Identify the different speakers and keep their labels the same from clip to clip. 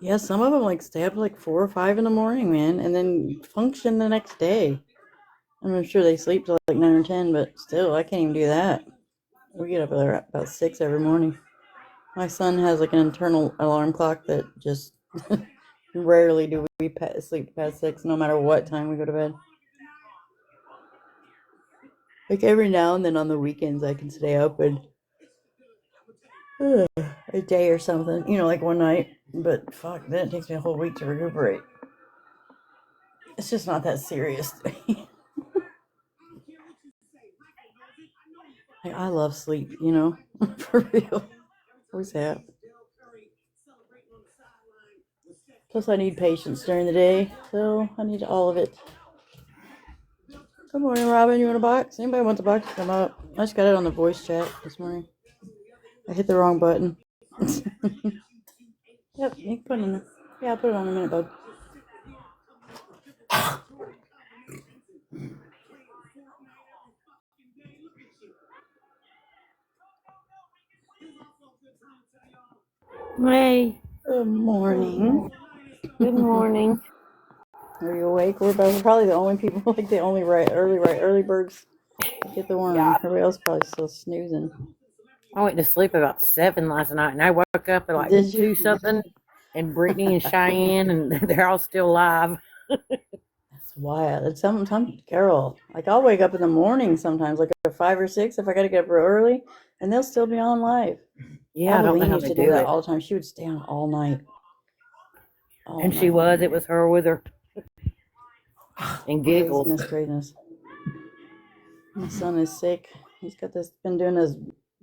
Speaker 1: Yeah, some of them like stay up like 4 or 5 in the morning, man, and then function the next day. I'm sure they sleep till like 9 or 10, but still, I can't even do that. We get up at about 6 every morning. My son has like an internal alarm clock that just rarely do we sleep past 6, no matter what time we go to bed. Like every now and then on the weekends, I can stay up and a day or something, like one night. But fuck, then it takes me a whole week to recuperate. It's just not that serious. Like, I love sleep, for real. Always have. Plus, I need patience during the day, so I need all of it. Good morning, Robin. You want a box? Anybody wants a box? Come up. I just got it on the voice chat this morning. I hit the wrong button. Yep, you can put it in there. Yeah, I'll put it on in a minute, bud.
Speaker 2: Hey.
Speaker 1: Good morning.
Speaker 2: Good morning.
Speaker 1: Are you awake? We're probably the only people, like the only early birds get the worm.
Speaker 2: Yeah.
Speaker 1: Everybody else probably still snoozing.
Speaker 2: I went to sleep about 7 last night, and I woke up at like
Speaker 1: Did you?
Speaker 2: 2 something, and Brittany and Cheyenne, and they're all still alive.
Speaker 1: That's wild. It's some Carol. Like I'll wake up in the morning sometimes, like at 5 or 6, if I got to get up real early, and they'll still be on live.
Speaker 2: Yeah, I don't know
Speaker 1: Adeline
Speaker 2: how
Speaker 1: used
Speaker 2: they
Speaker 1: to do
Speaker 2: do
Speaker 1: that
Speaker 2: it.
Speaker 1: all the time. She would stay on all night.
Speaker 2: And she was. It was her with her. And giggles.
Speaker 1: Craziness, craziness. My son is sick. He's got this. Been doing this.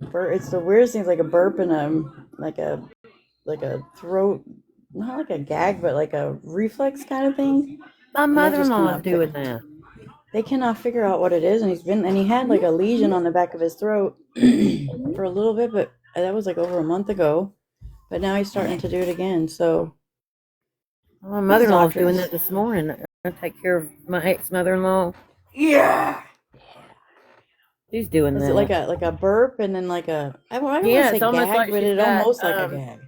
Speaker 1: It's the weirdest thing. It's like a burp and like a throat, not like a gag, but like a reflex kind of thing.
Speaker 2: My
Speaker 1: And they just
Speaker 2: mother-in-law is
Speaker 1: cannot.
Speaker 2: doing that.
Speaker 1: They cannot figure out what it is, and he had like a lesion on the back of his throat for a little bit, but that was like over a month ago. But now he's starting to do it again. So
Speaker 2: My mother-in-law was doing that this morning. I take care of my ex-mother-in-law.
Speaker 1: Yeah.
Speaker 2: She's doing that.
Speaker 1: Is it like a burp and then like a? I don't want to
Speaker 2: Yeah,
Speaker 1: say
Speaker 2: it's almost
Speaker 1: gag,
Speaker 2: like
Speaker 1: but
Speaker 2: she's
Speaker 1: it
Speaker 2: got,
Speaker 1: almost like a gag.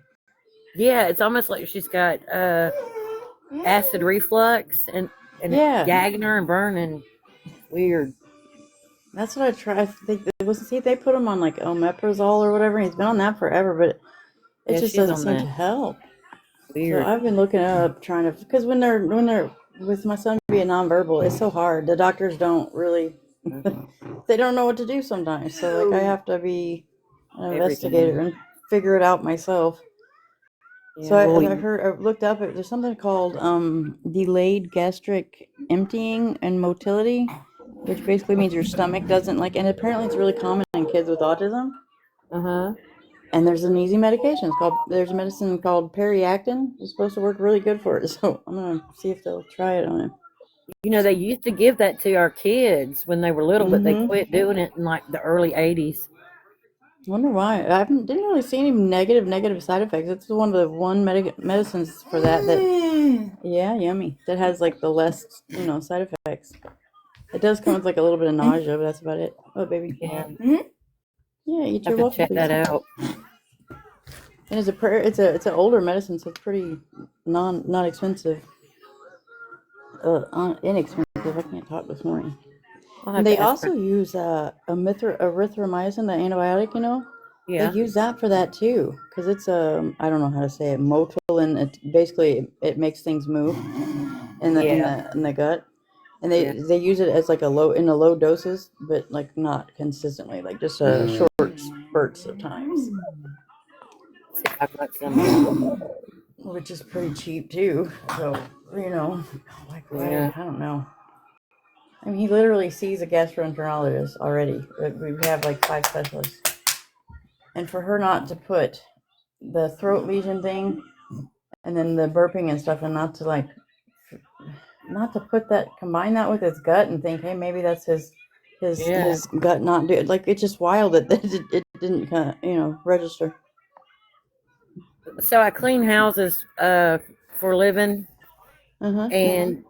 Speaker 2: Yeah, it's almost like she's got acid reflux and
Speaker 1: Yeah.
Speaker 2: gagging her and burning. Weird.
Speaker 1: That's what I try. I think they put him on like omeprazole or whatever. And he's been on that forever, but it just
Speaker 2: she's
Speaker 1: doesn't
Speaker 2: on
Speaker 1: seem
Speaker 2: that.
Speaker 1: to help.
Speaker 2: Weird.
Speaker 1: So I've been looking up trying to, because when they're with my son being nonverbal, it's so hard. The doctors don't really they don't know what to do sometimes. So like I have to be an investigator and figure it out myself.
Speaker 2: Yeah,
Speaker 1: So I looked up. There's something called delayed gastric emptying and motility, which basically means your stomach doesn't like. And apparently, it's really common in kids with autism. And there's an easy medication. There's a medicine called Periactin. It's supposed to work really good for it. So I'm gonna see if they'll try it on him.
Speaker 2: They used to give that to our kids when they were little, but they quit doing it in like the early 80s.
Speaker 1: I wonder why. Didn't really see any negative side effects. It's one of the medicines for that yeah, yummy. That has like the less side effects. It does come with like a little bit of nausea, but that's about it. Oh, baby.
Speaker 2: Yeah.
Speaker 1: Yeah, eat
Speaker 2: your waffle. Check that out.
Speaker 1: And it's an older medicine, so it's pretty not expensive. Inexpensive. I can't talk this morning. And they also use erythromycin, the antibiotic.
Speaker 2: Yeah.
Speaker 1: They use that for that too, because it's I don't know how to say it, motil, and it makes things move in the gut, and they use it as like in low doses, but like not consistently, like just short spurts of times.
Speaker 2: I've got some.
Speaker 1: Which is pretty cheap too. So like I don't know. I mean, he literally sees a gastroenterologist already. We have like 5 specialists. And for her not to put the throat lesion thing and then the burping and stuff, and not to combine that with his gut and think, hey, maybe that's his gut not do it. Like, it's just wild that it didn't kind of, register.
Speaker 2: So I clean houses for a living, and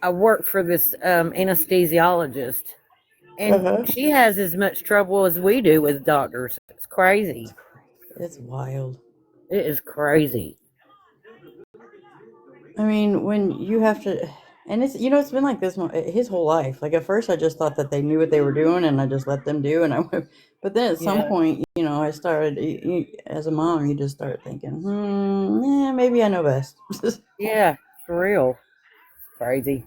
Speaker 2: I work for this anesthesiologist, and she has as much trouble as we do with doctors. It's crazy.
Speaker 1: It's wild.
Speaker 2: It is crazy.
Speaker 1: I mean, when you have to, and it's it's been like this his whole life. Like at first, I just thought that they knew what they were doing, and I just let them do, and I went. But then at some
Speaker 2: Yeah.
Speaker 1: point, I started as a mom, you just start thinking, yeah, maybe I know best.
Speaker 2: Yeah, for real. Crazy.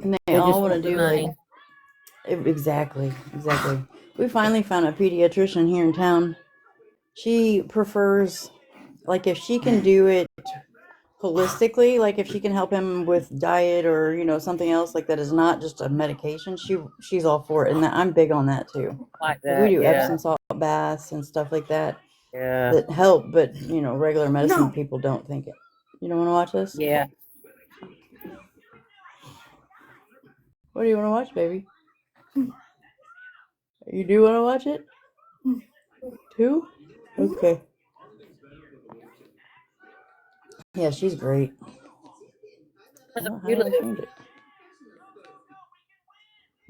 Speaker 1: And they
Speaker 2: They
Speaker 1: all
Speaker 2: just
Speaker 1: want to
Speaker 2: want the
Speaker 1: do like
Speaker 2: money.
Speaker 1: exactly, exactly. We finally found a pediatrician here in town. She prefers like if she can do it holistically, like if she can help him with diet or something else like that is not just a medication, she's all for it, and I'm big on that too.
Speaker 2: Like
Speaker 1: Like we
Speaker 2: that.
Speaker 1: do
Speaker 2: Yeah.
Speaker 1: Epsom salt baths and stuff like that
Speaker 2: Yeah.
Speaker 1: that help, but regular medicine people don't think it. You don't want to watch this?
Speaker 2: Yeah.
Speaker 1: What do you want to watch, baby? You do want to watch it too? Okay. Yeah, she's great.
Speaker 2: What's up
Speaker 1: Oh, how
Speaker 2: where you
Speaker 1: do I
Speaker 2: live?
Speaker 1: change it?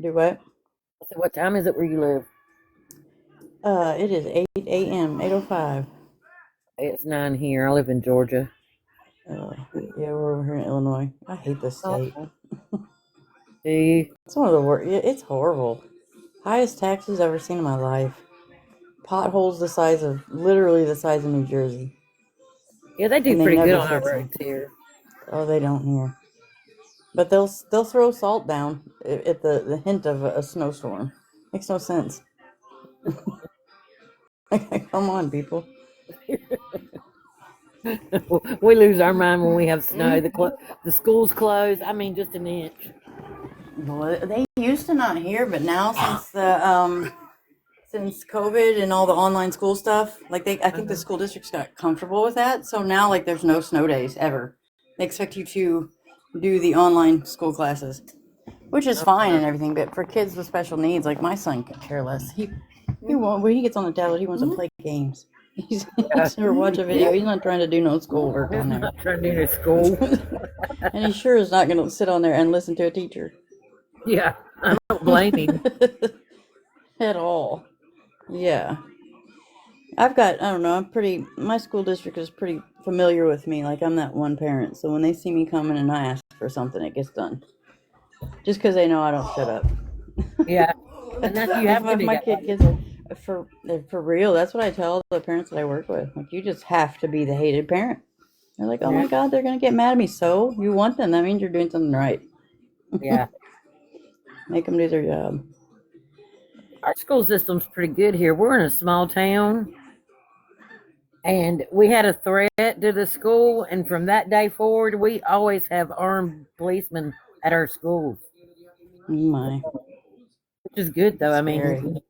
Speaker 1: Do what?
Speaker 2: So what time is it where you live?
Speaker 1: It is 8 a.m. 8:05.
Speaker 2: It's 9 here. I live in Georgia.
Speaker 1: Yeah, we're over here in Illinois. I hate this state.
Speaker 2: Okay. Do you?
Speaker 1: It's one of the worst. It's horrible. Highest taxes I've ever seen in my life. Potholes the size of literally the size of New Jersey,
Speaker 2: Yeah, they do
Speaker 1: and they
Speaker 2: pretty good
Speaker 1: never
Speaker 2: on our
Speaker 1: fix them.
Speaker 2: roads here.
Speaker 1: Oh, they don't here. But they'll throw salt down at the hint of a snowstorm. Makes no sense. Come on, people.
Speaker 2: We lose our mind when we have snow.
Speaker 1: Mm.
Speaker 2: The schools close. I mean, just an inch.
Speaker 1: Well, they used to not here, but now since COVID and all the online school stuff, like I think the
Speaker 2: Uh-huh.
Speaker 1: school districts got comfortable with that. So now, like, there's no snow days ever. They expect you to do the online school classes, which is fine
Speaker 2: Uh-huh.
Speaker 1: and everything. But for kids with special needs, like my son, could care less. He won't. When he gets on the tablet, he wants to play games. He's
Speaker 2: Yeah.
Speaker 1: or watch a video. He's not trying to do no schoolwork
Speaker 2: It's
Speaker 1: on there,
Speaker 2: not trying to do school.
Speaker 1: and he sure is not going to sit on there and listen to a teacher
Speaker 2: Yeah, I don't blame him.
Speaker 1: at all. Yeah. I've got, I don't know, my school district is pretty familiar with me. Like, I'm that one parent. So when they see me coming and I ask for something, it gets done. Just because they know I don't shut up.
Speaker 2: Yeah, and that's you have to
Speaker 1: If
Speaker 2: do
Speaker 1: my
Speaker 2: that.
Speaker 1: kid gets for real, that's what I tell the parents that I work with. Like, you just have to be the hated parent. They're like, oh
Speaker 2: Yeah,
Speaker 1: my God, they're going to get mad at me. So you want them. That means you're doing something right.
Speaker 2: yeah.
Speaker 1: Make them do their job.
Speaker 2: Our school system's pretty good here. We're in a small town, and we had a threat to the school, and from that day forward, we always have armed policemen at our schools,
Speaker 1: Oh my.
Speaker 2: which is good though.
Speaker 1: That's
Speaker 2: I
Speaker 1: scary.
Speaker 2: mean,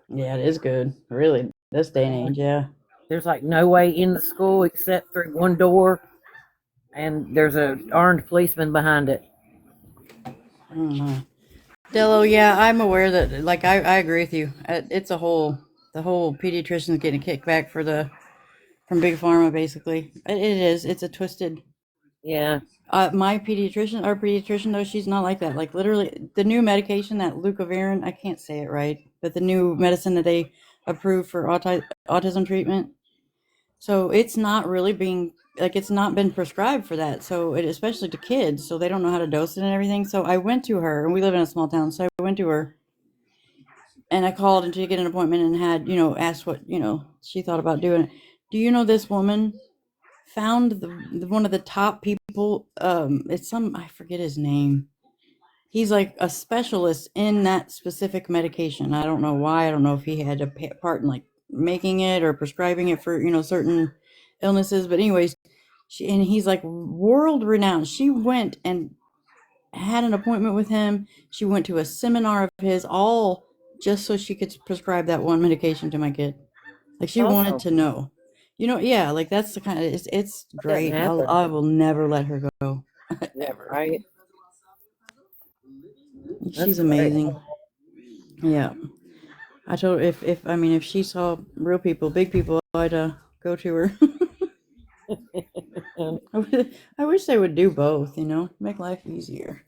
Speaker 1: Yeah, it is good. Really, this day and age, yeah.
Speaker 2: there's like no way in the school except through one door, and there's a armed policeman behind it.
Speaker 1: Oh my. Dello, yeah, I'm aware that, like, I agree with you. It's the whole pediatrician's getting a kickback from Big Pharma, basically. It is. It's a twisted.
Speaker 2: Yeah.
Speaker 1: Our pediatrician, though, she's not like that. Like, literally, the new medication, that leucovorin, I can't say it right, but the new medicine that they approved for autism treatment. So it's not really being, like, it's not been prescribed for that. So especially to kids, so they don't know how to dose it and everything. So I went to her, and we live in a small town, so I went to her and I called and to get an appointment and had, asked what, she thought about doing it. Do you know this woman found one of the top people? It's I forget his name. He's like a specialist in that specific medication. I don't know why. I don't know if he had a part in like making it or prescribing it for, certain illnesses. But anyways, and he's like world renowned. She went and had an appointment with him. She went to a seminar of his, all just so she could prescribe that one medication to my kid. Like she wanted
Speaker 2: Awesome.
Speaker 1: to know. Yeah, like that's the kind of it's
Speaker 2: That doesn't
Speaker 1: great.
Speaker 2: happen.
Speaker 1: I will never let her go.
Speaker 2: Yeah,
Speaker 1: Ever.
Speaker 2: right. That's
Speaker 1: She's
Speaker 2: great.
Speaker 1: amazing. Yeah. I told her if she saw real people, big people, I'd go to her. I wish they would do both, make life easier.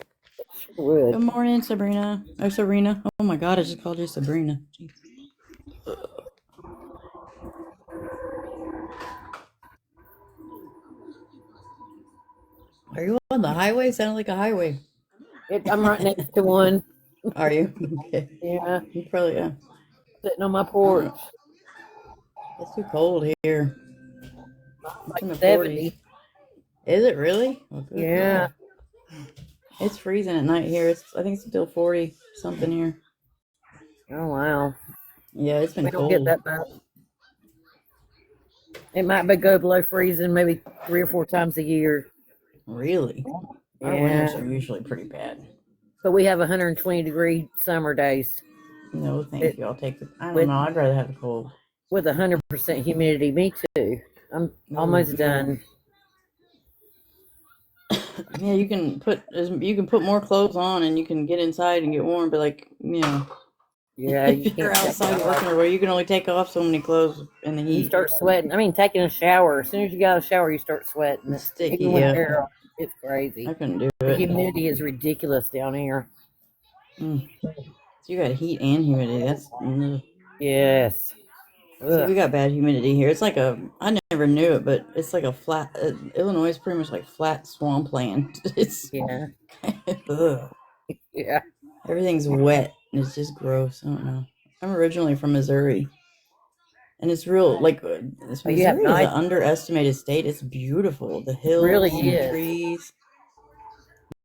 Speaker 2: Sure would.
Speaker 1: Good morning, Sabrina. Oh, Sabrina. Oh my God, I just called you Sabrina. Jeez. On the highway? Sounded like a highway.
Speaker 2: I'm right next to one.
Speaker 1: Are you? Okay.
Speaker 2: Yeah,
Speaker 1: You probably, yeah.
Speaker 2: sitting on my
Speaker 1: I don't
Speaker 2: porch.
Speaker 1: know. It's too cold here. It's
Speaker 2: Like
Speaker 1: in the 40s.
Speaker 2: 70.
Speaker 1: Is it really? Oh, good
Speaker 2: Yeah.
Speaker 1: God. It's freezing at night here. I think it's still 40 something here.
Speaker 2: Oh wow.
Speaker 1: Yeah, it's been
Speaker 2: We don't get
Speaker 1: cold.
Speaker 2: that much. It might be go below freezing maybe 3 or 4 times a year.
Speaker 1: Really? Our winters
Speaker 2: Yeah.
Speaker 1: are usually pretty bad.
Speaker 2: But we have 120-degree summer days.
Speaker 1: No, thank
Speaker 2: It
Speaker 1: you. I'll take the. I don't
Speaker 2: with
Speaker 1: know. I'd rather have the cold.
Speaker 2: with 100% humidity. Me too. I'm
Speaker 1: Ooh.
Speaker 2: almost done.
Speaker 1: Yeah, you can put more clothes on and you can get inside and get warm, but like
Speaker 2: Yeah, you
Speaker 1: if you're
Speaker 2: can't take
Speaker 1: outside
Speaker 2: off.
Speaker 1: working or where you can only take off so many clothes in the
Speaker 2: You
Speaker 1: heat.
Speaker 2: start sweating. I mean, taking a shower. As soon as you get out of the shower, you start sweating.
Speaker 1: It's sticky,
Speaker 2: Even with
Speaker 1: yeah.
Speaker 2: hair on, it's
Speaker 1: I
Speaker 2: crazy.
Speaker 1: couldn't do
Speaker 2: The
Speaker 1: it.
Speaker 2: humidity is ridiculous down here.
Speaker 1: Mm. So you got heat and humidity. That's ugh.
Speaker 2: Yes.
Speaker 1: See,
Speaker 2: Ugh.
Speaker 1: we got bad humidity here. It's like I never knew it, but it's like a flat. Illinois is pretty much like flat swampland. It's
Speaker 2: Yeah.
Speaker 1: ugh.
Speaker 2: Yeah.
Speaker 1: Everything's wet and it's just gross. I don't know. I'm originally from Missouri, and it's real like
Speaker 2: Oh, you have
Speaker 1: Missouri is an
Speaker 2: nice.
Speaker 1: underestimated state. It's beautiful. The
Speaker 2: It really
Speaker 1: hills and the
Speaker 2: is.
Speaker 1: trees,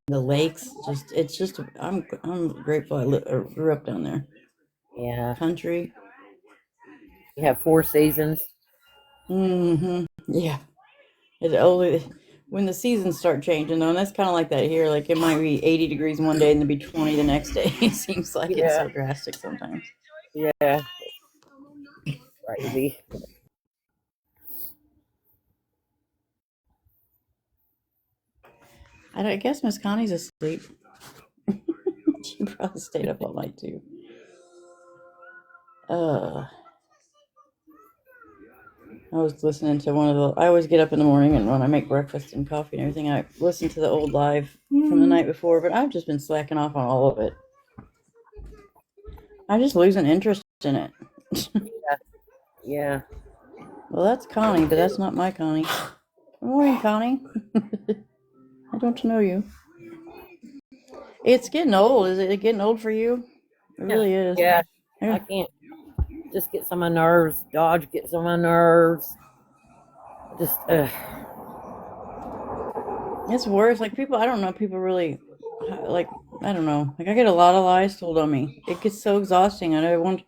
Speaker 1: the lakes. Just it's just I'm grateful I grew up down there.
Speaker 2: Yeah.
Speaker 1: Country.
Speaker 2: You have 4 seasons.
Speaker 1: Mm-hmm. Yeah. It only when the seasons start changing though, and that's kind of like that here. Like it might be 80 degrees one day and then be 20 the next day. It seems like it's
Speaker 2: Yeah.
Speaker 1: so drastic sometimes.
Speaker 2: Yeah. Crazy.
Speaker 1: I guess Miss Connie's asleep. She probably stayed up all night too. Uh, I was listening to one of the. I always get up in the morning and when I make breakfast and coffee and everything, I listen to the old live from the night before. But I've just been slacking off on all of it. I'm just losing interest in it.
Speaker 2: Yeah. Yeah.
Speaker 1: Well, that's
Speaker 2: Me
Speaker 1: Connie, but that's
Speaker 2: too.
Speaker 1: not my Connie. Good morning, Connie. I don't know you. It's getting old. Is it getting old for you? It
Speaker 2: Yeah.
Speaker 1: really is.
Speaker 2: Yeah.
Speaker 1: Yeah.
Speaker 2: I can't just get on my nerves. Dodge gets on my nerves. Just
Speaker 1: It's worse. Like people, I don't know. People really, like, I don't know. Like I get a lot of lies told on me. It gets so exhausting. I want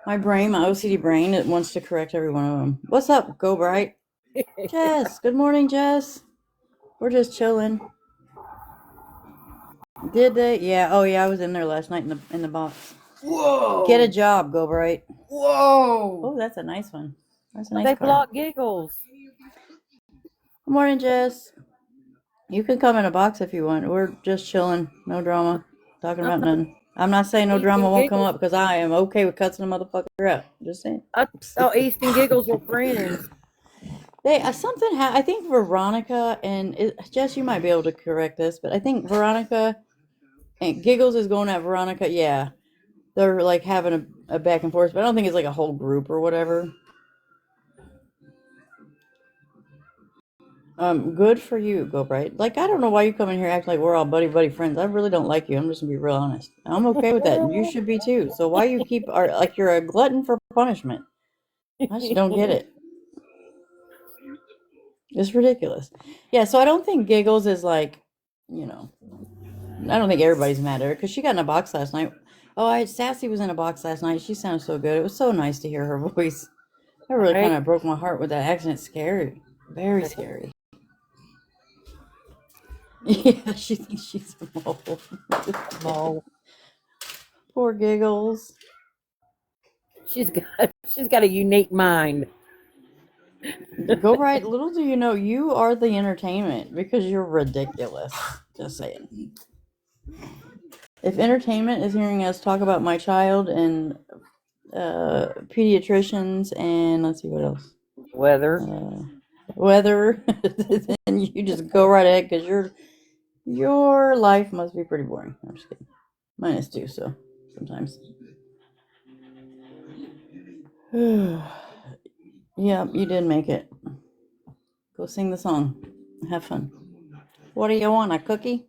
Speaker 1: my brain, my OCD brain, it wants to correct every one of them. What's up, Go Bright? Jess. Good morning, Jess. We're just chilling. Did they? Yeah. Oh yeah. I was in there last night in the box. Get a
Speaker 2: Whoa.
Speaker 1: job, Go Bright.
Speaker 2: Whoa.
Speaker 1: Oh, that's a nice one. That's a nice
Speaker 2: They
Speaker 1: car.
Speaker 2: block giggles.
Speaker 1: Good morning, Jess. You can come in a box if you want. We're just chilling. No drama. Talking
Speaker 2: I'm
Speaker 1: about
Speaker 2: not
Speaker 1: nothing. I'm not saying no drama
Speaker 2: Easton
Speaker 1: won't come
Speaker 2: giggles.
Speaker 1: up because I am okay with cussing a motherfucker out. Just saying.
Speaker 2: I thought Easton giggles were friends.
Speaker 1: They I think Veronica and Jess, you might be able to correct this, but I think Veronica and Giggles is going at Veronica. Yeah, they're like having a back and forth, but I don't think it's like a whole group or whatever. Good for you, Go Bright. Like I don't know why you come in here acting like we're all buddy buddy friends. I really don't like you. I'm just gonna be real honest. I'm okay with that, and you should be too. So why you keep like you're a glutton for punishment? I just don't get it. It's ridiculous. Yeah, so I don't think Giggles is like, you know, I don't think everybody's mad at her because she got in a box last night. Oh, Sassy was in a box last night. She sounded so good. It was so nice to hear her voice. That really
Speaker 2: Right?
Speaker 1: kind of broke my heart with that accent. Scary, very scary. Yeah, she thinks she's a mole.
Speaker 2: Mole.
Speaker 1: Poor Giggles.
Speaker 2: She's got a unique mind.
Speaker 1: Go right. Little do you know, you are the entertainment because you're ridiculous. Just saying. If entertainment is hearing us talk about my child and pediatricians and let's see what else,
Speaker 2: Weather.
Speaker 1: uh, weather, then you just go right ahead because your life must be pretty boring. I'm just kidding. Mine is too. So sometimes. Yeah, you did make it. Go sing the song. Have fun. What do you want? A cookie?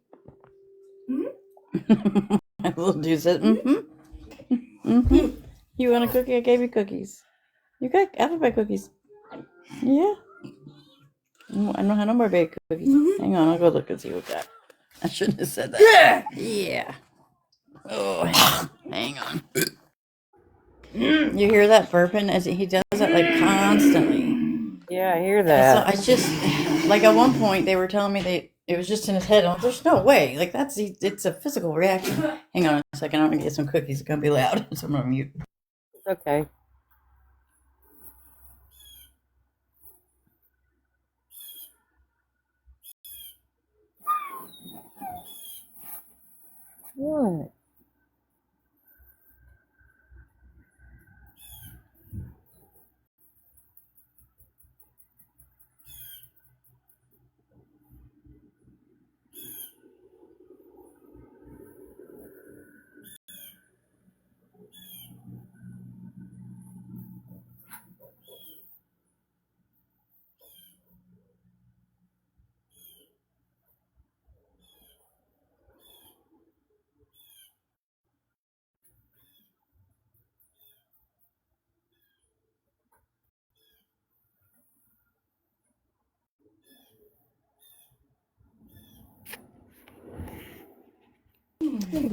Speaker 1: A little dude said, You want a cookie? I gave you cookies. You got alphabet cookies. Yeah. I don't have no more baked cookies. Hang on, I'll go look and see what we got. I shouldn't have said that. Yeah. Oh, hang on. You hear that burping? As he does that like constantly.
Speaker 2: Yeah, I hear
Speaker 1: So
Speaker 2: that.
Speaker 1: I just like at one point they were telling me it was just in his head. I'm like, there's no way. Like it's a physical reaction. Hang on a second. I'm gonna get some cookies. It's gonna be loud, so I'm gonna mute.
Speaker 2: It's okay. What?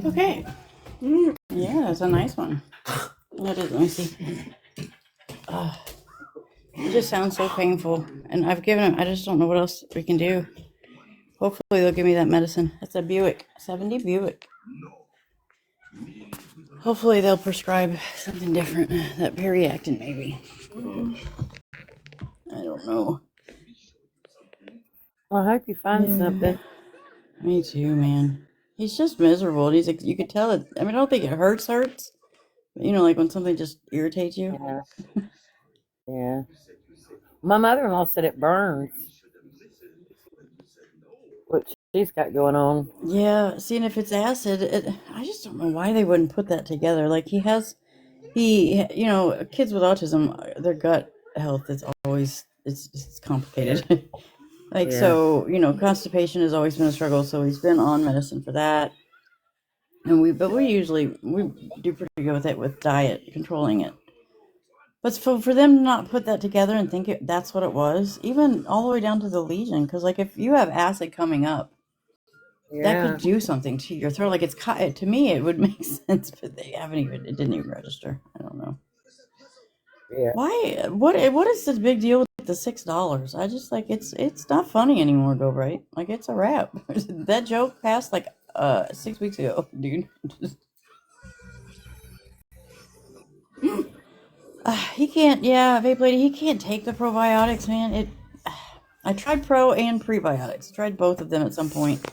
Speaker 1: Okay. Yeah, that's a nice one. That is. Let me see. It just sounds so painful, and I've given him. I just don't know what else we can do. Hopefully they'll give me that medicine. That's a Buick, 70 Buick. Hopefully they'll prescribe something different. That Periactin maybe. I don't know.
Speaker 2: Well, I hope you find something.
Speaker 1: Me too, man. He's just miserable. And he's like, you could tell it. I mean, I don't think it hurts. But, like when something just irritates you.
Speaker 2: Yeah. Yeah. My mother-in-law said it burns. What she's got going on.
Speaker 1: Yeah, seeing if it's acid, I just don't know why they wouldn't put that together. Like kids with autism, their gut health is always it's complicated. Like
Speaker 2: Yeah.
Speaker 1: so, constipation has always been a struggle. So he's been on medicine for that, and we usually do pretty good with it with diet controlling it. But for them to not put that together and think that's what it was, even all the way down to the lesion, because like if you have acid coming up, that could
Speaker 2: Yeah.
Speaker 1: do something to your throat. Like to me, it would make sense, but it didn't even register. I don't know
Speaker 2: Yeah.
Speaker 1: why. What is the big deal with the $6? I just like it's not funny anymore. Go right, like it's a wrap. That joke passed like 6 weeks ago, dude. He can't. Yeah, vape lady. He can't take the probiotics, man. I tried pro and prebiotics. Tried both of them at some point.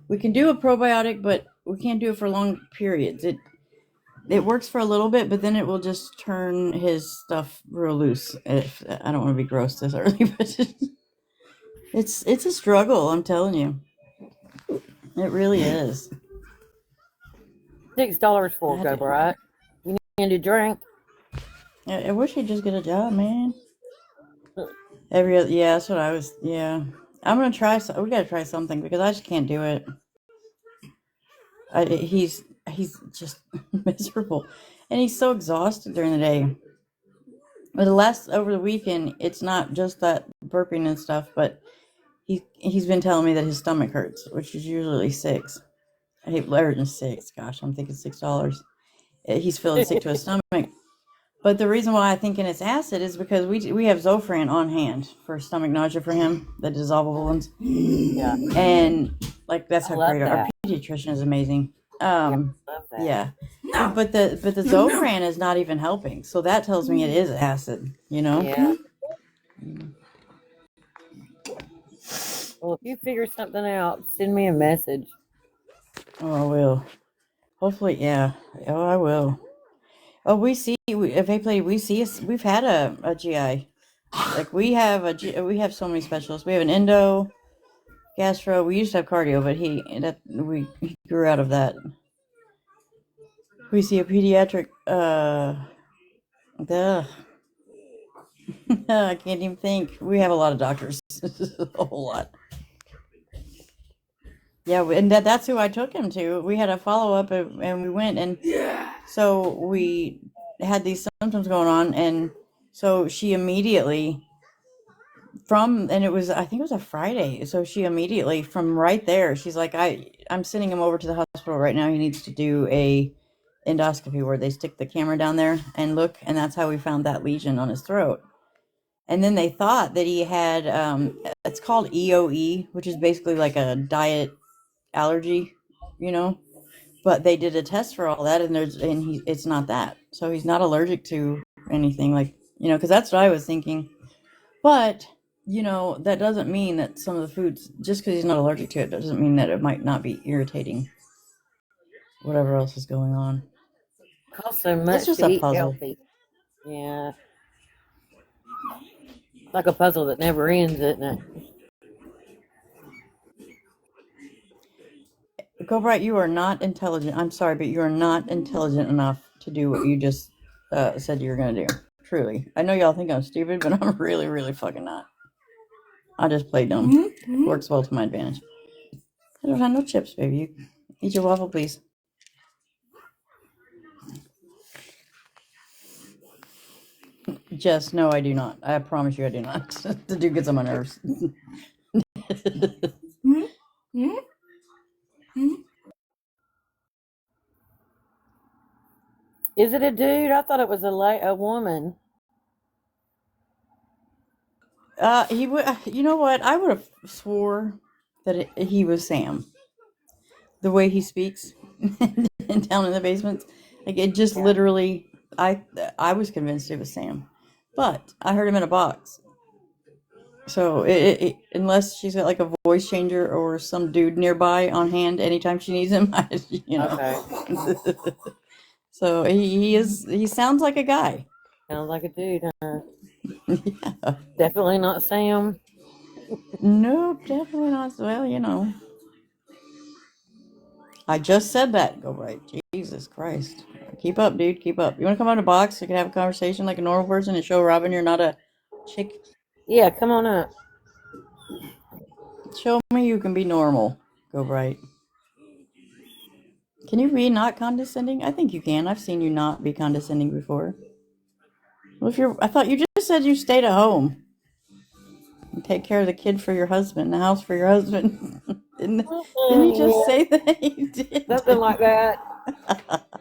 Speaker 1: We can do a probiotic, but we can't do it for long periods. It works for a little bit, but then it will just turn his stuff real loose. If I don't want to be gross this early, but it's a struggle. I'm telling you, it really is.
Speaker 2: $6
Speaker 1: I
Speaker 2: for it,
Speaker 1: had
Speaker 2: go
Speaker 1: to.
Speaker 2: right. You need a drink.
Speaker 1: I wish he'd just get a job, man. Every other, yeah, that's what I was. Yeah, I'm gonna try. We gotta try something because I just can't do it. He's just miserable, and he's so exhausted during the day. But over the weekend, it's not just that burping and stuff, but he's been telling me that his stomach hurts, which is usually six. I hate learning six. Gosh, I'm thinking $6. He's feeling sick to his stomach. But the reason why I'm thinking it's acid is because we have Zofran on hand for stomach nausea for him, the dissolvable ones.
Speaker 2: Yeah.
Speaker 1: And like that's
Speaker 2: I
Speaker 1: how
Speaker 2: love
Speaker 1: great our
Speaker 2: that.
Speaker 1: pediatrician is amazing.
Speaker 2: Yeah, I love that.
Speaker 1: Yeah. But the Zofran is not even helping. So that tells me it is acid,
Speaker 2: Yeah. Well, if you figure something out, send me a message.
Speaker 1: Oh, I will. Hopefully, yeah. Oh, I will. Oh, if they play, we've had a GI. Like we have so many specialists. We have an endo, gastro. We used to have cardio, but he grew out of that. We see a pediatric. The I can't even think. We have a lot of doctors, a whole lot. Yeah, and that's who I took him to. We had a follow up, and we went, and so we had these symptoms going on, and so she immediately and it was, I think it was a Friday, so she immediately from right there, she's like, I'm sending him over to the hospital right now. He needs to do a endoscopy where they stick the camera down there and look, and that's how we found that lesion on his throat. And then they thought that he had, it's called EOE, which is basically like a diet allergy, you know. But they did a test for all that, and it's not that. So he's not allergic to anything, like, because that's what I was thinking. But that doesn't mean that some of the foods, just because he's not allergic to it, doesn't mean that it might not be irritating. Whatever else is going on,
Speaker 2: Costs so
Speaker 1: it's
Speaker 2: much
Speaker 1: just
Speaker 2: to
Speaker 1: a
Speaker 2: eat
Speaker 1: puzzle.
Speaker 2: healthy. Yeah, like a puzzle that never ends, isn't it?
Speaker 1: Go Bright, you are not intelligent. I'm sorry, but you are not intelligent enough to do what you just said you were going to do. Truly. I know y'all think I'm stupid, but I'm really, really fucking not. I just play dumb. Mm-hmm. Works well to my advantage. I don't have no chips, baby. You eat your waffle, please. Jess, no, I do not. I promise you I do not. The dude gets on my nerves.
Speaker 2: Is it a dude? I thought it was a woman.
Speaker 1: He would. You know what? I would have swore that he was Sam. The way he speaks, and down in the basement, like it just literally. I was convinced it was Sam, but I heard him in a box. So unless she's got like a voice changer or some dude nearby on hand anytime she needs him,
Speaker 2: Okay.
Speaker 1: So he sounds like a guy.
Speaker 2: Sounds like a dude.
Speaker 1: Yeah.
Speaker 2: Definitely not Sam.
Speaker 1: Nope, definitely not. Well, I just said that. Go right. Jesus Christ. Keep up, dude. Keep up. You want to come out of the box so we can have a conversation like a normal person and show Robin you're not a chick?
Speaker 2: Yeah, come on up.
Speaker 1: Show me you can be normal. Go right. Can you be not condescending? I think you can. I've seen you not be condescending before. Well, I thought you just said you stayed at home and take care of the kid for your husband, the house for your husband. didn't you just say that? You did.
Speaker 2: Something like that.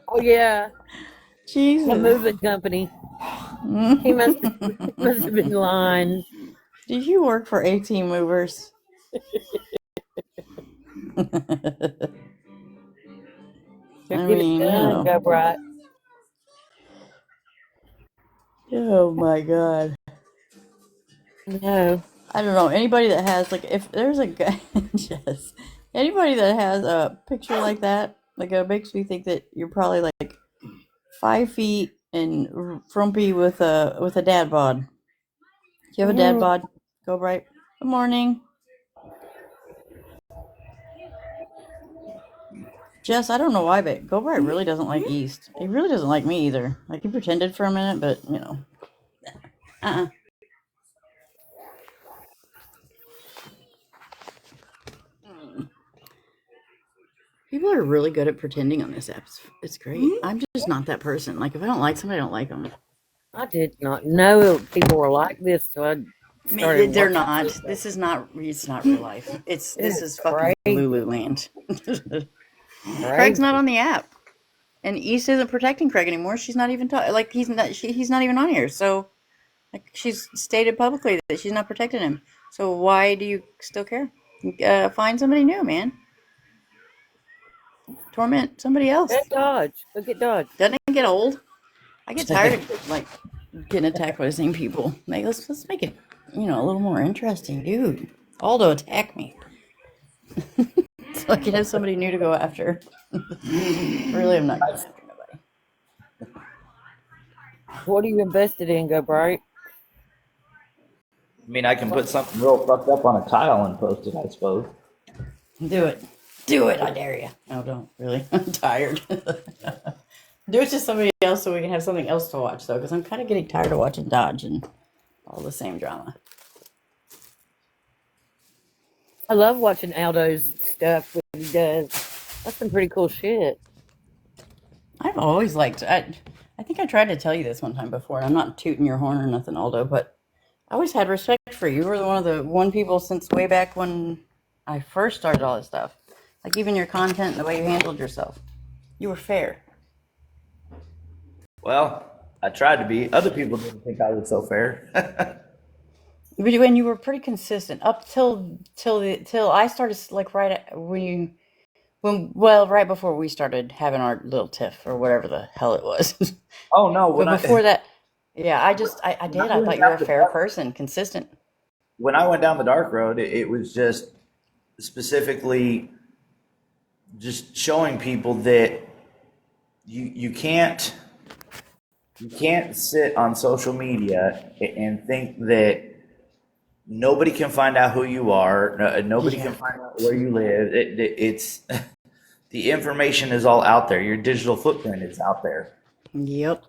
Speaker 2: Oh yeah.
Speaker 1: Jesus.
Speaker 2: The moving company. He must have been lying.
Speaker 1: Do you work for 18 Movers?
Speaker 2: Get it done, go right.
Speaker 1: Oh my God.
Speaker 2: No.
Speaker 1: I don't know. Anybody that has, like, if there's a guy, just, anybody that has a picture like that, like, it makes me think that you're probably like 5 feet and frumpy with a dad bod. Do you have a dad bod? Go right. Good morning. Jess, I don't know why, but Go Bright really doesn't like East. He really doesn't like me either. Like, he pretended for a minute, but, People are really good at pretending on this app. It's great. I'm just not that person. Like, if I don't like somebody, I don't like them.
Speaker 2: I did not know people were like this, so I started.
Speaker 1: They're not. This is not. It's not real life. This is fucking Lululand. Craig's not on the app, and East isn't protecting Craig anymore. She's not even like he's not. He's not even on here. So, like, she's stated publicly that she's not protecting him. So why do you still care? Find somebody new, man. Torment somebody else.
Speaker 2: Get Dodge. Look at Dodge.
Speaker 1: Doesn't it get old? I get tired of like getting attacked by the same people. Like, let's make it, a little more interesting, dude. Aldo attack me. So I can have somebody new to go after. Really, I'm not going after nobody.
Speaker 2: What are you invested in, Go Bright?
Speaker 3: I mean, I can put something real fucked up on a tile and post it, I suppose.
Speaker 1: Do it. Do it, I dare you. No, don't. Really. I'm tired. Do it to somebody else so we can have something else to watch, though, because I'm kind of getting tired of watching Dodge and all the same drama.
Speaker 2: I love watching Aldo's stuff that he does. That's some pretty cool shit.
Speaker 1: I've always liked. I think I tried to tell you this one time before, and I'm not tooting your horn or nothing, Aldo, but I always had respect for you. You were one of the one people since way back when I first started all this stuff. Like even your content and the way you handled yourself. You were fair.
Speaker 3: Well, I tried to be. Other people didn't think I was so fair.
Speaker 1: When you were pretty consistent up till I started like right before we started having our little tiff or whatever the hell it was.
Speaker 3: Oh no,
Speaker 1: But before that, yeah, I
Speaker 3: when I
Speaker 1: did. I
Speaker 3: went
Speaker 1: thought you were
Speaker 3: down
Speaker 1: a
Speaker 3: the
Speaker 1: fair
Speaker 3: dark
Speaker 1: person, consistent.
Speaker 3: when I went down the dark road, it was just specifically just showing people that you can't sit on social media and think that nobody can find out who you are. Nobody
Speaker 1: Yeah.
Speaker 3: can find out where you live. It's the information is all out there. Your digital footprint is out there.
Speaker 1: Yep.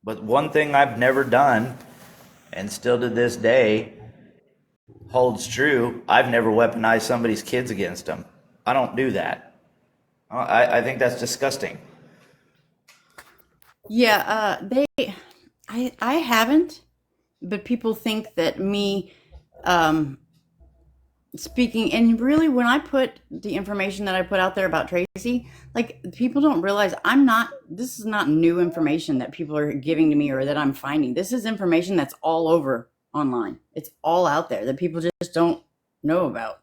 Speaker 3: But one thing I've never done, and still to this day holds true, I've never weaponized somebody's kids against them. I don't do that. I think that's disgusting.
Speaker 1: Yeah, I haven't, but people think that me, um, speaking, and really when I put the information that I put out there about Tracy, like people don't realize this is not new information that people are giving to me or that I'm finding. This is information that's all over online. It's all out there that people just don't know about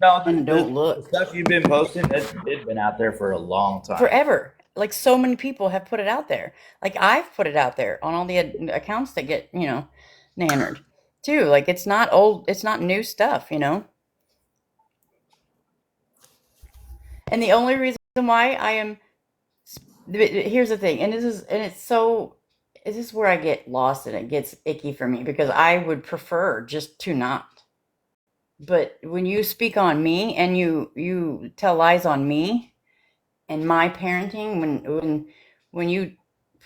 Speaker 3: No,
Speaker 1: and don't
Speaker 3: the
Speaker 1: look.
Speaker 3: stuff you've been posting, it's been out there for a long time.
Speaker 1: Forever. Like so many people have put it out there. Like I've put it out there on all the accounts that get, nannered too. Like it's not old, it's not new stuff. And the only reason why I am, here's the thing, and this is where I get lost and it gets icky for me because I would prefer just to not. But when you speak on me and you tell lies on me, and my parenting when you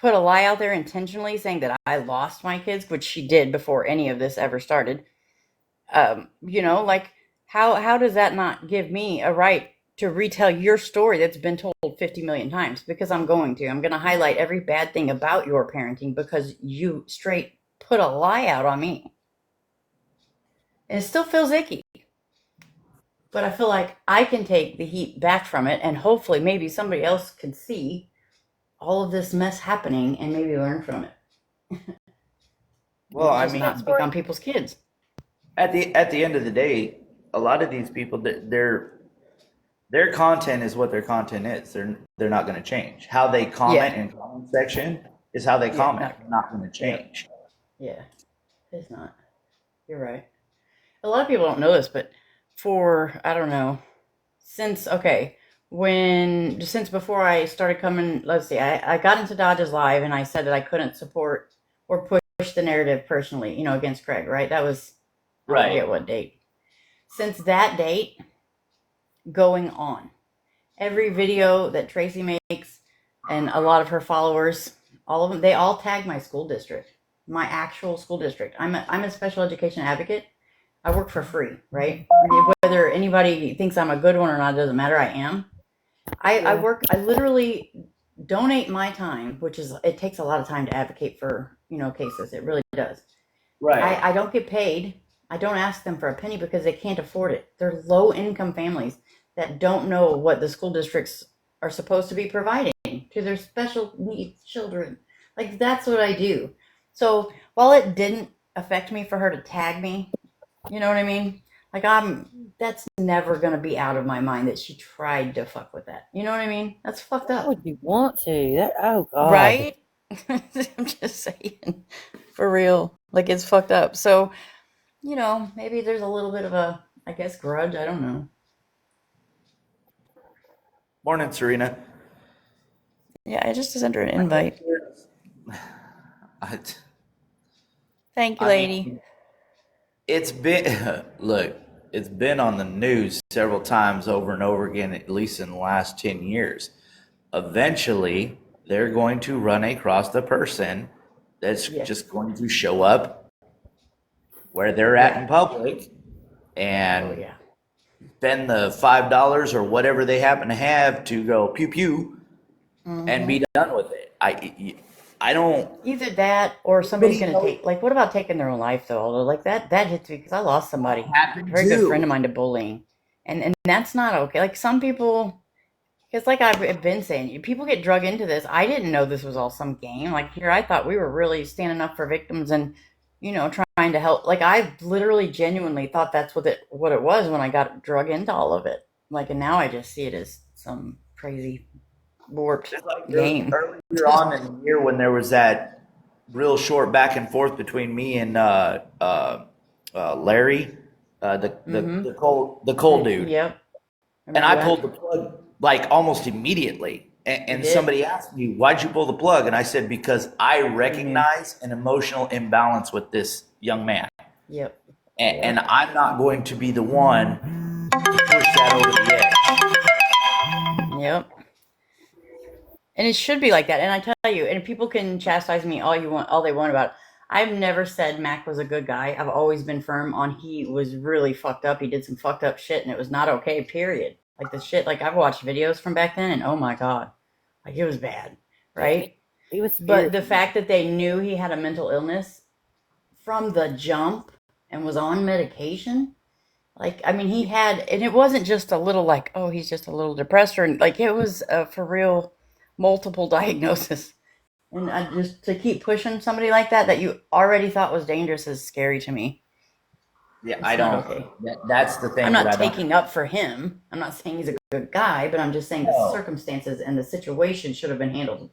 Speaker 1: put a lie out there intentionally saying that I lost my kids, which she did before any of this ever started, like how does that not give me a right to retell your story that's been told 50 million times? Because I'm going to highlight every bad thing about your parenting because you straight put a lie out on me, and it still feels icky. But I feel like I can take the heat back from it, and hopefully maybe somebody else can see all of this mess happening and maybe learn from it
Speaker 3: Well,
Speaker 1: and
Speaker 3: I
Speaker 1: just
Speaker 3: mean,
Speaker 1: not speak on people's kids.
Speaker 3: at the end of the day, a lot of these people, their content is what their content is. They're not going to change. How they
Speaker 1: Yeah.
Speaker 3: comment in comment section is how they
Speaker 1: Yeah.
Speaker 3: comment. They're not going to
Speaker 1: Yep.
Speaker 3: change.
Speaker 1: Yeah. It's not. You're right. A lot of people don't know this, but for, I don't know, okay, since before I started coming, let's see, I got into Dodge's Live and I said that I couldn't support or push the narrative personally, against Craig, right? That was, I
Speaker 3: Right.
Speaker 1: forget what date. Since that date, going on, every video that Tracy makes and a lot of her followers, all of them, they all tag my school district, my actual school district. I'm a special education advocate. I work for free, right? Whether anybody thinks I'm a good one or not, doesn't matter. I am.
Speaker 2: Yeah.
Speaker 1: I literally donate my time, it takes a lot of time to advocate for, cases. It really does.
Speaker 3: Right.
Speaker 1: I don't get paid. I don't ask them for a penny because they can't afford it. They're low income families that don't know what the school districts are supposed to be providing to their special needs children. Like that's what I do. So while it didn't affect me for her to tag me, you know what I mean? Like that's never gonna be out of my mind that she tried to fuck with that. You know what I mean? That's fucked
Speaker 2: Why
Speaker 1: up.
Speaker 2: would you want to? Oh God.
Speaker 1: Right? I'm just saying. For real. Like it's fucked up. So, maybe there's a little bit of a, I guess, grudge. I don't know.
Speaker 3: Morning, Serena.
Speaker 1: Yeah, I just sent her an
Speaker 3: My
Speaker 1: invite.
Speaker 3: answer, I,
Speaker 1: Thank you,
Speaker 3: I
Speaker 1: lady.
Speaker 3: mean, it's been look, it's been on the news several times over and over again, at least in the last 10 years. Eventually, they're going to run across the person that's
Speaker 1: Yes.
Speaker 3: just going to show up where they're at
Speaker 1: Yeah.
Speaker 3: in public
Speaker 1: Oh
Speaker 3: and
Speaker 1: yeah.
Speaker 3: spend the $5 or whatever they happen to have to go pew pew and
Speaker 1: Mm-hmm.
Speaker 3: be done with it. I don't.
Speaker 1: Either that or somebody's
Speaker 3: Anybody
Speaker 1: gonna
Speaker 3: know
Speaker 1: take, like, what about taking their own life though? Although, like, that hits me because I lost somebody,
Speaker 3: what
Speaker 1: a
Speaker 3: happened
Speaker 1: very good friend
Speaker 3: too?
Speaker 1: of mine, to bullying, and that's not okay. Like some people, because like I've been saying, people get drug into this. I didn't know this was all some game. Like here, I thought we were really standing up for victims and trying to help. Like I literally, genuinely thought that's what it was when I got drug into all of it. Like, and now I just see it as some crazy warped
Speaker 3: Just like
Speaker 1: game.
Speaker 3: earlier on in the year when there was that real short back and forth between me and Larry,
Speaker 1: Mm-hmm.
Speaker 3: the cold dude,
Speaker 1: Yep.
Speaker 3: and
Speaker 1: Remember
Speaker 3: I
Speaker 1: that?
Speaker 3: pulled the plug like almost immediately.
Speaker 1: You
Speaker 3: And
Speaker 1: did.
Speaker 3: somebody asked me, "Why'd you pull the plug?" And I said, "Because I
Speaker 1: You knew.
Speaker 3: recognize an emotional imbalance with this young man,
Speaker 1: Yep.
Speaker 3: and
Speaker 1: Yep.
Speaker 3: I'm not going to be the one to push that over the edge."
Speaker 1: Yep. And it should be like that. And I tell you, and people can chastise me all they want about it. I've never said Mac was a good guy. I've always been firm on he was really fucked up. He did some fucked up shit and it was not okay, period. Like the shit, like I've watched videos from back then and oh my God, like it was bad,
Speaker 2: Yeah,
Speaker 1: right?
Speaker 2: he was
Speaker 1: But
Speaker 2: scary.
Speaker 1: the fact that they knew he had a mental illness from the jump and was on medication, like, I mean, he had, and it wasn't just a little like, oh, he's just a little depressed, or like it was a for real multiple diagnosis. And I just to keep pushing somebody like that you already thought was dangerous is scary to me.
Speaker 3: Yeah, I
Speaker 1: It's not
Speaker 3: don't.
Speaker 1: okay.
Speaker 3: That's the
Speaker 1: I'm
Speaker 3: thing that
Speaker 1: not
Speaker 3: I don't.
Speaker 1: taking up for him. I'm not saying he's a good guy, but I'm just saying the
Speaker 3: No,
Speaker 1: circumstances and the situation should have been handled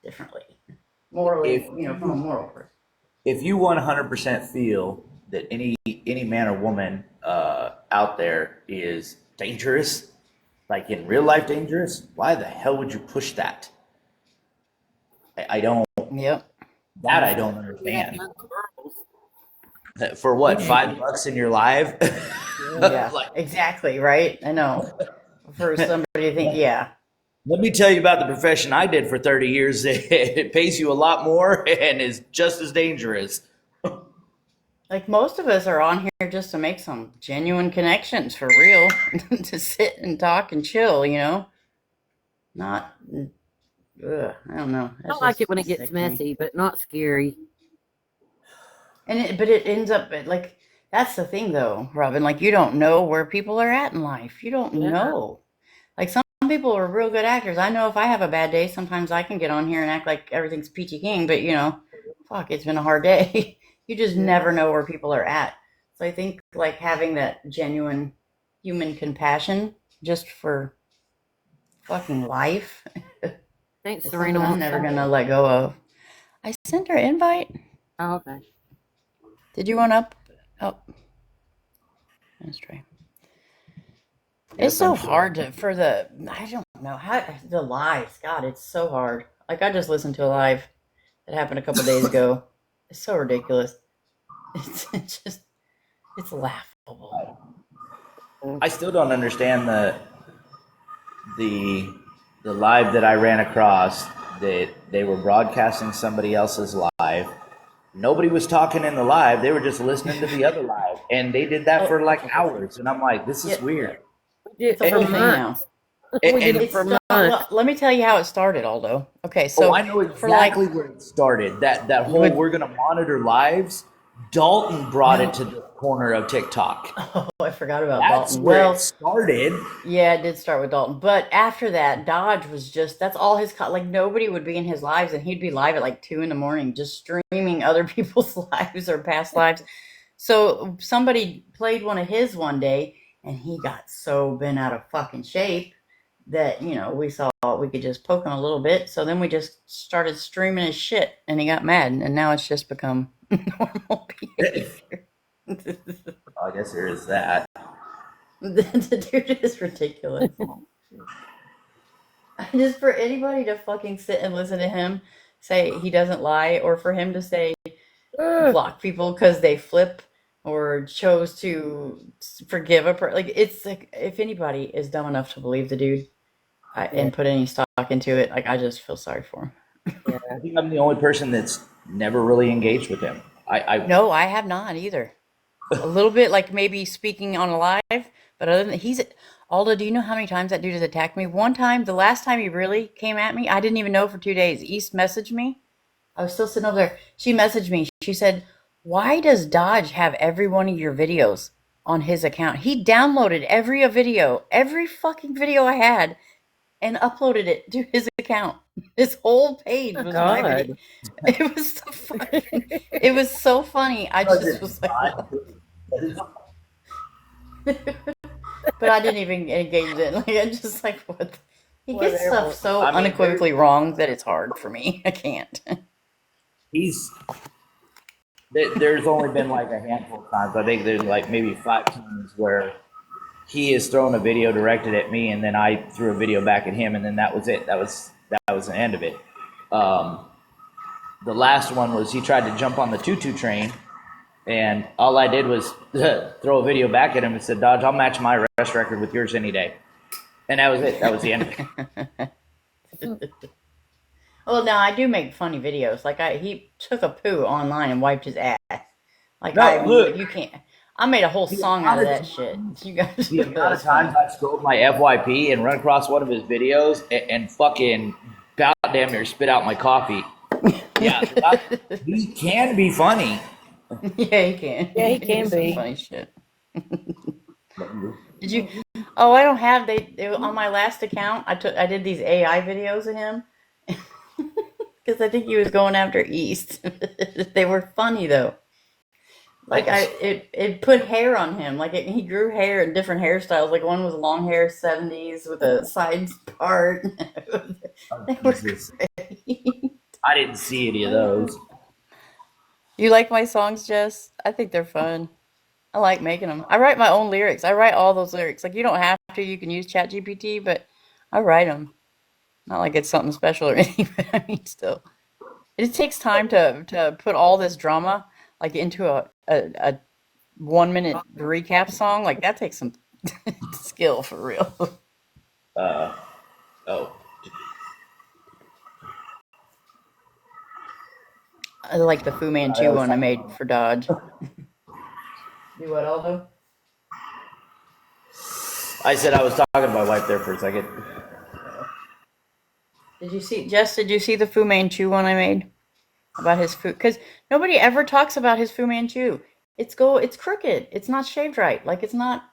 Speaker 1: differently, morally,
Speaker 3: if
Speaker 1: from a
Speaker 3: you
Speaker 1: moral person.
Speaker 3: if you 100% feel that any man or woman out there is dangerous, like in real life dangerous, why the hell would you push that? I don't.
Speaker 1: Yep.
Speaker 3: That I
Speaker 1: Yep.
Speaker 3: don't
Speaker 2: We had
Speaker 3: understand.
Speaker 2: young girls.
Speaker 3: For what,
Speaker 1: Yeah.
Speaker 3: $5 in your life?
Speaker 1: Yeah.
Speaker 3: Like,
Speaker 1: Exactly. Right. I know. For somebody to think, yeah.
Speaker 3: let me tell you about the profession I did for 30 years. It pays you a lot more and is just as dangerous.
Speaker 1: Like most of us are on here just to make some genuine connections for real, to sit and talk and chill. Not, I don't know.
Speaker 2: I
Speaker 1: That's
Speaker 2: like
Speaker 1: just
Speaker 2: it when it gets
Speaker 1: sick to me.
Speaker 2: messy, but not scary.
Speaker 1: But it ends up like that's the thing though, Robin. Like you don't know where people are at in life. You don't
Speaker 2: Yeah.
Speaker 1: know. Like some people are real good actors. I know if I have a bad day, sometimes I can get on here and act like everything's peachy king. But fuck, it's been a hard day. You just
Speaker 2: Yeah.
Speaker 1: never know where people are at. So I think like having that genuine human compassion just for fucking life
Speaker 2: Thanks,
Speaker 1: is
Speaker 2: Serena
Speaker 1: something I'm
Speaker 2: wants
Speaker 1: never
Speaker 2: something.
Speaker 1: gonna let go of. I sent her an invite.
Speaker 2: Oh, okay.
Speaker 1: Did you want up? Oh, let's try. It's
Speaker 3: Yes, I'm
Speaker 1: so
Speaker 3: sure.
Speaker 1: hard I don't know how the lives. God, it's so hard. Like I just listened to a live that happened a couple days ago. It's so ridiculous. It's just it's laughable.
Speaker 3: I still don't understand the the live that I ran across that they were broadcasting somebody else's live. Nobody was talking in the live; they were just listening to the other live, and they did that
Speaker 1: Oh,
Speaker 3: for
Speaker 1: that's
Speaker 3: like
Speaker 1: a whole thing.
Speaker 3: hours. And I'm like, this is
Speaker 1: Yeah,
Speaker 3: weird.
Speaker 1: it's a
Speaker 2: For
Speaker 1: whole
Speaker 3: And,
Speaker 1: thing now.
Speaker 2: months. We did it
Speaker 3: and
Speaker 1: It's
Speaker 2: for
Speaker 1: start. Well,
Speaker 2: months.
Speaker 1: let me tell you how it started, Aldo. Okay,
Speaker 3: oh,
Speaker 1: so
Speaker 3: I know
Speaker 1: for like
Speaker 3: exactly where it started. That whole
Speaker 1: with
Speaker 3: we're gonna monitor lives. Dalton brought it
Speaker 1: no.
Speaker 3: to the corner of TikTok.
Speaker 1: Oh, I forgot about
Speaker 3: That's
Speaker 1: Dalton.
Speaker 3: where it
Speaker 1: Well,
Speaker 3: started.
Speaker 1: yeah, it did start with Dalton, but after that, Dodge was that's all like nobody would be in his lives, and he'd be live at like 2 in the morning, just streaming other people's lives or past lives. So somebody played one of his one day, and he got so bent out of fucking shape that we saw we could just poke him a little bit. So then we just started streaming his shit, and he got mad, and now it's just become normal behavior.
Speaker 3: I guess there is that.
Speaker 1: The dude is ridiculous. Just for anybody to fucking sit and listen to him say he doesn't lie, or for him to say block people because they flip or chose to forgive a person. Like it's like if anybody is dumb enough to believe the dude
Speaker 2: Yeah.
Speaker 1: and put any stock into it, like I just feel sorry for him.
Speaker 3: I think I'm the only person that's never really engaged with him.
Speaker 1: No, I have not either. A little bit, like maybe speaking on a live, but other than he's Alda, do you know how many times that dude has attacked me? One time, the last time he really came at me, I didn't even know for 2 days. East messaged me. I was still sitting over there. She messaged me. She said, "Why does Dodge have every one of your videos on his account? He downloaded every fucking video I had, and uploaded it to his account. His whole page
Speaker 2: Oh,
Speaker 1: was my video.
Speaker 2: God.
Speaker 1: It was so fucking. It was so funny. I just was like, but I didn't even engage in. Like I just like what. He gets stuff
Speaker 2: Whatever.
Speaker 1: so
Speaker 3: I mean,
Speaker 1: unequivocally wrong that it's hard for me. I can't.
Speaker 3: he's there's only been like a handful of times. I think there's like maybe 5 times where he has thrown a video directed at me, and then I threw a video back at him, and then that was it. That was the end of it. The last one was he tried to jump on the tutu train, and all I did was throw a video back at him and said, "Dodge, I'll match my arrest record with yours any day," and that was it. That was the end of it.
Speaker 1: Well, now I do make funny videos. Like he took a poo online and wiped his ass. Like
Speaker 3: No,
Speaker 1: I mean,
Speaker 3: look.
Speaker 1: you can't. I made a whole song out of that shit. You guys,
Speaker 3: The amount of times I've scrolled my FYP and run across one of his videos and fucking about damn near spit out my coffee. Yeah, he can be funny.
Speaker 1: Yeah, he can.
Speaker 2: Yeah, he can
Speaker 1: Some
Speaker 2: be.
Speaker 1: funny shit. Did you? Oh, I don't have. They on my last account. I did these AI videos of him because I think he was going after East. They were funny though. Like it put hair on him. Like he grew hair in different hairstyles. Like one was long hair '70s with a side part. They were
Speaker 3: Jesus.
Speaker 1: great.
Speaker 3: I didn't see any of those.
Speaker 1: You like my songs, Jess? I think they're fun. I like making them. I write my own lyrics. I write all those lyrics. Like you don't have to. You can use ChatGPT, but I write them. Not like it's something special or anything. But I mean, still, it takes time to put all this drama like into a 1 minute recap song. Like that takes some skill for real.
Speaker 3: Oh,
Speaker 1: I like the Fu Manchu one I made for Dodge. You what, Aldo?
Speaker 3: I said I was talking to my wife there for a second.
Speaker 1: Did you see, Jess? Did you see the Fu Manchu one I made about his food? Because nobody ever talks about his Fu Manchu. It's crooked. It's not shaved right. Like it's not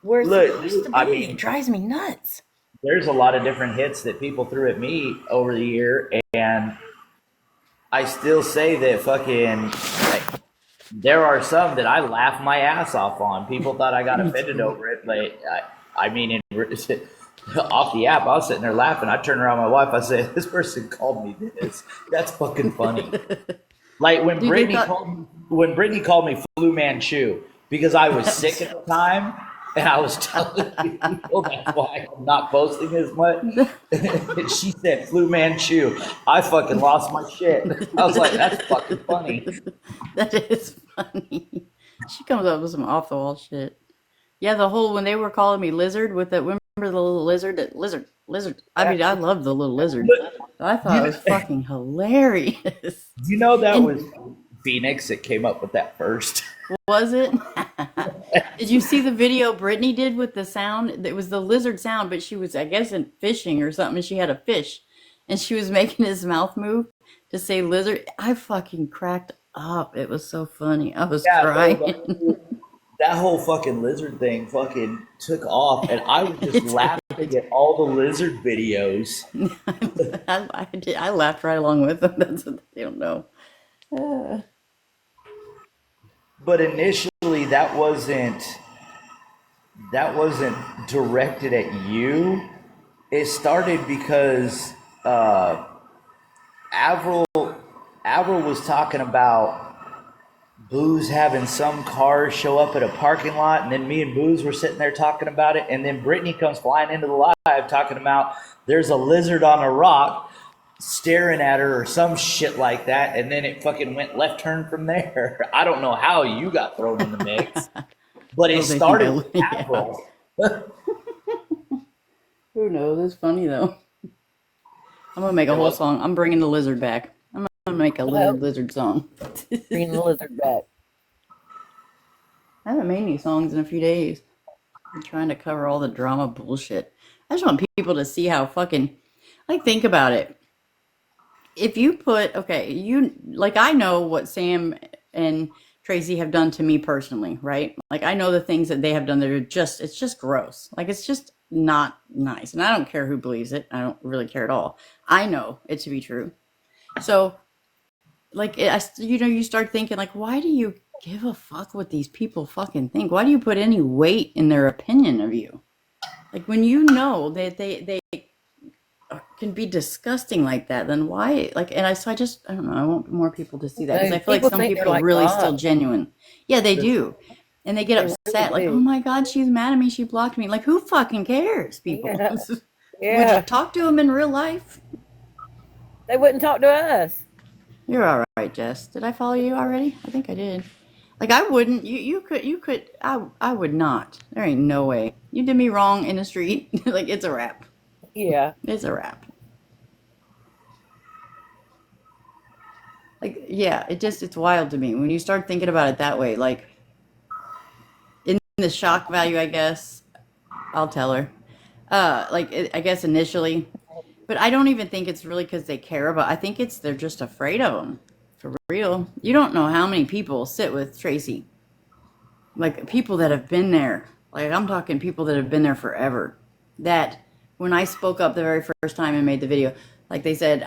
Speaker 1: where it's
Speaker 3: Look,
Speaker 1: supposed to be.
Speaker 3: I mean-
Speaker 1: It drives me nuts.
Speaker 3: There's a lot of different hits that people threw at me over the year, and I still say that fucking. There are some that I laugh my ass off on. People thought I got offended over it, but I mean, off the app, I was sitting there laughing. I turned around to my wife. I said, "This person called me this. That's fucking funny." Like when
Speaker 1: Do you think that-
Speaker 3: Brittany called me Flu Manchu because I was sick at the time, and I was telling people that's why I'm not posting as much. And she said Flu Manchu. I fucking lost my shit. I was like, "That's fucking funny."
Speaker 1: That is funny. She comes up with some off the wall shit. Yeah, the whole when they were calling me lizard with that. Remember the little lizard? Lizard. I mean, I love the little lizard. I thought it was fucking hilarious.
Speaker 3: You know that was Phoenix that came up with that first.
Speaker 1: Was it? Did you see the video Brittany did with the sound? It was the lizard sound, but she was, I guess, in fishing or something. And she had a fish, and she was making his mouth move to say lizard. I fucking cracked up. It was so funny. I was crying.
Speaker 3: That whole fucking lizard thing fucking took off, and I was just laughing at all the lizard videos.
Speaker 1: I laughed right along with them. That's what they don't know.
Speaker 3: But initially, that wasn't directed at you. It started because Avril was talking about Booze having some cars show up at a parking lot, and then me and Booze were sitting there talking about it, and then Brittany comes flying into the live talking about there's a lizard on a rock. staring at her or some shit like that, and then it fucking went left turn from there. I don't know how you got thrown in the mix, but it
Speaker 1: Oh, they think
Speaker 3: started with
Speaker 1: yeah.
Speaker 3: Avril.
Speaker 1: Who knows? It's funny though. I'm gonna make a whole song. I'm bringing the lizard back. I'm gonna make a lizard song.
Speaker 2: Bringing the lizard back.
Speaker 1: I haven't made any songs in a few days. I'm trying to cover all the drama bullshit. I just want people to see how fucking, like, think about it. If you put, okay, I know what Sam and Tracy have done to me personally, right? Like, I know the things that they have done that are just, it's just gross. Like, it's just not nice. And I don't care who believes it. I don't really care at all. I know it to be true. So, like, you start thinking, like, why do you give a fuck what these people fucking think? Why do you put any weight in their opinion of you? Like, when you know that they can be disgusting like that, then why? Like, and I don't know. I want more people to see that because I feel like some people are really still genuine. Yeah, they do, and they get upset. Like, oh my god, she's mad at me. She blocked me. Like, who fucking cares, people?
Speaker 2: Yeah.
Speaker 1: Would you talk to them in real life?
Speaker 2: They wouldn't talk to us.
Speaker 1: You're all right, Jess. Did I follow you already? I think I did. Like, I wouldn't. You could. I would not. There ain't no way. You did me wrong in the street. Like, it's a wrap.
Speaker 2: Yeah.
Speaker 1: It's a wrap. Like, yeah, it's wild to me when you start thinking about it that way. Like, in the shock value, I guess, I'll tell her. I guess initially, but I don't even think it's really because they care about. I think they're just afraid of them. For real, you don't know how many people sit with Tracy. Like, people that have been there. Like, I'm talking people that have been there forever. That when I spoke up the very first time and made the video, like they said, they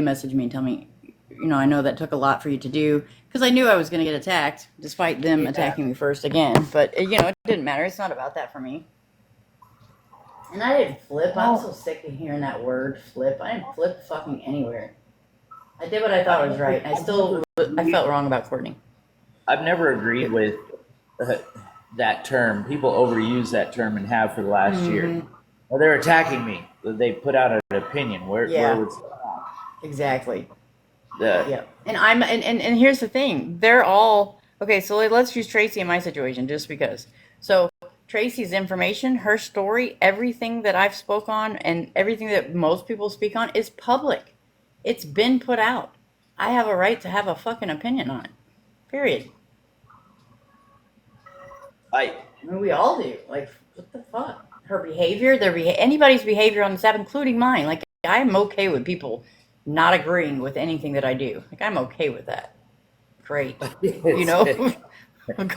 Speaker 1: messaged me and tell me, I know that took a lot for you to do because I knew I was going to get attacked despite them attacking me first again. But, it didn't matter. It's not about that for me. And I didn't flip. I'm so sick of hearing that word, flip. I didn't flip fucking anywhere. I did what I thought was right. I felt wrong about Courtney.
Speaker 3: I've never agreed with that term. People overuse that term and have for the last year. Well, they're attacking me. They put out an opinion. Where was that?
Speaker 1: Exactly. Yeah. And here's the thing. They're all okay. So let's use Tracy in my situation, just because. So Tracy's information, her story, everything that I've spoke on, and everything that most people speak on is public. It's been put out. I have a right to have a fucking opinion on it. Period. I mean, we all do. Like, what the fuck? Her behavior, anybody's behavior on this app, including mine. Like, I'm okay with people not agreeing with anything that I do. Like, I'm okay with that. Great.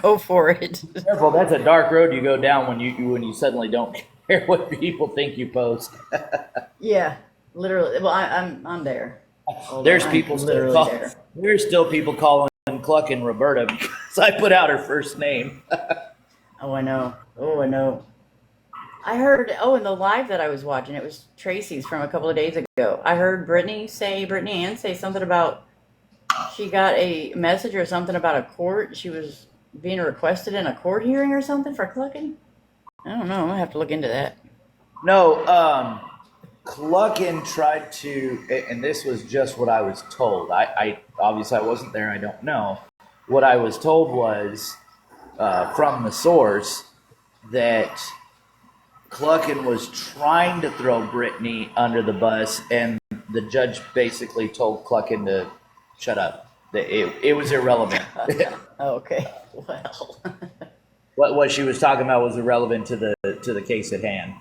Speaker 1: Go for it.
Speaker 3: Careful, that's a dark road you go down when you suddenly don't care what people think you post.
Speaker 1: Yeah, literally. Well, I'm there.
Speaker 3: There's people still there's still people calling Clucking Roberta because I put out her first name.
Speaker 1: Oh, I know. I heard, in the live that I was watching, it was Tracy's from a couple of days ago. I heard Brittany Ann say something about she got a message or something about a court. She was being requested in a court hearing or something for clucking. I don't know. I'm going to have to look into that.
Speaker 3: No, Clucking tried to, and this was just what I was told. I obviously I wasn't there. I don't know. What I was told was from the source that Clucking was trying to throw Brittany under the bus, and the judge basically told Clucking to shut up. It was irrelevant.
Speaker 1: Okay, well.
Speaker 3: What she was talking about was irrelevant to the case at hand.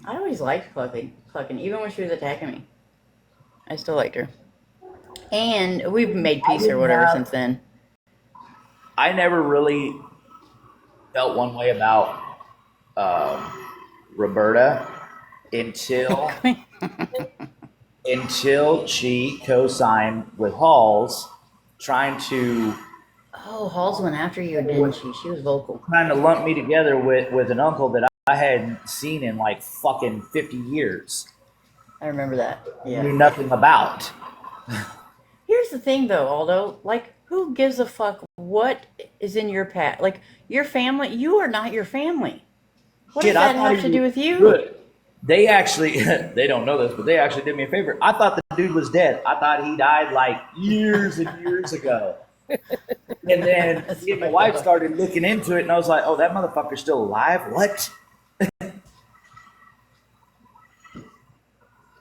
Speaker 1: I always liked Clucking, even when she was attacking me. I still liked her. And we've made peace or whatever since then.
Speaker 3: I never really felt one way about Roberta until she co-signed with Halls, trying to.
Speaker 1: Oh, Halls went after you, didn't she? She was vocal.
Speaker 3: Trying to lump me together with an uncle that I hadn't seen in like fucking 50 years.
Speaker 1: I remember that. Yeah.
Speaker 3: Knew nothing about.
Speaker 1: Here's the thing, though, Aldo. Like, who gives a fuck what is in your past? Like, your family, you are not your family. What does that have to do with you?
Speaker 3: Good. They actually, they don't know this, but they actually did me a favor. I thought the dude was dead. I thought he died like years and years ago. And then me and my wife started looking into it, and I was like, oh, that motherfucker's still alive? What?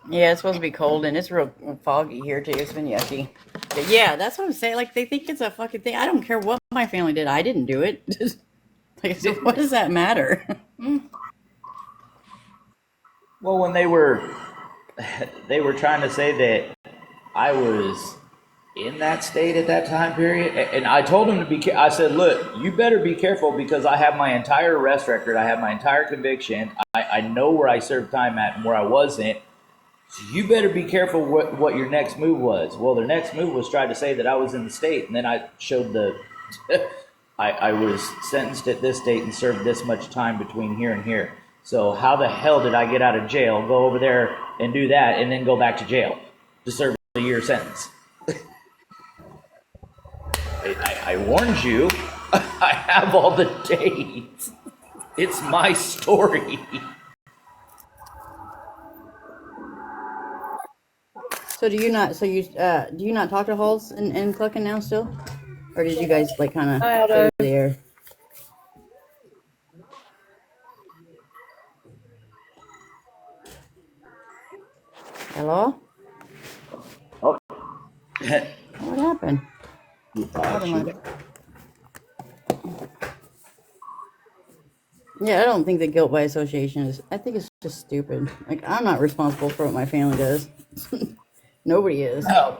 Speaker 1: Yeah, it's supposed to be cold and it's real foggy here too. It's been yucky. But yeah, that's what I'm saying. Like they think it's a fucking thing. I don't care what my family did. I didn't do it. Like, so what does that matter?
Speaker 3: Well, when they were trying to say that I was in that state at that time period, and I told him to be. I said, "Look, you better be careful because I have my entire arrest record. I have my entire conviction. I know where I served time at and where I wasn't. So you better be careful what your next move was." Well, their next move was try to say that I was in the state, and then I showed the. I was sentenced at this date and served this much time between here and here. So how the hell did I get out of jail, go over there and do that, and then go back to jail to serve a year sentence? I warned you. I have all the dates. It's my story.
Speaker 1: So do you not? So you do you not talk to Halls and Cluckin now still, or did you guys like kind of go there? Hello?
Speaker 3: Oh,
Speaker 1: What happened?
Speaker 3: you thought you-
Speaker 1: Yeah, I don't think that guilt by association is. I think it's just stupid. Like I'm not responsible for what my family does. Nobody is.
Speaker 3: No.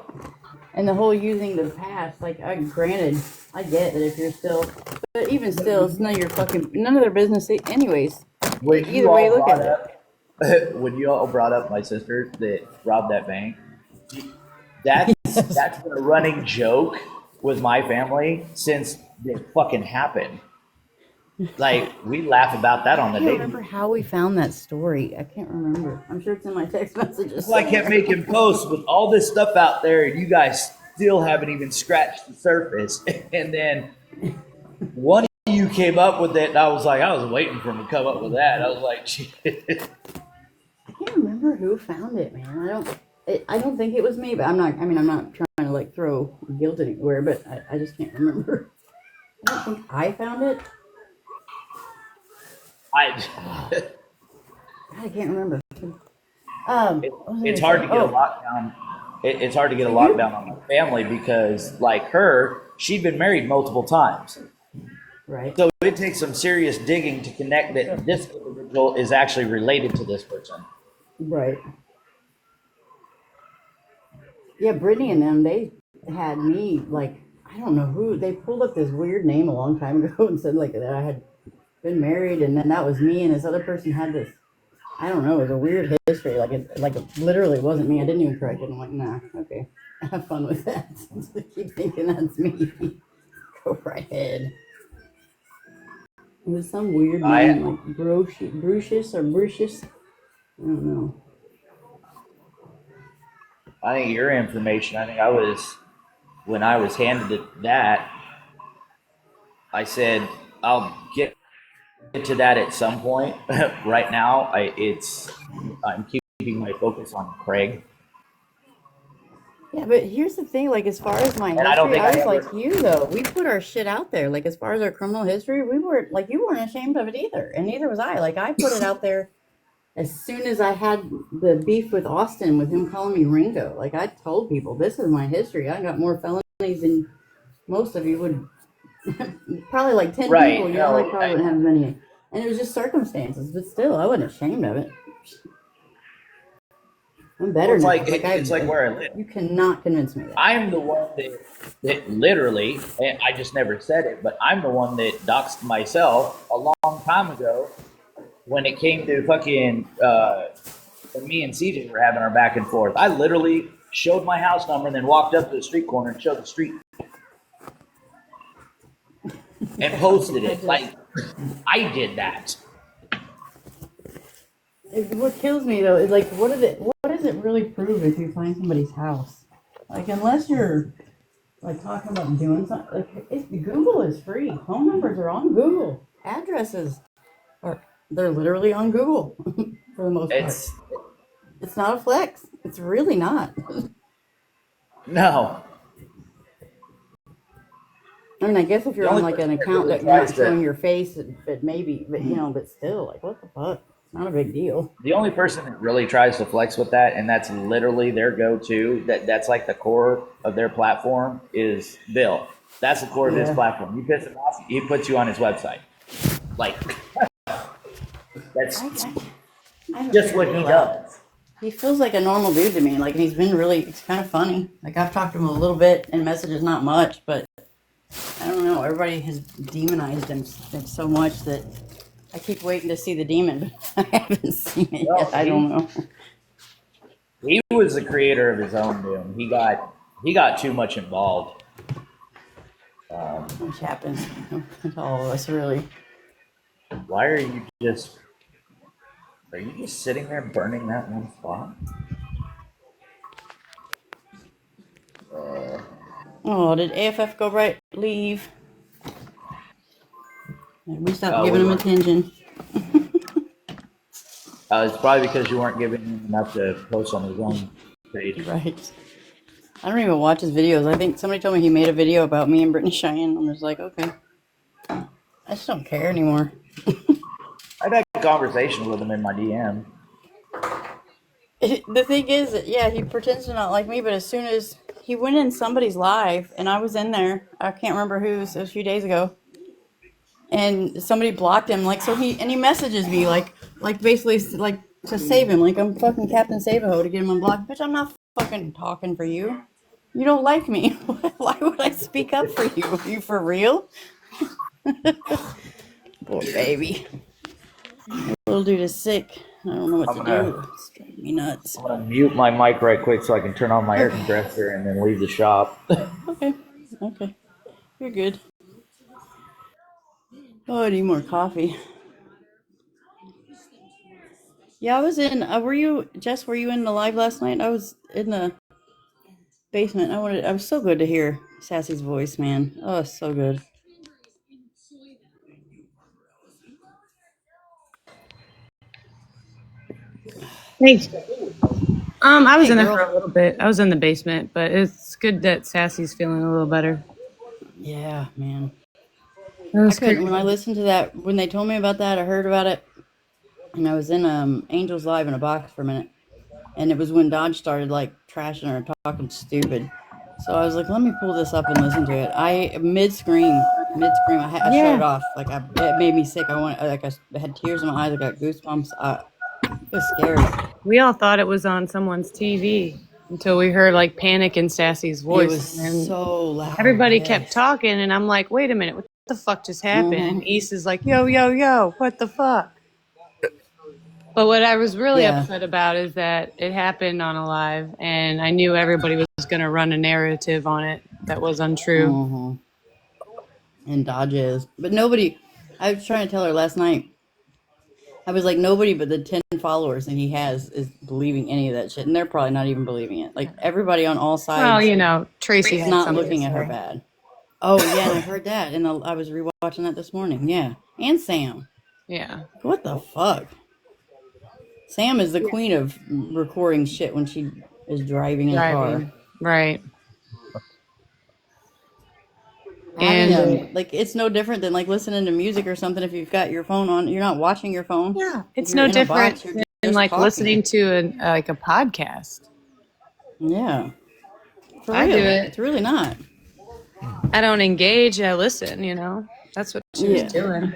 Speaker 1: And the whole using the past, like, granted, I get that if you're still, but even still, it's none of your fucking, none of their business, anyways.
Speaker 3: When
Speaker 1: Either way you look at
Speaker 3: it. When you all brought up my sister that robbed that bank, that's been a running joke with my family since it fucking happened. Like we laugh about that on the
Speaker 1: I can't
Speaker 3: daily.
Speaker 1: remember how we found that story. I can't remember. I'm sure it's in my text messages.
Speaker 3: So I kept making posts with all this stuff out there, and you guys still haven't even scratched the surface. And then one of you came up with it, and I was waiting for him to come up with that. I was like, shit.
Speaker 1: I can't remember who found it, man. I don't think it was me, but I'm not trying to like throw guilt anywhere, but I just can't remember. I don't think I found it. I can't remember.
Speaker 3: It's hard to get a lockdown. It's hard to get a lockdown on my family because, like her, she'd been married multiple times.
Speaker 1: Right.
Speaker 3: So it takes some serious digging to connect that this individual is actually related to this person.
Speaker 1: Right. Yeah, Brittany and them, they had me, like, I don't know who, they pulled up this weird name a long time ago and said, like, that I had been married, and then that was me, and this other person had this, I don't know, it was a weird history, like it literally wasn't me. I didn't even correct it. I'm like, nah, okay, have fun with that. Keep thinking that's me. Go right ahead. It was some weird name, like Brucius or Brucius. I don't know.
Speaker 3: I think your information, when I was handed that, I said, I'll get to that at some point. Right now, I'm keeping my focus on Craig.
Speaker 1: Yeah, but here's the thing, like, as far as my history,
Speaker 3: I don't think
Speaker 1: I was like you, though. We put our shit out there. Like, as far as our criminal history, we weren't, like, you weren't ashamed of it either. And neither was I. Like, I put it out there as soon as I had the beef with Austin, with him calling me Ringo. Like, I told people, this is my history. I got more felonies than most of you would. Probably like 10
Speaker 3: Right,
Speaker 1: people, you know, like, probably wouldn't have many. And it was just circumstances. But still, I wasn't ashamed of it. I'm better now.
Speaker 3: It's like where I live.
Speaker 1: You cannot convince me that.
Speaker 3: I'm the one that literally, and I just never said it, but I'm the one that doxed myself a long time ago when it came to fucking, when me and CJ were having our back and forth. I literally showed my house number and then walked up to the street corner and showed the street and posted it. Like, I did that.
Speaker 1: What kills me though is like, what does it really prove if you find somebody's house? Like, unless you're like talking about doing something, like, Google is free. Phone numbers are on Google. Addresses are They're literally on Google for the most part. It's not a flex. It's really not.
Speaker 3: No.
Speaker 1: I mean, I guess if you're
Speaker 3: The
Speaker 1: on
Speaker 3: only
Speaker 1: like an
Speaker 3: person that
Speaker 1: account
Speaker 3: really
Speaker 1: that you're not
Speaker 3: tries
Speaker 1: showing
Speaker 3: to
Speaker 1: your face, but maybe, but you know, but still, like, what the fuck? It's not a big deal.
Speaker 3: the only person that really tries to flex with that, and that's literally their go-to, that's like the core of their platform, is Bill. That's the core of his
Speaker 1: Yeah.
Speaker 3: platform. You piss him off, he puts you on his website. Like, that's
Speaker 1: I
Speaker 3: just what he does.
Speaker 1: He feels like a normal dude to me. Like, he's been really, it's kind of funny. Like, I've talked to him a little bit in messages, not much, but I don't know. Everybody has demonized him so much that I keep waiting to see the demon, but I haven't seen it
Speaker 3: Well,
Speaker 1: yet. I don't know.
Speaker 3: he was the creator of his own doom. He got too much involved.
Speaker 1: Which happens to all of us, really.
Speaker 3: Why are you just sitting there burning that one spot?
Speaker 1: Oh, did AFF go right? Leave. We stopped
Speaker 3: We
Speaker 1: giving him
Speaker 3: weren't.
Speaker 1: attention.
Speaker 3: It's probably because you weren't giving him enough to post on his own page.
Speaker 1: Right. I don't even watch his videos. I think somebody told me he made a video about me and Brittany Cheyenne. I'm just like, okay. I just don't care anymore.
Speaker 3: I've had conversations with him in my DM.
Speaker 1: The thing is, that, yeah, he pretends to not like me, but as soon as he went in somebody's live, and I was in there, I can't remember whose, a few days ago, and somebody blocked him, like, so he messages me, like basically, like, to save him, like, I'm fucking Captain Save-A-Ho to get him unblocked. Bitch, I'm not fucking talking for you. You don't like me. Why would I speak up for you? Are you for real? Poor baby. Little dude is sick. I don't know what to do. It's driving me nuts.
Speaker 3: I'm gonna mute my mic right quick so I can turn on my air compressor and then leave the shop.
Speaker 1: Okay. Okay. You're good. Oh, I need more coffee. Yeah, I was in. Were you, Jess? Were you in the live last night? I was in the basement. I was so good to hear Sassy's voice, man. Oh, it's so good.
Speaker 4: Thanks. I was
Speaker 1: Hey,
Speaker 4: in there
Speaker 1: girl.
Speaker 4: for a little bit. I was in the basement, but it's good that Sassy's feeling a little better.
Speaker 1: Yeah, man.
Speaker 4: That
Speaker 1: I
Speaker 4: was
Speaker 1: couldn't.
Speaker 4: crazy.
Speaker 1: When I listened to that, when they told me about that, I heard about it, and I was in Angels Live in a box for a minute, and it was when Dodge started like trashing her, talking stupid. So I was like, let me pull this up and listen to it. I mid scream, I shut it off. Like it made me sick. I had tears in my eyes. I got goosebumps. It was scary.
Speaker 4: We all thought it was on someone's TV until we heard like panic in Sassy's
Speaker 1: It
Speaker 4: voice,
Speaker 1: was
Speaker 4: and
Speaker 1: so loud.
Speaker 4: everybody kept
Speaker 1: Yes.
Speaker 4: talking, and I'm like, wait a minute, what the fuck just happened?
Speaker 1: Mhm.
Speaker 4: And East is like, yo, yo, yo, what the fuck? But what I was really
Speaker 1: Yeah.
Speaker 4: upset about is that it happened on a live, and I knew everybody was going to run a narrative on it that was untrue.
Speaker 1: Mhm. And Dodge is, but nobody. I was trying to tell her last night. I was like, nobody but the 10 followers that he has is believing any of that shit, and they're probably not even believing it. Like everybody on all
Speaker 4: Well,
Speaker 1: sides
Speaker 4: you know, Tracy
Speaker 1: is
Speaker 4: had
Speaker 1: not
Speaker 4: something
Speaker 1: looking
Speaker 4: to
Speaker 1: at her
Speaker 4: say.
Speaker 1: bad. Oh yeah, and I heard that, and I was rewatching that this morning. Yeah, and Sam.
Speaker 4: Yeah.
Speaker 1: What the fuck? Sam is the queen of recording shit when she is driving in a car.
Speaker 4: Driving. Right.
Speaker 1: Having
Speaker 4: And
Speaker 1: like it's no different than like listening to music or something. If you've got your phone on, you're not watching your phone.
Speaker 4: yeah,
Speaker 1: If
Speaker 4: it's
Speaker 1: you're
Speaker 4: no
Speaker 1: in a box,
Speaker 4: different
Speaker 1: you're
Speaker 4: than
Speaker 1: just
Speaker 4: like
Speaker 1: talking.
Speaker 4: listening to like a podcast.
Speaker 1: Yeah, for
Speaker 4: I
Speaker 1: real.
Speaker 4: do it.
Speaker 1: It's really not.
Speaker 4: I don't engage, I listen, you know. That's what she was doing.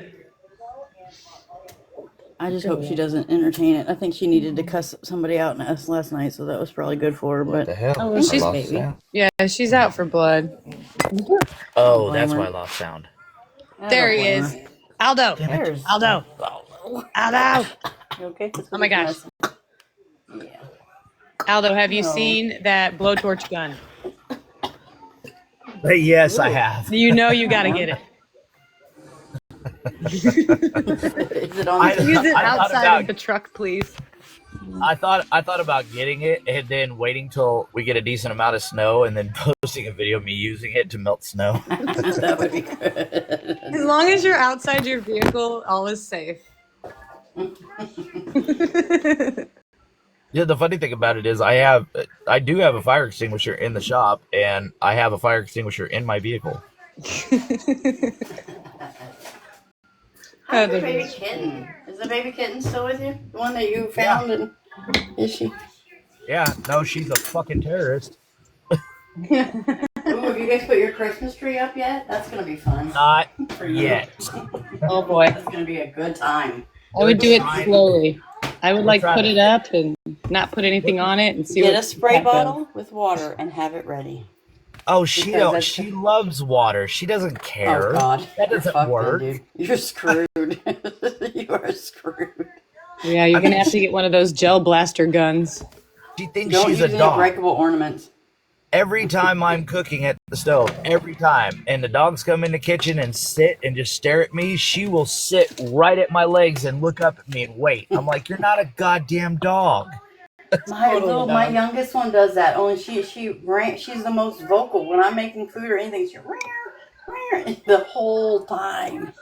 Speaker 1: I just hope she doesn't entertain it. I think she needed to cuss somebody out in us last night, so that was probably good for her.
Speaker 5: What
Speaker 1: But
Speaker 5: the hell?
Speaker 4: Oh, well,
Speaker 1: thank
Speaker 4: she's
Speaker 1: you, baby.
Speaker 4: yeah, she's out for blood.
Speaker 3: Oh, that's why I lost sound.
Speaker 4: There he is. Aldo.
Speaker 1: There's
Speaker 4: Aldo. Aldo.
Speaker 1: You okay?
Speaker 4: Oh my gosh.
Speaker 1: Yeah.
Speaker 4: Aldo, have you
Speaker 1: No.
Speaker 4: seen that blowtorch gun?
Speaker 3: Yes, I have.
Speaker 4: You know you got to get it.
Speaker 1: Is it on?
Speaker 4: Use it
Speaker 3: I thought
Speaker 4: outside
Speaker 3: about-
Speaker 4: of the truck, please.
Speaker 3: I thought about getting it and then waiting till we get a decent amount of snow and then posting a video of me using it to melt snow.
Speaker 1: That would be good.
Speaker 4: As long as you're outside your vehicle, all is safe.
Speaker 3: Yeah, the funny thing about it is I do have a fire extinguisher in the shop, and I have a fire extinguisher in my vehicle.
Speaker 1: How's your baby kitten? Is the baby kitten still with you? The one that you
Speaker 3: Yeah,
Speaker 1: found? And is she?
Speaker 3: yeah. No, she's a fucking terrorist.
Speaker 1: Ooh, have you guys put your Christmas tree up yet? That's gonna be fun
Speaker 3: Not
Speaker 1: for you.
Speaker 3: yet.
Speaker 4: Oh boy.
Speaker 1: That's gonna be a good time.
Speaker 4: I would do it
Speaker 3: Trying-
Speaker 4: slowly. I would
Speaker 3: We're
Speaker 4: like
Speaker 3: trying
Speaker 4: put
Speaker 3: to-
Speaker 4: it up and not put anything on it and see
Speaker 1: Get
Speaker 4: what
Speaker 1: a spray
Speaker 4: happens.
Speaker 1: bottle with water and have it ready.
Speaker 3: Oh, she
Speaker 1: Because
Speaker 3: don't.
Speaker 1: that's-
Speaker 3: She loves water. She doesn't care.
Speaker 1: Oh God,
Speaker 3: That
Speaker 1: you're
Speaker 3: doesn't
Speaker 1: fucked
Speaker 3: work.
Speaker 1: then, dude. You're screwed. You are screwed.
Speaker 4: Yeah, you're
Speaker 3: I
Speaker 4: gonna
Speaker 3: mean,
Speaker 4: have to get one of those gel blaster guns.
Speaker 3: She thinks
Speaker 1: Don't
Speaker 3: she's
Speaker 1: use
Speaker 3: a
Speaker 1: any
Speaker 3: dog.
Speaker 1: breakable ornaments.
Speaker 3: Every time I'm cooking at the stove, every time, and the dogs come in the kitchen and sit and just stare at me, she will sit right at my legs and look up at me and wait. I'm like, you're not a goddamn dog.
Speaker 1: My youngest one does that. Only she's the most vocal when I'm making food or anything. She the whole time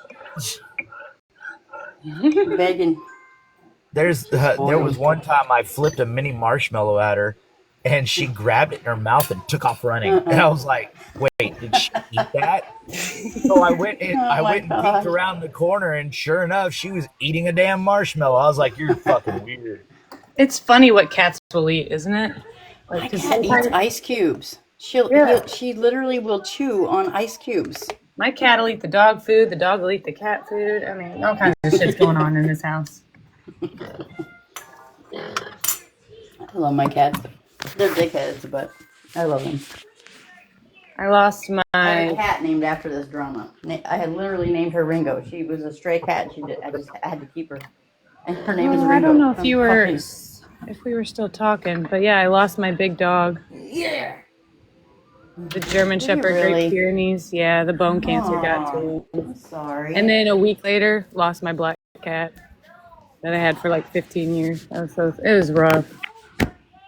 Speaker 1: begging.
Speaker 3: There was one time I flipped a mini marshmallow at her, and she grabbed it in her mouth and took off running. And I was like, "Wait, did she eat that?" So I went and peeked around the corner, and sure enough, she was eating a damn marshmallow. I was like, "You're fucking weird."
Speaker 4: It's funny what cats will eat, isn't it?
Speaker 1: My
Speaker 4: Like, 'cause
Speaker 1: cat eats
Speaker 4: sometimes
Speaker 1: ice cubes. She literally will chew on ice cubes.
Speaker 4: my cat will eat the dog food, the dog will eat the cat food. I mean, all kinds of shit's going on in this house.
Speaker 1: I love my cats. They're dickheads, but I love them.
Speaker 4: I lost
Speaker 1: I have a
Speaker 4: my.
Speaker 1: cat named after this drama. I had literally named her Ringo. She was a stray cat. I just had to keep her. And her name is Ringo.
Speaker 4: I don't know if
Speaker 1: from
Speaker 4: you were,
Speaker 1: puppies.
Speaker 4: if we were still talking, but yeah, I lost my big dog.
Speaker 1: Yeah.
Speaker 4: The German
Speaker 1: Did you
Speaker 4: Shepherd
Speaker 1: really?
Speaker 4: Great Pyrenees. Yeah, the bone cancer got to
Speaker 1: Aw,
Speaker 4: him.
Speaker 1: I'm sorry.
Speaker 4: And then a week later, lost my black cat that I had for like 15 years. It was rough.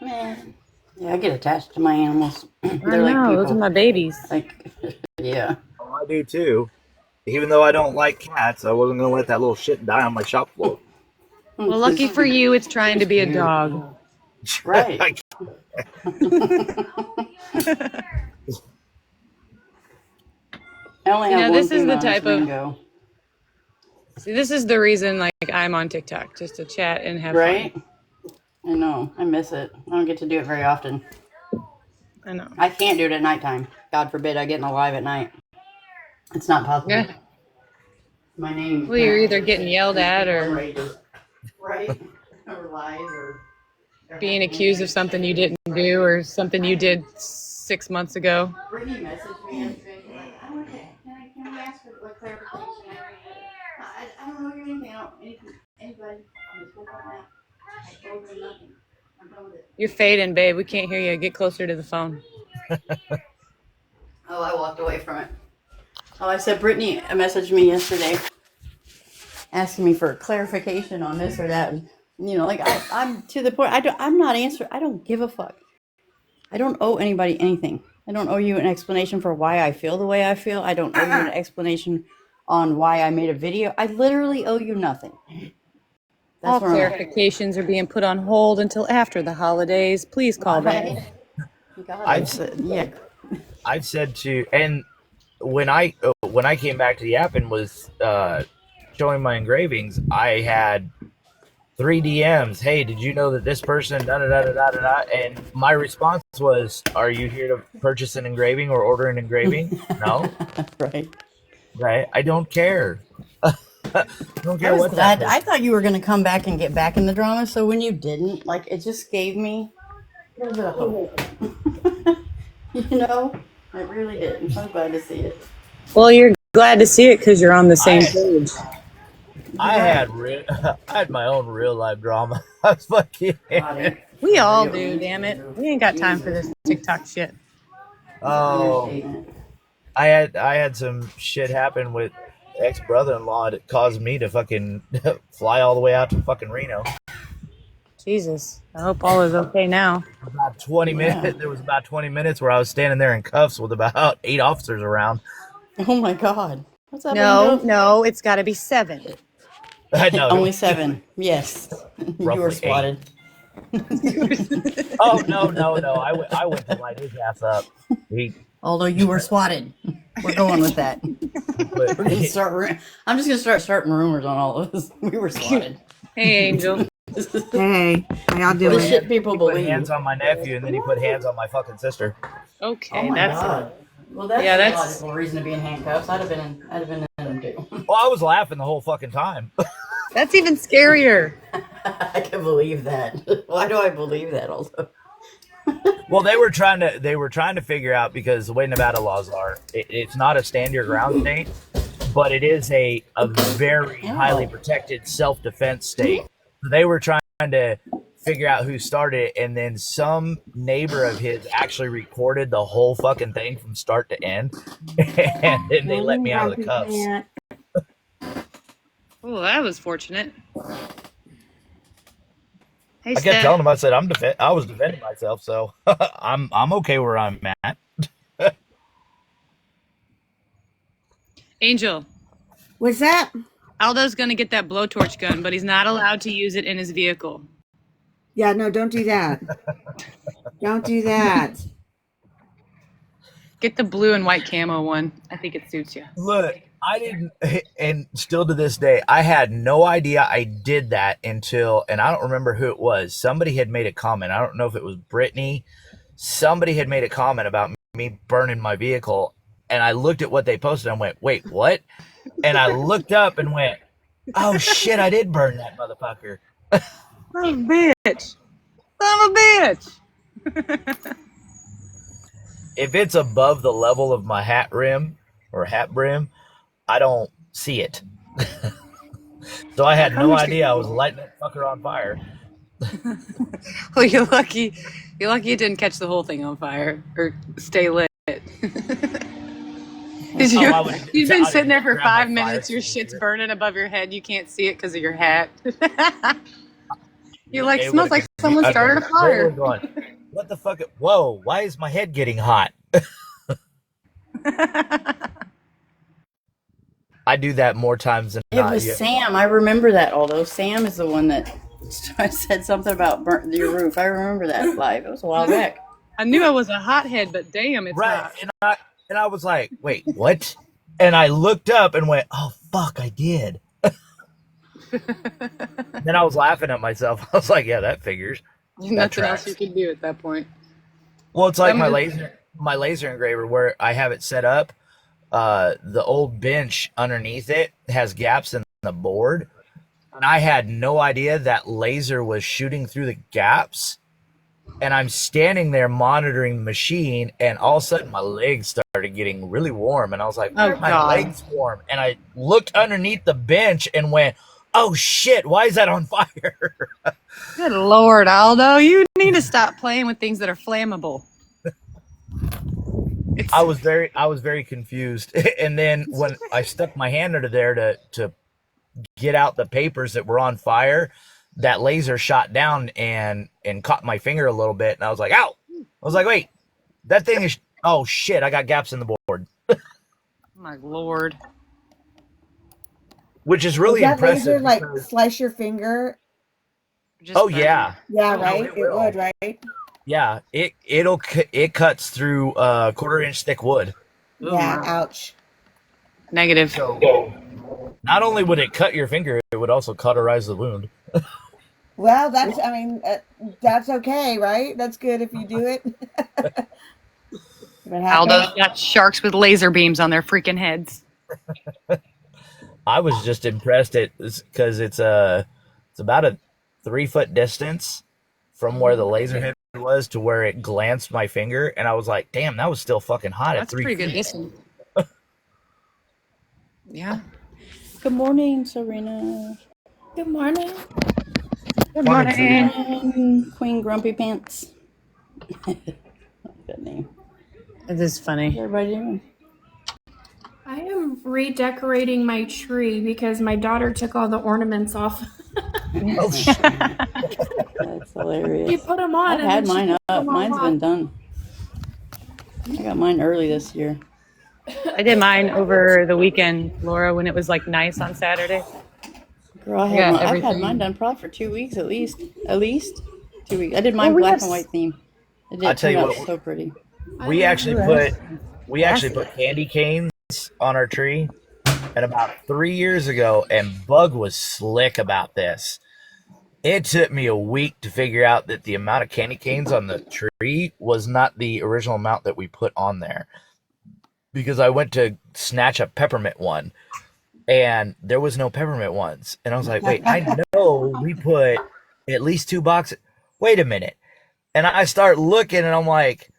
Speaker 1: Man. Yeah, I get attached to my animals.
Speaker 4: I
Speaker 1: They're
Speaker 4: know,
Speaker 1: like people.
Speaker 4: those are my babies.
Speaker 1: Like, yeah.
Speaker 3: Oh, I do too. Even though I don't like cats, I wasn't gonna let that little shit die on my shop floor.
Speaker 4: Well, lucky for you, it's trying to be a dog.
Speaker 1: Right.
Speaker 3: I
Speaker 1: I only
Speaker 4: You
Speaker 1: have
Speaker 4: know,
Speaker 1: one
Speaker 4: this is
Speaker 1: thing
Speaker 4: the
Speaker 1: on
Speaker 4: type of-
Speaker 1: Ringo.
Speaker 4: See, this is the reason like I'm on TikTok, just to chat and have
Speaker 1: Right?
Speaker 4: fun.
Speaker 1: I know. I miss it. I don't get to do it very often.
Speaker 4: I know.
Speaker 1: I can't do it at nighttime. God forbid I get in the live at night. It's not possible.
Speaker 4: Yeah.
Speaker 1: My name.
Speaker 4: Well, you're either getting yelled at or
Speaker 1: Right? Or lies or
Speaker 4: being accused of something you didn't do or something you did 6 months ago.
Speaker 1: Brittany messaged me yesterday. She's like, I want to, can we ask for like clarification? I don't know anything. I don't anybody. I'm just working on that. I told her nothing. I'm done with it.
Speaker 4: You're fading, babe. We can't hear you. Get closer to the phone.
Speaker 1: Oh, I walked away from it. Oh, I said Brittany messaged me yesterday asking me for clarification on this or that. You know, like I'm to the point. I'm not answering. I don't give a fuck. I don't owe anybody anything. I don't owe you an explanation for why I feel the way I feel. I don't owe you an explanation on why I made a video. I literally owe you nothing.
Speaker 4: All
Speaker 1: That's where I'm at.
Speaker 4: clarifications are being put on hold until after the holidays. Please call back.
Speaker 1: Yeah.
Speaker 3: I've said to, and when I came back to the app and was showing my engravings, I had 3 DMs. Hey, did you know that this person da da da da da da da? And my response was, "Are you here to purchase an engraving or order an engraving?" No,
Speaker 1: Right.
Speaker 3: right? I don't care. I don't care what that.
Speaker 1: I thought you were going to come back and get back in the drama. So when you didn't, like, it just gave me a little bit of hope. You know, it really did. I'm glad to see it.
Speaker 4: Well, you're glad to see it because you're on the same page.
Speaker 3: I had my own real life drama. I was fucking.
Speaker 4: We all do, damn it. We ain't got time for this TikTok shit.
Speaker 3: Oh, I had some shit happen with ex brother-in-law that caused me to fucking fly all the way out to fucking Reno.
Speaker 4: Jesus. I hope all is okay now.
Speaker 3: About 20 minutes. There was about 20 minutes where I was standing there in cuffs with about 8 officers around.
Speaker 1: Oh my God. What's up?
Speaker 4: No, it's got to be 7.
Speaker 3: No,
Speaker 1: Only 7. Yes. You were
Speaker 3: roughly 8.
Speaker 1: swatted.
Speaker 3: Oh no! I went to light his ass up. He
Speaker 1: Although you were swatted. We're going with that.
Speaker 3: put
Speaker 1: We're gonna start. I'm just gonna start starting rumors on all of us. We were swatted.
Speaker 4: Hey, Angel.
Speaker 5: Hey, how y'all
Speaker 1: The
Speaker 5: doing?
Speaker 1: shit people
Speaker 3: he put
Speaker 1: believe.
Speaker 3: hands on my nephew, and then he put hands on my fucking sister.
Speaker 4: Okay,
Speaker 1: Oh my
Speaker 4: that's
Speaker 1: god. Well, that's
Speaker 4: Yeah,
Speaker 1: a
Speaker 4: that's-
Speaker 1: logical reason to be in handcuffs. I'd have been in them too.
Speaker 3: Well, I was laughing the whole fucking time.
Speaker 4: that's even scarier.
Speaker 1: I can believe that. Why do I believe that? Also,
Speaker 3: Well, they were trying to figure out, because the way Nevada laws are, it's not a stand your ground state, but it is a very highly protected self-defense state. So they were trying to figure out who started it, and then some neighbor of his actually recorded the whole fucking thing from start to end, and then they let me out of the cuffs.
Speaker 4: Oh, that was fortunate. Hey,
Speaker 3: I kept
Speaker 4: Steph.
Speaker 3: telling him, I said I was defending myself, so I'm okay where I'm at.
Speaker 4: Angel,
Speaker 5: What's that?
Speaker 4: Aldo's gonna get that blowtorch gun, but he's not allowed to use it in his vehicle.
Speaker 5: Yeah, no, don't do that. Don't do that.
Speaker 4: Get the blue and white camo one. I think it suits you.
Speaker 3: Look, I didn't, and still to this day, I had no idea I did that until, and I don't remember who it was. Somebody had made a comment. I don't know if it was Brittany. Somebody had made a comment about me burning my vehicle, and I looked at what they posted and went, wait, what? And I looked up and went, oh shit, I did burn that motherfucker.
Speaker 4: Son of a bitch. Son of a bitch.
Speaker 3: If it's above the level of my hat rim or hat brim, I don't see it. So I had no idea I was lighting that fucker on fire.
Speaker 4: Well, you're lucky. You're lucky it didn't catch the whole thing on fire or stay lit. You've been sitting there for 5 minutes. Your shit's burning above your head. You can't see it because of your hat. You're like, smells like someone started a fire.
Speaker 3: Going, what the fuck? Whoa, why is my head getting hot? I do that more times than
Speaker 1: it
Speaker 3: not.
Speaker 1: was
Speaker 3: Yeah.
Speaker 1: Sam. I remember that. Although Sam is the one that said something about burnt your roof. I remember that live. It was a while back.
Speaker 4: I knew I was a hothead, but damn, it's
Speaker 3: Right.
Speaker 4: hot.
Speaker 3: And I was like, wait, what? And I looked up and went, oh, fuck, I did. Then I was laughing at myself. I was like, yeah, that figures.
Speaker 4: There's nothing else you can do at that point.
Speaker 3: Well, it's like my laser engraver where I have it set up. The old bench underneath it has gaps in the board. And I had no idea that laser was shooting through the gaps. And I'm standing there monitoring the machine, and all of a sudden my legs started getting really warm. And I was like, why are my legs warm? And I looked underneath the bench and went, oh shit, why is that on fire?
Speaker 4: Good Lord, Aldo, you need to stop playing with things that are flammable.
Speaker 3: I was very confused. And then when I stuck my hand under there to get out the papers that were on fire, that laser shot down and caught my finger a little bit, and I was like, ow. I was like, wait, that thing is, oh shit, I got gaps in the board.
Speaker 4: My Lord.
Speaker 3: Which is really
Speaker 5: Does that
Speaker 3: impressive.
Speaker 5: laser like slice your finger?
Speaker 3: Oh yeah.
Speaker 5: Yeah,
Speaker 3: Oh,
Speaker 5: right.
Speaker 3: it
Speaker 5: It would, right?
Speaker 3: Yeah, it cuts through 1/4 inch thick wood.
Speaker 5: Yeah. Ouch.
Speaker 4: Negative.
Speaker 3: So not only would it cut your finger, it would also cauterize the wound.
Speaker 5: Well, that's. I mean, that's okay, right? That's good if you do it.
Speaker 4: Aldo's got sharks with laser beams on their freaking heads.
Speaker 3: I was just impressed because it's about a 3-foot distance from where the laser head was to where it glanced my finger, and I was like, damn, that was still fucking hot at 3
Speaker 4: That's pretty
Speaker 3: feet.
Speaker 4: good distance. Yeah.
Speaker 1: Good morning, Serena.
Speaker 6: Good morning.
Speaker 4: Good morning.
Speaker 1: And Queen Grumpy Pants. Good name.
Speaker 4: It is funny.
Speaker 1: What's everybody doing?
Speaker 6: I am redecorating my tree because my daughter took all the ornaments off.
Speaker 3: Oh shit.
Speaker 1: That's hilarious.
Speaker 6: You put them on.
Speaker 1: I've
Speaker 6: and
Speaker 1: had
Speaker 6: then she
Speaker 1: mine
Speaker 6: took
Speaker 1: up.
Speaker 6: them all
Speaker 1: Mine's
Speaker 6: off.
Speaker 1: been done. I got mine early this year.
Speaker 4: I did mine over the weekend, Laura, when it was like nice on Saturday.
Speaker 1: Girl,
Speaker 4: I got
Speaker 1: I've had mine
Speaker 4: everything.
Speaker 1: done probably for 2 weeks at least. At least 2 weeks. I did
Speaker 2: Well,
Speaker 1: mine black and white theme.
Speaker 3: I
Speaker 1: It
Speaker 3: tell
Speaker 1: turned
Speaker 3: you
Speaker 1: out
Speaker 3: what,
Speaker 1: so pretty.
Speaker 6: I
Speaker 3: we
Speaker 6: love
Speaker 3: actually
Speaker 6: that.
Speaker 3: put we actually put candy canes on our tree, and about 3 years ago, and Bug was slick about this. It took me a week to figure out that the amount of candy canes on the tree was not the original amount that we put on there. Because I went to snatch a peppermint one, and there was no peppermint ones. And I was like, wait, I know we put at least 2 boxes. Wait a minute. And I start looking, and I'm like,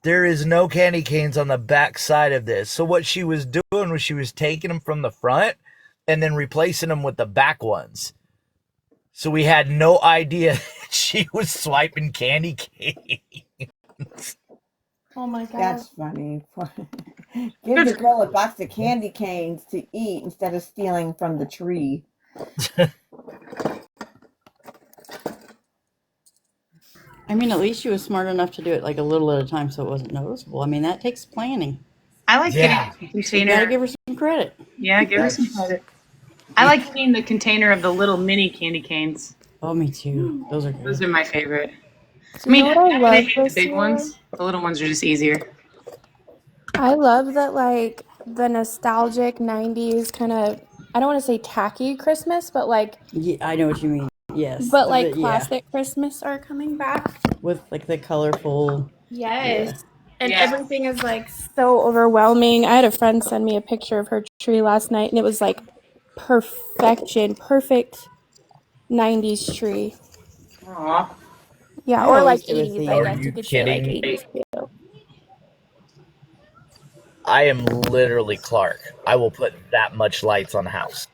Speaker 3: there is no candy canes on the back side of this. So what she was doing was she was taking them from the front and then replacing them with the back ones. So we had no idea she was swiping candy canes.
Speaker 6: Oh my god.
Speaker 5: That's funny. Give the girl a box of candy canes to eat instead of stealing from the tree.
Speaker 1: I mean, at least she was smart enough to do it like a little at a time so it wasn't noticeable. I mean, that takes planning.
Speaker 4: I like
Speaker 3: Yeah.
Speaker 4: getting the
Speaker 1: You gotta
Speaker 4: container.
Speaker 1: give her some credit.
Speaker 4: Yeah, give her some credit. I like getting the container of the little mini candy canes.
Speaker 1: Oh, me too. Those are
Speaker 4: Those
Speaker 1: good.
Speaker 4: are my favorite. I
Speaker 6: You
Speaker 4: mean,
Speaker 6: know what I
Speaker 4: I
Speaker 6: love
Speaker 4: hate the
Speaker 6: this
Speaker 4: big
Speaker 6: year?
Speaker 4: ones. The little ones are just easier.
Speaker 6: I love that, like, the nostalgic 90s kind of, I don't want to say tacky Christmas, but
Speaker 1: Yeah, I know what you mean. Yes.
Speaker 6: like
Speaker 1: But yeah,
Speaker 6: classic Christmas are coming back.
Speaker 1: with like the colorful.
Speaker 6: Yes.
Speaker 1: Yeah.
Speaker 6: And
Speaker 4: Yeah.
Speaker 6: everything is like so overwhelming. I had a friend send me a picture of her tree last night and it was like perfection, perfect 90s tree.
Speaker 4: Aw.
Speaker 6: Yeah,
Speaker 1: I
Speaker 6: or like
Speaker 1: always do a
Speaker 6: 80s, I
Speaker 3: Are
Speaker 1: theme.
Speaker 6: guess you
Speaker 3: you
Speaker 6: could say like
Speaker 3: kidding?
Speaker 6: 80s too.
Speaker 3: I am literally Clark. I will put that much lights on the house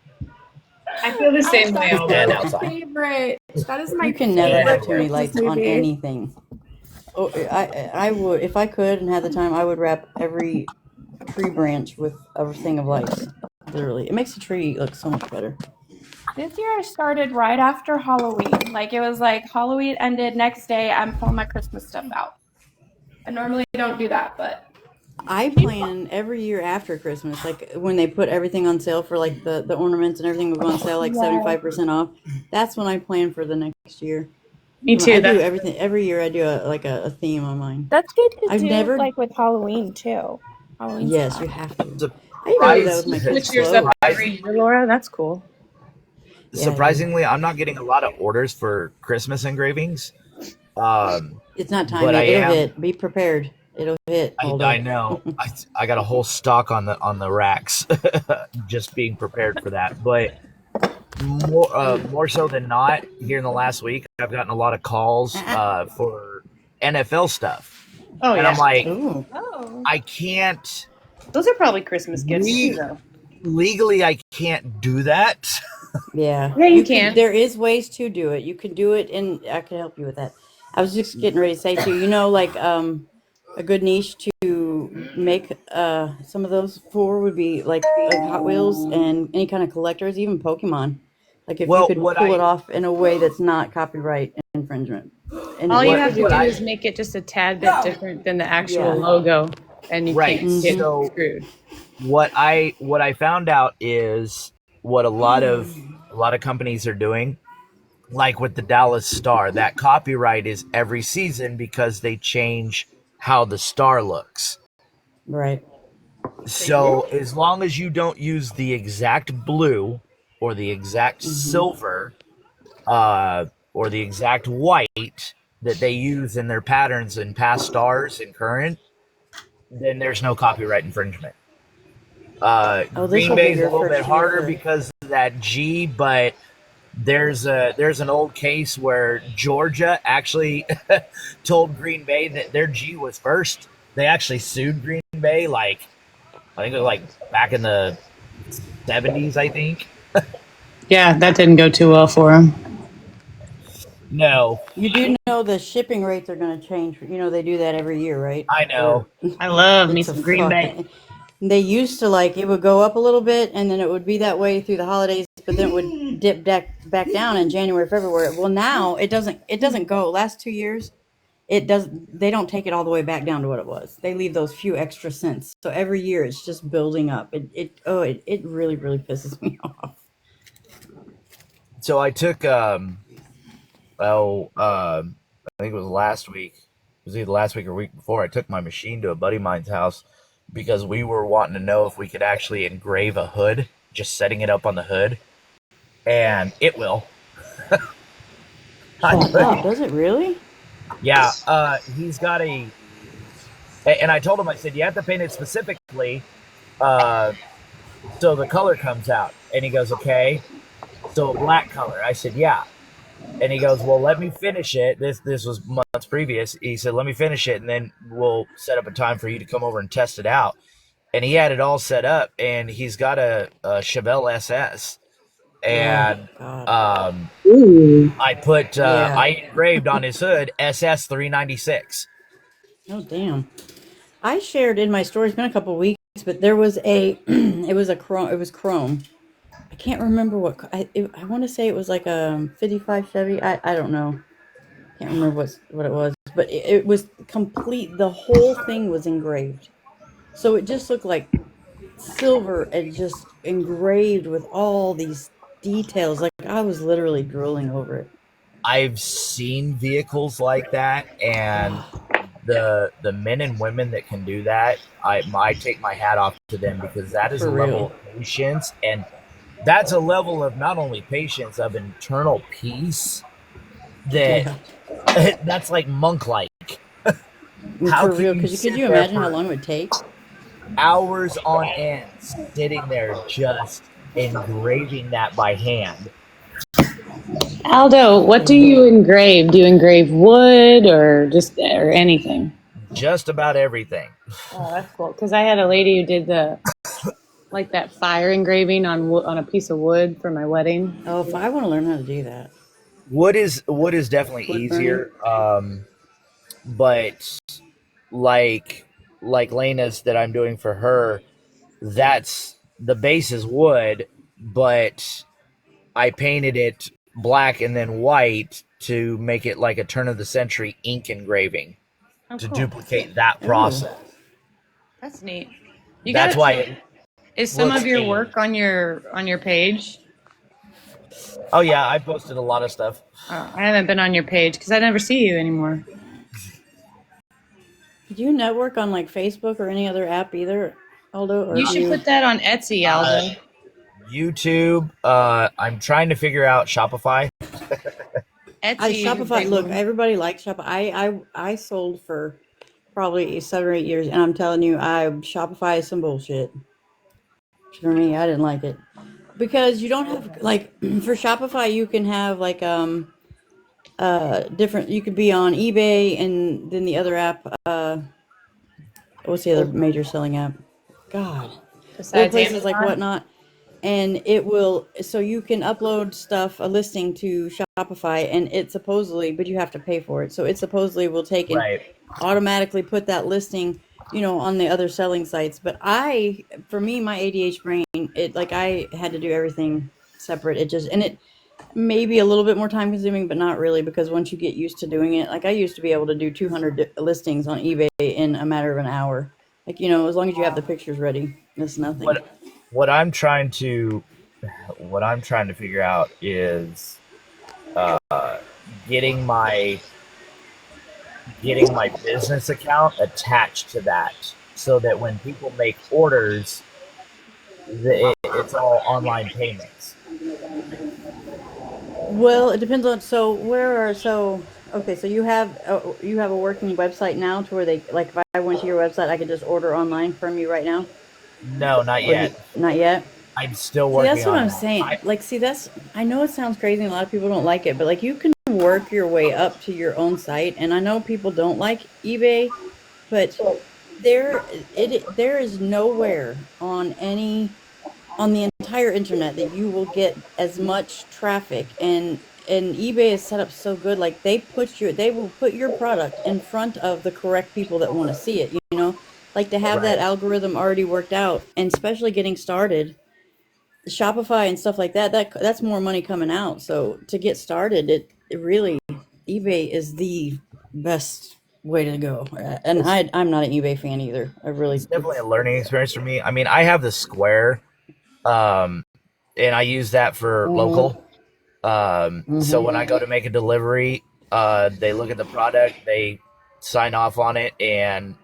Speaker 4: I feel the same way
Speaker 6: That's
Speaker 3: and
Speaker 6: my
Speaker 4: almost.
Speaker 3: outside.
Speaker 6: favorite. That is my
Speaker 1: You can never
Speaker 6: favorite
Speaker 1: have too
Speaker 3: Everywhere.
Speaker 1: many
Speaker 6: Christmas
Speaker 1: lights on
Speaker 6: movie.
Speaker 1: anything. Oh, I would if I could and had the time. I would wrap every tree branch with a thing of lights. Literally, it makes the tree look so much better.
Speaker 6: This year I started right after Halloween. Like it was like Halloween ended next day, I'm pulling my Christmas stuff out. I normally don't do that, but
Speaker 1: I plan every year after Christmas, like when they put everything on sale for like the ornaments and everything will go on sale like
Speaker 6: yeah,
Speaker 1: 75% off. That's when I plan for the next year.
Speaker 4: Me
Speaker 1: I
Speaker 4: too.
Speaker 1: do
Speaker 4: That's
Speaker 1: everything every year. I do a theme on mine.
Speaker 6: that's good to
Speaker 1: I've
Speaker 6: do
Speaker 1: never.
Speaker 6: like with Halloween too. Halloween
Speaker 1: Yes,
Speaker 6: stuff.
Speaker 1: you have to. I even do that
Speaker 3: Surprise,
Speaker 1: with my kids'
Speaker 4: switch yours up
Speaker 1: clothes.
Speaker 4: every year, Laura. That's cool.
Speaker 1: Yeah, I do.
Speaker 3: surprisingly, I'm not getting a lot of orders for Christmas engravings. Um,
Speaker 1: It's not time
Speaker 3: but I
Speaker 1: yet. It'll
Speaker 3: am.
Speaker 1: hit. Be prepared. It'll hit all
Speaker 3: I
Speaker 1: day.
Speaker 3: know. I got a whole stock on the racks, just being prepared for that. But more so than not, here in the last week, I've gotten a lot of calls for NFL stuff,
Speaker 4: Oh
Speaker 3: and I'm
Speaker 4: yeah.
Speaker 3: like,
Speaker 1: Ooh.
Speaker 6: Oh.
Speaker 3: I can't
Speaker 4: Those are probably Christmas gifts too,
Speaker 3: le-
Speaker 4: though.
Speaker 3: legally, I can't do that.
Speaker 1: Yeah,
Speaker 4: Yeah, you
Speaker 1: can.
Speaker 4: can.
Speaker 1: There is ways to do it. You can do it, and I can help you with that. I was just getting ready to say too. Like a good niche to make some of those for would be like Hot Wheels and any kind of collectors, even Pokemon. Like if you
Speaker 3: Well,
Speaker 1: could pull it off in a way that's not copyright infringement, and
Speaker 4: All you
Speaker 1: what
Speaker 4: have to
Speaker 3: what
Speaker 4: do
Speaker 3: I
Speaker 4: is make it just a tad bit different than the actual
Speaker 1: yeah.
Speaker 4: logo, and you
Speaker 3: right.
Speaker 4: can't get
Speaker 3: So
Speaker 4: screwed.
Speaker 3: what I found out is what a lot of companies are doing, like with the Dallas Star, that copyright is every season because they change how the star looks.
Speaker 1: Right.
Speaker 3: So as long as you don't use the exact blue or the exact silver or the exact white that they use in their patterns in past stars and current, then there's no copyright infringement.
Speaker 1: Oh, this
Speaker 3: Green
Speaker 1: will be
Speaker 3: Bay is a
Speaker 1: your
Speaker 3: little bit
Speaker 1: first year
Speaker 3: harder
Speaker 1: for.
Speaker 3: because of that G, but there's an old case where Georgia actually told Green Bay that their G was first. They actually sued Green Bay, like I think it was like back in the 70s. I think.
Speaker 4: Yeah, that didn't go too well for him.
Speaker 3: No,
Speaker 1: You do know the shipping rates are going to change. They do that every year, right?
Speaker 3: I
Speaker 1: Or
Speaker 3: know.
Speaker 4: I love me
Speaker 1: it's a
Speaker 4: some Green
Speaker 1: fuck.
Speaker 4: Bay.
Speaker 1: They used to like it would go up a little bit, and then it would be that way through the holidays, but then it would dip back down in January, February. Well, now it doesn't. It doesn't go. Last 2 years, it does. They don't take it all the way back down to what it was. They leave those few extra cents. So every year, it's just building up. It really really pisses me off.
Speaker 3: So I took I think it was last week. It was either last week or week before. I took my machine to a buddy of mine's house because we were wanting to know if we could actually engrave a hood, just setting it up on the hood, and it will. I
Speaker 1: Oh,
Speaker 3: put,
Speaker 1: wow, does it really?
Speaker 3: yeah, he's got and I told him, I said, you have to paint it specifically, uh, so the color comes out. And he goes, okay. So a black color. I said, yeah. And he goes, well, let me finish it. This was months previous. He said, let me finish it, and then we'll set up a time for you to come over and test it out. And he had it all set up, and he's got a Chevelle SS.
Speaker 1: Oh,
Speaker 3: And
Speaker 1: God.
Speaker 3: I
Speaker 1: Yeah.
Speaker 3: engraved on his hood SS 396.
Speaker 1: Oh, damn. I shared in my story, it's been a couple weeks, but there was a, it was chrome. I can't remember I want to say it was like a 55 Chevy. I don't know. Can't remember what it was, but it was complete. The whole thing was engraved. So it just looked like silver and just engraved with all these details. Like I was literally drooling over it.
Speaker 3: I've seen vehicles like that, and
Speaker 1: Oh,
Speaker 3: the men and women that can do that, I take my hat off to them, because that is
Speaker 1: for
Speaker 3: a level
Speaker 1: real.
Speaker 3: of patience, and that's a level of not only patience, of internal peace, that
Speaker 1: Yeah.
Speaker 3: that's like monk like. How
Speaker 1: For
Speaker 3: can
Speaker 1: real.
Speaker 3: you
Speaker 1: Could
Speaker 3: sit
Speaker 1: you
Speaker 3: there
Speaker 1: imagine how
Speaker 3: for
Speaker 1: long it would take?
Speaker 3: hours on end, sitting there just engraving that by hand?
Speaker 4: Aldo, what do
Speaker 1: Yeah.
Speaker 4: you engrave? Do you engrave wood or just or anything?
Speaker 3: Just about everything.
Speaker 4: Oh, that's cool. Because I had a lady who did the like that fire engraving on on a piece of wood for my wedding.
Speaker 1: Oh, if I want to learn how to do that,
Speaker 3: Wood is definitely
Speaker 1: wood burning.
Speaker 3: easier, but like Lena's that I'm doing for her, that's the base is wood, but I painted it black and then white to make it like a turn of the century ink engraving,
Speaker 4: Oh,
Speaker 3: to
Speaker 4: cool.
Speaker 3: duplicate that
Speaker 1: Oh,
Speaker 3: process.
Speaker 4: That's neat. You got
Speaker 3: That's
Speaker 4: it.
Speaker 3: why
Speaker 4: So,
Speaker 3: it
Speaker 4: is some
Speaker 3: looks
Speaker 4: of your
Speaker 3: aged.
Speaker 4: work on your page?
Speaker 3: Oh yeah, I posted a lot of stuff.
Speaker 4: I haven't been on your page because I never see you anymore.
Speaker 1: do you network on like Facebook or any other app either, Aldo? Or
Speaker 4: You
Speaker 1: do
Speaker 4: should
Speaker 1: you?
Speaker 4: put that on Etsy,
Speaker 3: Uh,
Speaker 4: Aldo.
Speaker 3: YouTube. I'm trying to figure out Shopify.
Speaker 1: I
Speaker 4: Etsy is a
Speaker 1: Shopify.
Speaker 4: big
Speaker 1: Look,
Speaker 4: one.
Speaker 1: everybody likes Shopify. I sold for probably 7 or 8 years, and I'm telling you, I Shopify is some bullshit. For me, I didn't like it because you don't have like for Shopify you can have like different. You could be on eBay and then the other app. What's the other major selling app? God, there are
Speaker 4: Besides
Speaker 1: places like
Speaker 4: Amazon.
Speaker 1: Whatnot, and it will. So you can upload stuff, a listing to Shopify, and it supposedly, but you have to pay for it. So it supposedly will take and
Speaker 3: Right.
Speaker 1: automatically put that listing, on the other selling sites. But for me, my ADH brain, it like I had to do everything separate. It just and it maybe a little bit more time consuming, but not really because once you get used to doing it, like I used to be able to do 200 listings on eBay in a matter of an hour. Like, as long as you have the pictures ready, it's nothing.
Speaker 3: What what I'm trying to what I'm trying to figure out is uh, getting my business account attached to that, so that when people make orders, it's all online payments.
Speaker 1: Well, it depends on okay, so you have a working website now to where they like if I went to your website, I could just order online from you right now,
Speaker 3: No, not
Speaker 1: or
Speaker 3: yet.
Speaker 1: not yet?
Speaker 3: I'm still
Speaker 1: See, that's
Speaker 3: working
Speaker 1: what
Speaker 3: on
Speaker 1: I'm
Speaker 3: that.
Speaker 1: saying. Like, see, I know it sounds crazy and a lot of people don't like it, but like you can work your way up to your own site. And I know people don't like eBay, but there is nowhere on the entire internet that you will get as much traffic and eBay is set up so good like they will put your product in front of the correct people that want to see it, like to have that
Speaker 3: Right.
Speaker 1: algorithm already worked out, and especially getting started Shopify and stuff like that's more money coming out. So to get started, it really eBay is the best way to go. And
Speaker 3: It's
Speaker 1: I'm not an eBay fan either. I
Speaker 3: it's
Speaker 1: really
Speaker 3: definitely a learning experience for me. I mean, I have the Square, um, and I use that for
Speaker 1: Mhm.
Speaker 3: local. So when I go to make a delivery, they look at the product, they sign off on it, and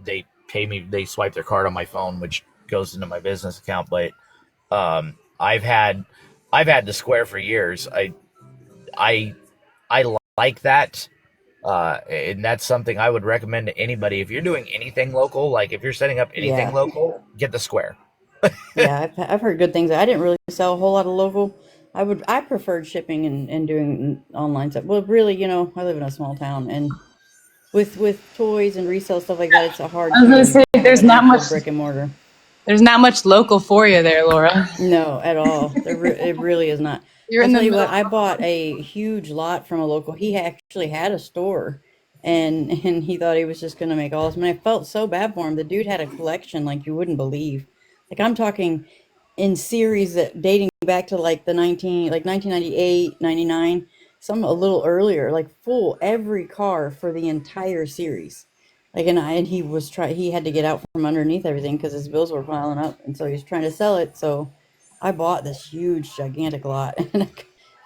Speaker 3: they pay me. They swipe their card on my phone, which goes into my business account. But um, I've had I've had the Square for years. I I like that. And that's something I would recommend to anybody. If you're doing anything local, like if you're setting up anything
Speaker 1: Yeah.
Speaker 3: local, get the Square.
Speaker 1: Yeah, I've heard good things. I didn't really sell a whole lot of local. I preferred shipping and doing online stuff. Well, really, I live in a small town, and with toys and resale stuff like that, it's hard
Speaker 4: I was gonna
Speaker 1: to
Speaker 4: say
Speaker 1: have an actual brick and mortar.
Speaker 4: there's not much local for you there, Laura.
Speaker 1: No, at all. It really is not.
Speaker 4: You're
Speaker 1: I'll
Speaker 4: in the
Speaker 1: tell you
Speaker 4: middle.
Speaker 1: what, I bought a huge lot from a local. He actually had a store, and he thought he was just gonna make all this money. I felt so bad for him. The dude had a collection like you wouldn't believe. Like I'm talking in series that dating back to like the 1998, 99, some a little earlier, like full every car for the entire series. Like and he had to get out from underneath everything because his bills were piling up, and so he was trying to sell it. So I bought this huge, gigantic lot, and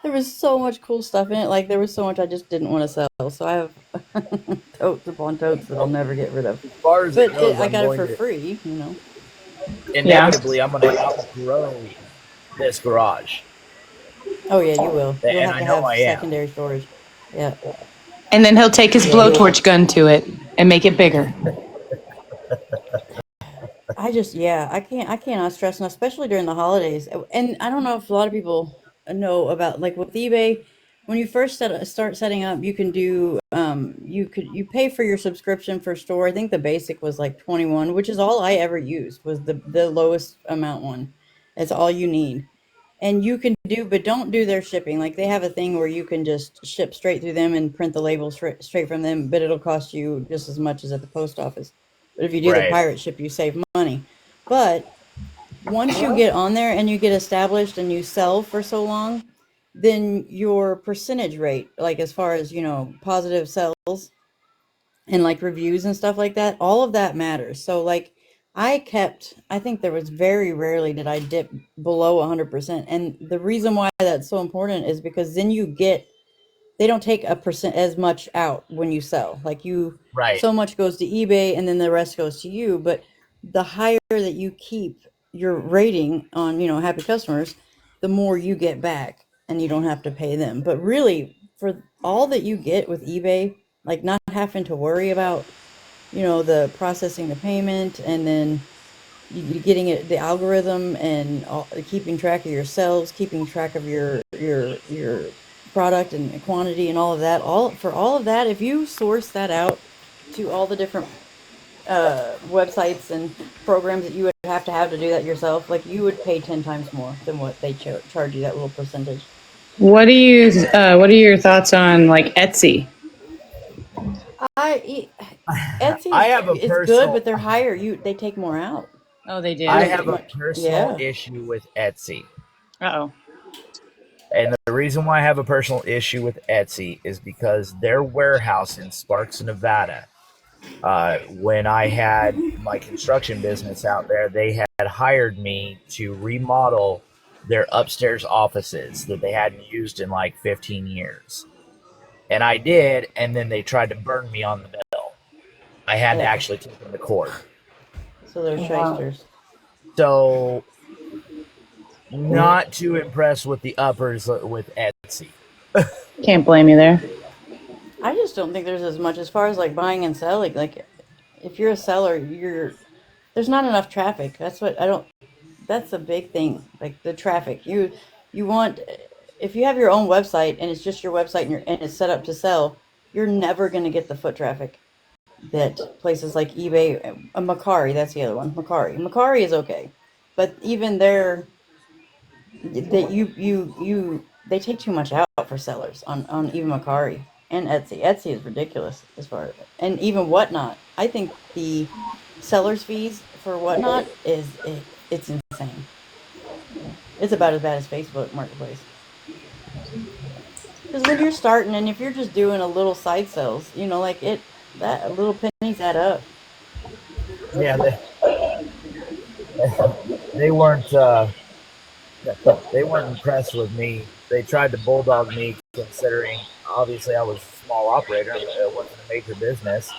Speaker 1: there was so much cool stuff in it. Like there was so much I just didn't want to sell. So I have totes upon totes that I'll never get rid of.
Speaker 3: As far as it
Speaker 1: But
Speaker 3: goes,
Speaker 1: I
Speaker 3: I'm
Speaker 1: got it
Speaker 3: going
Speaker 1: for
Speaker 3: to
Speaker 1: free.
Speaker 4: Yeah.
Speaker 3: inevitably I'm going to outgrow this garage,
Speaker 1: Oh yeah, you will. You'll
Speaker 3: and
Speaker 1: have
Speaker 3: I
Speaker 1: to
Speaker 3: know
Speaker 1: have
Speaker 3: I am.
Speaker 1: secondary storage. Yeah,
Speaker 4: And then he'll take his
Speaker 1: yeah, you'll have.
Speaker 4: blowtorch gun to it and make it bigger.
Speaker 1: I can't. I cannot stress enough, especially during the holidays. And I don't know if a lot of people know about like with eBay. When you first start setting up, you can do you pay for your subscription for store. I think the basic was like 21, which is all I ever used was the lowest amount one. That's all you need. And you can do, but don't do their shipping. Like they have a thing where you can just ship straight through them and print the labels straight from them, but it'll cost you just as much as at the post office. But if you do the
Speaker 3: Right.
Speaker 1: pirate ship, you save money. But once you get on there and you get established and you sell for so long, then your percentage rate, like as far as, positive sales and like reviews and stuff like that, all of that matters. So like I think there was very rarely did I dip below 100%. And the reason why that's so important is because then they don't take a percent as much out when you sell. Like
Speaker 3: Right.
Speaker 1: so much goes to eBay and then the rest goes to you. But the higher that you keep your rating on, happy customers, the more you get back and you don't have to pay them. But really, for all that you get with eBay, like not having to worry about, the processing the payment and then you getting it, the algorithm and keeping track of your sales, keeping track of your product and quantity and all of that. All of that, if you source that out to all the different websites and programs that you would have to do that yourself, like you would pay 10 times more than what they charge you that little percentage.
Speaker 4: What are your thoughts on like Etsy?
Speaker 1: I Etsy
Speaker 3: I have a
Speaker 1: is good,
Speaker 3: personal
Speaker 1: but they're higher. They take more out.
Speaker 4: Oh, they
Speaker 1: You
Speaker 3: I
Speaker 4: do.
Speaker 1: don't get
Speaker 3: have a
Speaker 1: much.
Speaker 3: personal
Speaker 1: Yeah.
Speaker 3: issue with Etsy.
Speaker 4: Uh-oh.
Speaker 3: And the reason why I have a personal issue with Etsy is because their warehouse in Sparks, Nevada, when I had my construction business out there, they had hired me to remodel their upstairs offices that they hadn't used in like 15 years. And I did, and then they tried to burn me on the bill. I had to
Speaker 1: Yeah.
Speaker 3: actually take them to court.
Speaker 1: So they're shysters.
Speaker 3: So, not too impressed with the uppers with Etsy.
Speaker 4: Can't blame you there.
Speaker 1: I just don't think there's as much as far as like buying and selling. Like if you're a seller, there's not enough traffic. That's what I don't. That's a big thing. Like the traffic. You want if you have your own website and it's just your website and it's set up to sell, you're never going to get the foot traffic that places like eBay, Macari. That's the other one. Macari is okay, but even there, they take too much out for sellers on even Macari and Etsy. Etsy is ridiculous as far as and even Whatnot. I think the sellers fees for Whatnot it's insane. It's about as bad as Facebook Marketplace. Because when you're starting and if you're just doing a little side sales, like that little pennies add up.
Speaker 3: Yeah, they weren't they weren't impressed with me
Speaker 7: they tried to bulldog me, considering obviously I was a small operator. It wasn't a major business.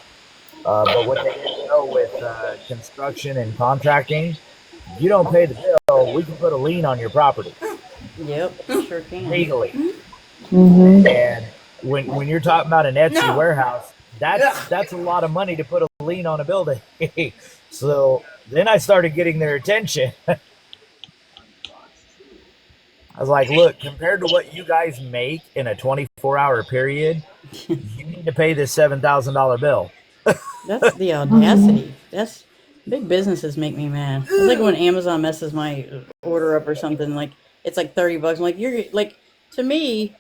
Speaker 7: But what they didn't know with construction and contracting, if you don't pay the bill, we can put a lien on your property
Speaker 1: Yep, sure can.
Speaker 7: legally.
Speaker 2: Mm-hmm.
Speaker 7: And when you're talking about an Etsy warehouse, that's a lot of money to put a lien on a building. So then I started getting their attention. I was like, look, compared to what you guys make in a 24-hour period, you need to pay this $7,000 bill.
Speaker 1: That's the audacity. That's big businesses make me mad. It's like when Amazon messes my order up or something. Like it's like $30. I'm like, you're like, to me,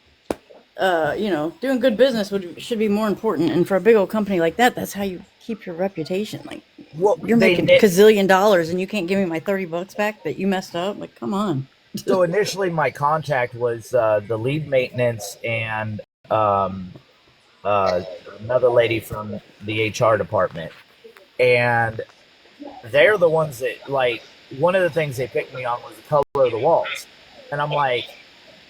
Speaker 1: doing good business should be more important. And for a big old company like that, that's how you keep your reputation. Like
Speaker 7: Well,
Speaker 1: you're making gazillion dollars and you can't give me my $30 back that you messed up. Like, come on.
Speaker 7: So initially, my contact was the lead maintenance and uh, another lady from the HR department, and they're the ones that, like, one of the things they picked me on was the color of the walls, and I'm like,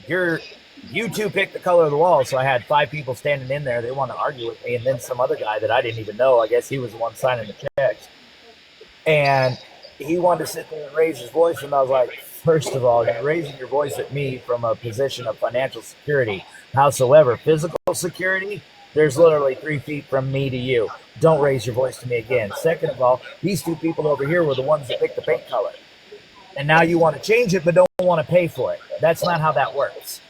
Speaker 7: you two picked the color of the walls. So I had 5 people standing in there. They want to argue with me, and then some other guy that I didn't even know. I guess he was the one signing the checks, and he wanted to sit there and raise his voice, and I was like, first of all, you're raising your voice at me from a position of financial security. Howsoever, physical security, there's literally 3 feet from me to you. Don't raise your voice to me again. Second of all, these 2 people over here were the ones that picked the paint color. And now you want to change it but don't want to pay for it. That's not how that works.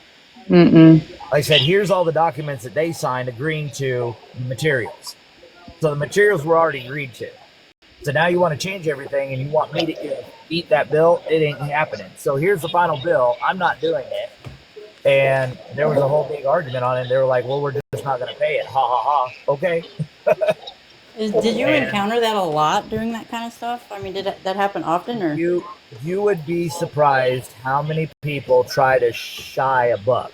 Speaker 2: Mm-mm.
Speaker 7: Like I said, here's all the documents that they signed agreeing to the materials. So the materials were already agreed to. So now you want to change everything and you want me to eat that bill? It ain't happening. So here's the final bill. I'm not doing it. And there was a whole big argument on it. They were like, well, we're just not going to pay it. Ha, ha, ha. Okay.
Speaker 1: Did you encounter that a lot during that kind of stuff? I mean, did that happen often, or
Speaker 7: You would be surprised how many people try to shy a buck.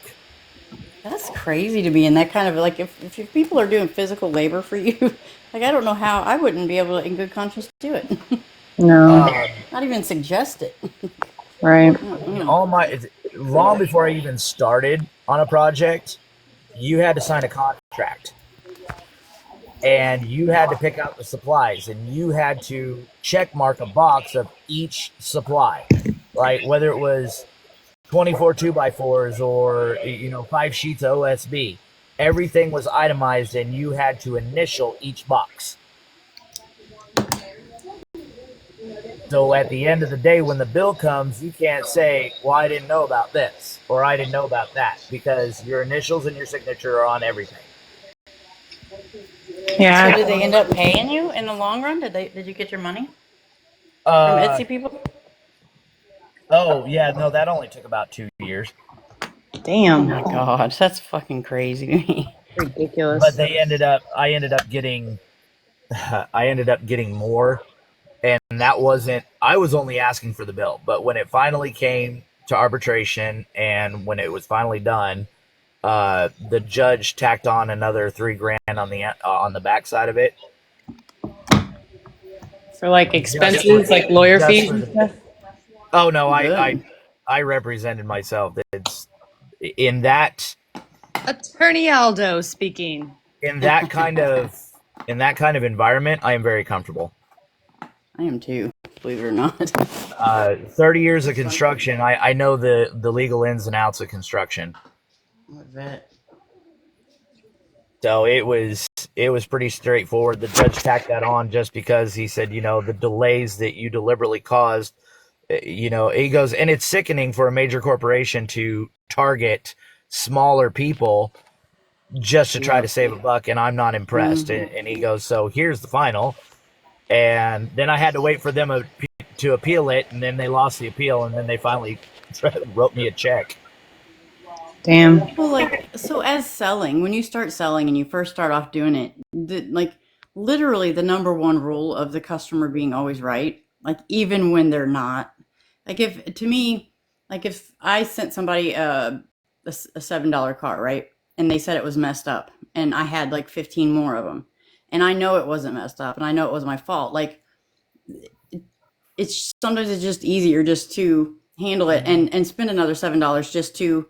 Speaker 1: that's crazy to me. And that kind of like if people are doing physical labor for you, like I don't know how I wouldn't be able to, in good conscience, do it.
Speaker 2: No.
Speaker 1: Not even suggest it.
Speaker 2: Right.
Speaker 7: Long before I even started on a project, you had to sign a contract. And you had to pick out the supplies, and you had to check mark a box of each supply, right? Whether it was 24 2x4s or 5 sheets of OSB, everything was itemized, and you had to initial each box. So at the end of the day, when the bill comes, you can't say, well, I didn't know about this or I didn't know about that, because your initials and your signature are on everything.
Speaker 2: Yeah.
Speaker 1: So did they end up paying you in the long run? Did you get your money from Etsy people?
Speaker 7: Oh, yeah, no, that only took about 2 years.
Speaker 1: Oh
Speaker 2: Damn.
Speaker 1: my god, that's fucking crazy to me.
Speaker 2: Ridiculous.
Speaker 7: But I ended up getting more, and that wasn't, I was only asking for the bill. But when it finally came to arbitration and when it was finally done, the judge tacked on another $3,000 on the backside of it.
Speaker 4: For like expenses, like lawyer fees and stuff.
Speaker 7: Oh no,
Speaker 1: Good.
Speaker 7: I represented myself. It's in that
Speaker 4: Attorney Aldo speaking.
Speaker 7: in that kind of environment, I am very comfortable.
Speaker 1: I am too, believe it or not.
Speaker 7: 30 years of construction, I know the legal ins and outs of construction.
Speaker 1: I bet.
Speaker 7: So it was pretty straightforward. The judge tacked that on just because he said, the delays that you deliberately caused, he goes, and it's sickening for a major corporation to target smaller people just to try to save a buck, and I'm not impressed.
Speaker 1: Mm-hmm.
Speaker 7: And he goes, so here's the final. And then I had to wait for them to appeal it, and then they lost the appeal, and then they finally wrote me a check.
Speaker 2: Damn.
Speaker 1: Well, so as selling, when you start selling and you first start off doing it, literally the number one rule of the customer being always right, like even when they're not. Like if I sent somebody a $7 car, right, and they said it was messed up, and I had like 15 more of them, and I know it wasn't messed up, and I know it was my fault. Like it's sometimes it's just easier just to handle it and spend another $7 just to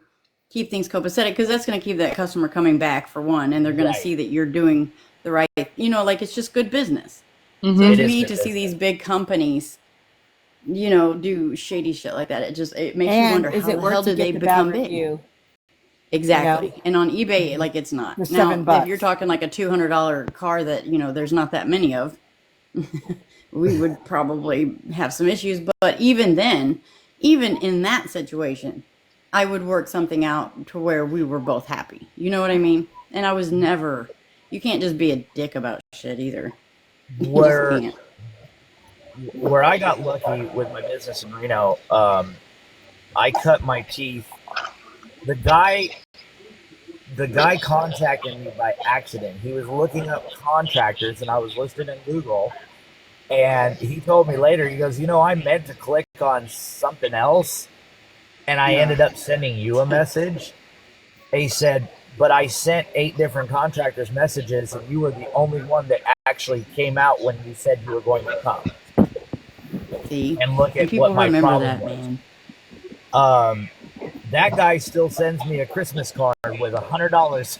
Speaker 1: keep things copacetic, because that's going to keep that customer coming back for one, and they're going to
Speaker 7: Right.
Speaker 1: see that you're doing the right, like it's just good business. So
Speaker 7: It
Speaker 4: Mm-hmm.
Speaker 1: to
Speaker 7: is
Speaker 1: me,
Speaker 7: good
Speaker 1: to see
Speaker 7: business.
Speaker 1: these big companies, do shady shit like that, it makes you
Speaker 5: And
Speaker 1: wonder
Speaker 5: is
Speaker 1: how
Speaker 5: it
Speaker 1: the hell
Speaker 5: worth to
Speaker 1: did they
Speaker 5: get the bad
Speaker 1: become big?
Speaker 5: review?
Speaker 1: Exactly. And on eBay, like it's
Speaker 5: For
Speaker 1: not. Now, if you're
Speaker 5: $7.
Speaker 1: talking like a $200 car that, there's not that many of, we would probably have some issues. But even then, even in that situation, I would work something out to where we were both happy. You know what I mean? And I was never, you can't just be a dick about shit either. You just
Speaker 7: Where
Speaker 1: can't.
Speaker 7: where I got lucky with my business in Reno, I cut my teeth. The guy the guy contacted me by accident. He was looking up contractors, and I was listed in Google. And he told me later, he goes, I meant to click on something else, and I
Speaker 1: No.
Speaker 7: ended up sending you a message. He said, but I sent 8 different contractors messages, and you were the only one that actually came out when you said you were going to come.
Speaker 1: See?
Speaker 7: And look
Speaker 1: And
Speaker 7: at what
Speaker 1: people
Speaker 7: my
Speaker 1: remember
Speaker 7: problem
Speaker 1: that,
Speaker 7: was.
Speaker 1: man.
Speaker 7: That guy still sends me a Christmas card with $100.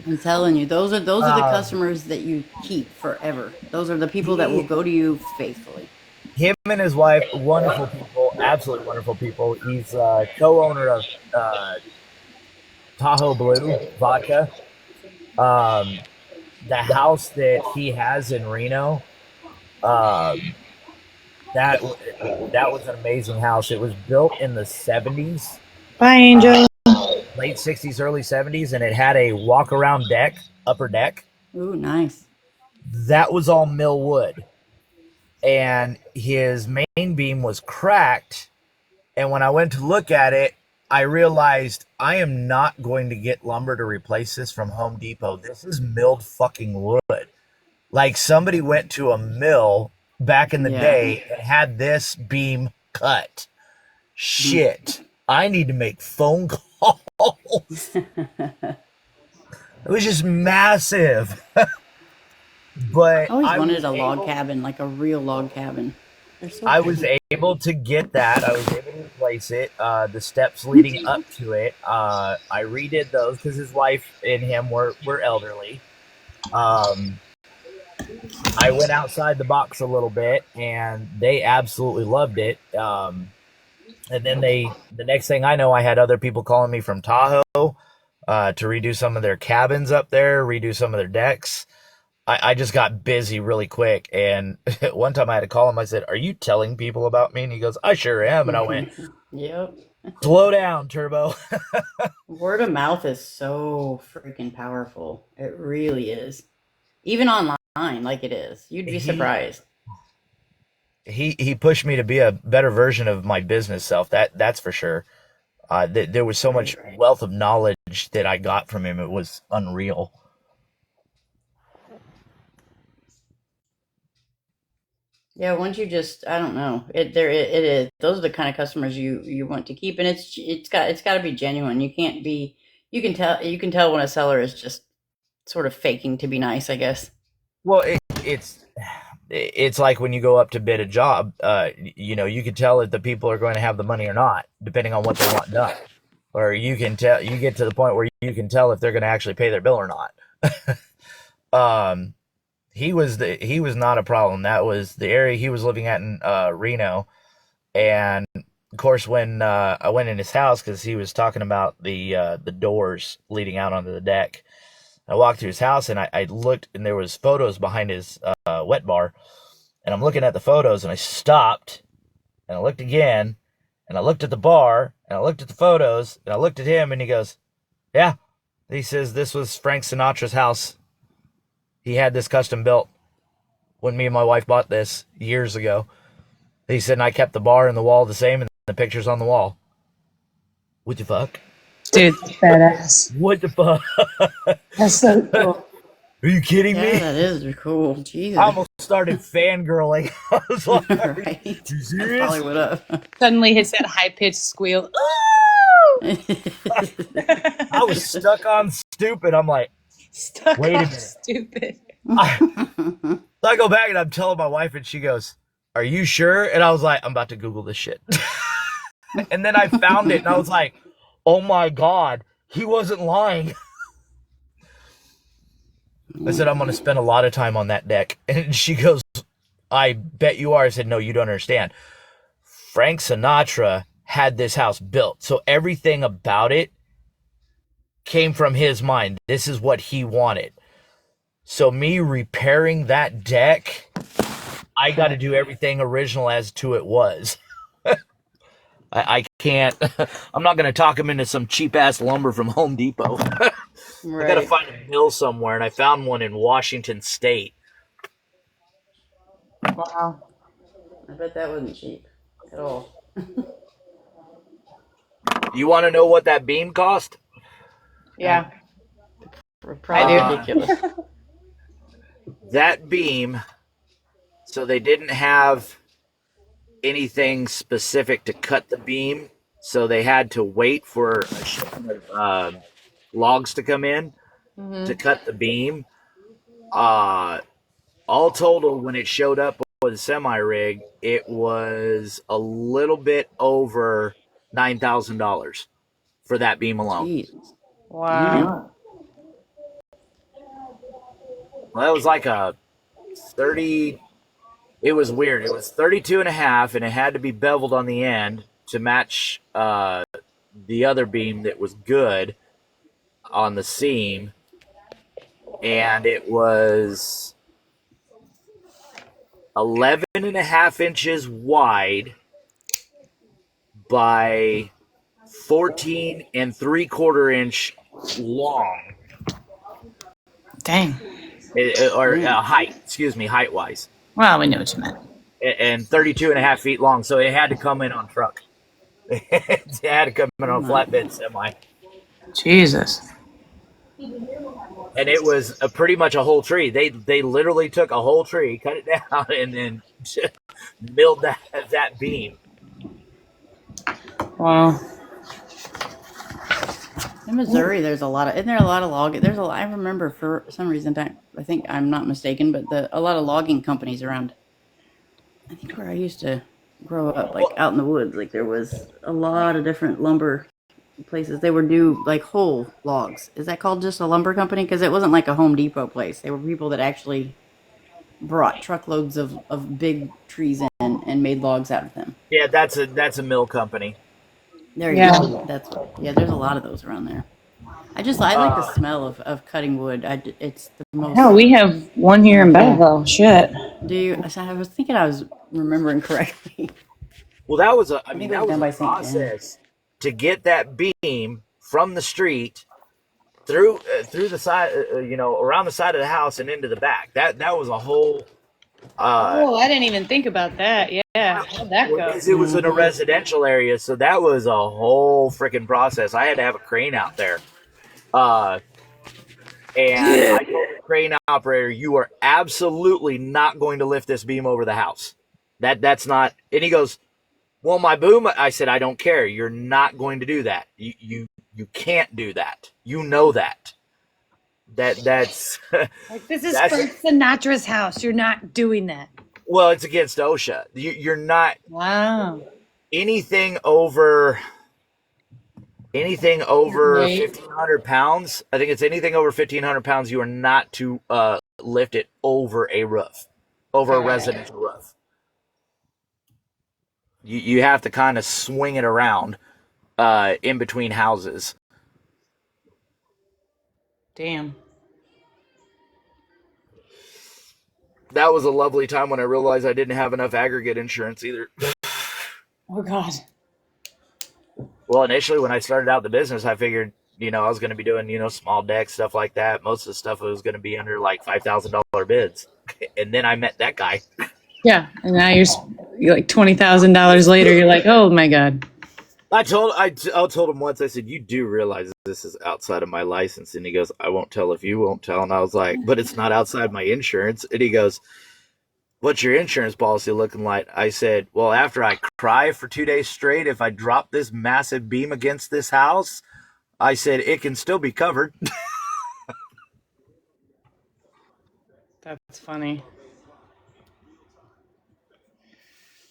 Speaker 1: I'm telling you, those are the
Speaker 7: um,
Speaker 1: customers that you keep forever. Those are the people that will
Speaker 7: he,
Speaker 1: go to you faithfully.
Speaker 7: him and his wife, wonderful people, absolutely wonderful people. He's co-owner of Tahoe Blue Vodka. The house that he has in Reno, um, that that was an amazing house. It was built in the 70s,
Speaker 4: Bye, Angel.
Speaker 7: late 60s, early 70s, and it had a walk-around deck, upper deck.
Speaker 1: Ooh, nice.
Speaker 7: That was all mill wood, and his main beam was cracked. And when I went to look at it, I realized I am not going to get lumber to replace this from Home Depot. This is milled fucking wood. Like somebody went to a mill back in the
Speaker 1: Yeah.
Speaker 7: day and had this beam cut. Shit. I need to make phone calls. It was just massive.
Speaker 1: I
Speaker 7: But
Speaker 1: always wanted a log cabin, like a real log cabin. They're so
Speaker 7: I was
Speaker 1: pretty.
Speaker 7: able to get that. I was able to replace it. The steps leading up to it, I redid those because his wife and him were elderly. Um, I went outside the box a little bit, and they absolutely loved it. And then the next thing I know, I had other people calling me from Tahoe to redo some of their cabins up there, redo some of their decks. I just got busy really quick. And one time I had to call him. I said, "Are you telling people about me?" And he goes, "I sure am." And I went,
Speaker 1: Yep.
Speaker 7: "Slow down, Turbo."
Speaker 1: Word of mouth is so freaking powerful. It really is. Even online, like it is. You'd be
Speaker 7: he
Speaker 1: surprised.
Speaker 7: he pushed me to be a better version of my business self. That's for sure. There was so much
Speaker 1: Right.
Speaker 7: wealth of knowledge that I got from him. It was unreal.
Speaker 1: Yeah, once you just, I don't know, it is. Those are the kind of customers you want to keep, and it's got to be genuine. You can't be. You can tell when a seller is just sort of faking to be nice, I guess.
Speaker 7: Well, it's like when you go up to bid a job. You can tell if the people are going to have the money or not, depending on what they want done. Or you can tell. You get to the point where you can tell if they're going to actually pay their bill or not. um, he was not a problem. That was the area he was living at in Reno. And of course, when I went in his house, because he was talking about the doors leading out onto the deck, I walked through his house and I looked, and there was photos behind his wet bar, and I'm looking at the photos, and I stopped, and I looked again, and I looked at the bar, and I looked at the photos, and I looked at him, and he goes, "Yeah." He says this was Frank Sinatra's house. He had this custom built when me and my wife bought this years ago. He said, and I kept the bar and the wall the same, and the pictures on the wall. What the fuck?
Speaker 4: Dude, badass.
Speaker 7: What the fuck?
Speaker 4: That's so cool.
Speaker 7: Are you kidding
Speaker 1: Yeah,
Speaker 7: me?
Speaker 1: that is cool.
Speaker 7: I
Speaker 1: Jesus.
Speaker 7: almost started fangirling. I was like,
Speaker 1: Right.
Speaker 7: you
Speaker 1: That's
Speaker 7: serious?
Speaker 1: probably what up.
Speaker 4: Suddenly hits that high pitched squeal.
Speaker 7: I was stuck on stupid. I'm like,
Speaker 4: Stuck
Speaker 7: wait a
Speaker 4: on
Speaker 7: minute.
Speaker 4: stupid.
Speaker 7: I go back and I'm telling my wife, and she goes, "Are you sure?" And I was like, I'm about to Google this shit. And then I found it and I was like, oh my God, he wasn't lying. I said, I'm going to spend a lot of time on that deck. And she goes, I bet you are. I said, no, you don't understand. Frank Sinatra had this house built. So everything about it came from his mind. This is what he wanted. So me repairing that deck, I got to do everything original as to it was. I can't. I'm not going to talk him into some cheap ass lumber from Home Depot. I got to
Speaker 1: Right.
Speaker 7: find a mill somewhere, and I found one in Washington State.
Speaker 4: Wow.
Speaker 1: I bet that wasn't cheap at all.
Speaker 7: You want to know what that beam cost?
Speaker 4: Yeah, I
Speaker 1: Probably
Speaker 4: do.
Speaker 1: ridiculous.
Speaker 7: That beam. So they didn't have anything specific to cut the beam, so they had to wait for a shipment of logs to come in to cut the beam. All total, when it showed up with a semi rig, it was a little bit over $9,000 for that beam alone.
Speaker 1: Jesus. Damn.
Speaker 4: Wow.
Speaker 7: Well, that was like a 30. It was weird. It was 32 and a half, and it had to be beveled on the end to match the other beam that was good on the seam. And it was 11 and a half inches wide by 14 and 3/4 inch long.
Speaker 4: Dang.
Speaker 7: Or height wise.
Speaker 4: Well, we knew what you meant.
Speaker 7: And 32 and a half feet long. So it had to come in on truck. It had to come in on a flatbed semi.
Speaker 4: Jesus.
Speaker 7: And it was pretty much a whole tree. They literally took a whole tree, cut it down, and then milled that beam.
Speaker 4: Wow.
Speaker 1: In Missouri, there's a lot of. Isn't there a lot of logging? There's a. I remember for some reason. I think I'm not mistaken, but a lot of logging companies around. I think where I used to grow up, like out in the woods, like there was a lot of different lumber places. They would do like whole logs. Is that called just a lumber company? Because it wasn't like a Home Depot place. They were people that actually brought truckloads of big trees in and made logs out of them.
Speaker 7: Yeah, that's a mill company.
Speaker 1: There you
Speaker 4: Yeah.
Speaker 1: go. That's what. Yeah, there's a lot of those around there. I like the smell of cutting wood. It's the most.
Speaker 4: Hell, we have one here in Belleville. Shit.
Speaker 1: Do you? So I was thinking I was remembering correctly.
Speaker 7: Well, that was
Speaker 1: I think it was done by
Speaker 7: a
Speaker 1: St. James.
Speaker 7: process to get that beam from the street through the side, around the side of the house and into the back. That was a whole.
Speaker 4: Oh, I didn't even think about that. Yeah. How'd that go?
Speaker 7: Because it was in a residential area, so that was a whole freaking process. I had to have a crane out there. And I told the crane operator, you are absolutely not going to lift this beam over the house. That's not. And he goes, well, my boom. I said, I don't care. You're not going to do that. You can't do that. You know that. That's
Speaker 8: Like, this is
Speaker 7: that's
Speaker 8: Frank Sinatra's house. You're not doing that.
Speaker 7: well, it's against OSHA. You're not
Speaker 8: Wow.
Speaker 7: anything over 1,500 pounds. I think it's anything over 1,500 pounds. You are not to lift it over a roof, over a residential roof. You have to kind of swing it around in between houses.
Speaker 4: Damn.
Speaker 7: That was a lovely time when I realized I didn't have enough aggregate insurance either.
Speaker 4: Oh, God.
Speaker 7: Well, initially when I started out the business, I figured, I was going to be doing, small decks, stuff like that. Most of the stuff was going to be under like $5,000 bids. And then I met that guy.
Speaker 4: Yeah. And now you're like $20,000 later. You're like, oh, my God.
Speaker 7: I told him once, I said, you do realize this is outside of my license? And he goes, I won't tell if you won't tell. And I was like, but it's not outside my insurance. And he goes, what's your insurance policy looking like? I said, well, after I cry for 2 days straight, if I drop this massive beam against this house, I said, it can still be covered.
Speaker 4: That's funny.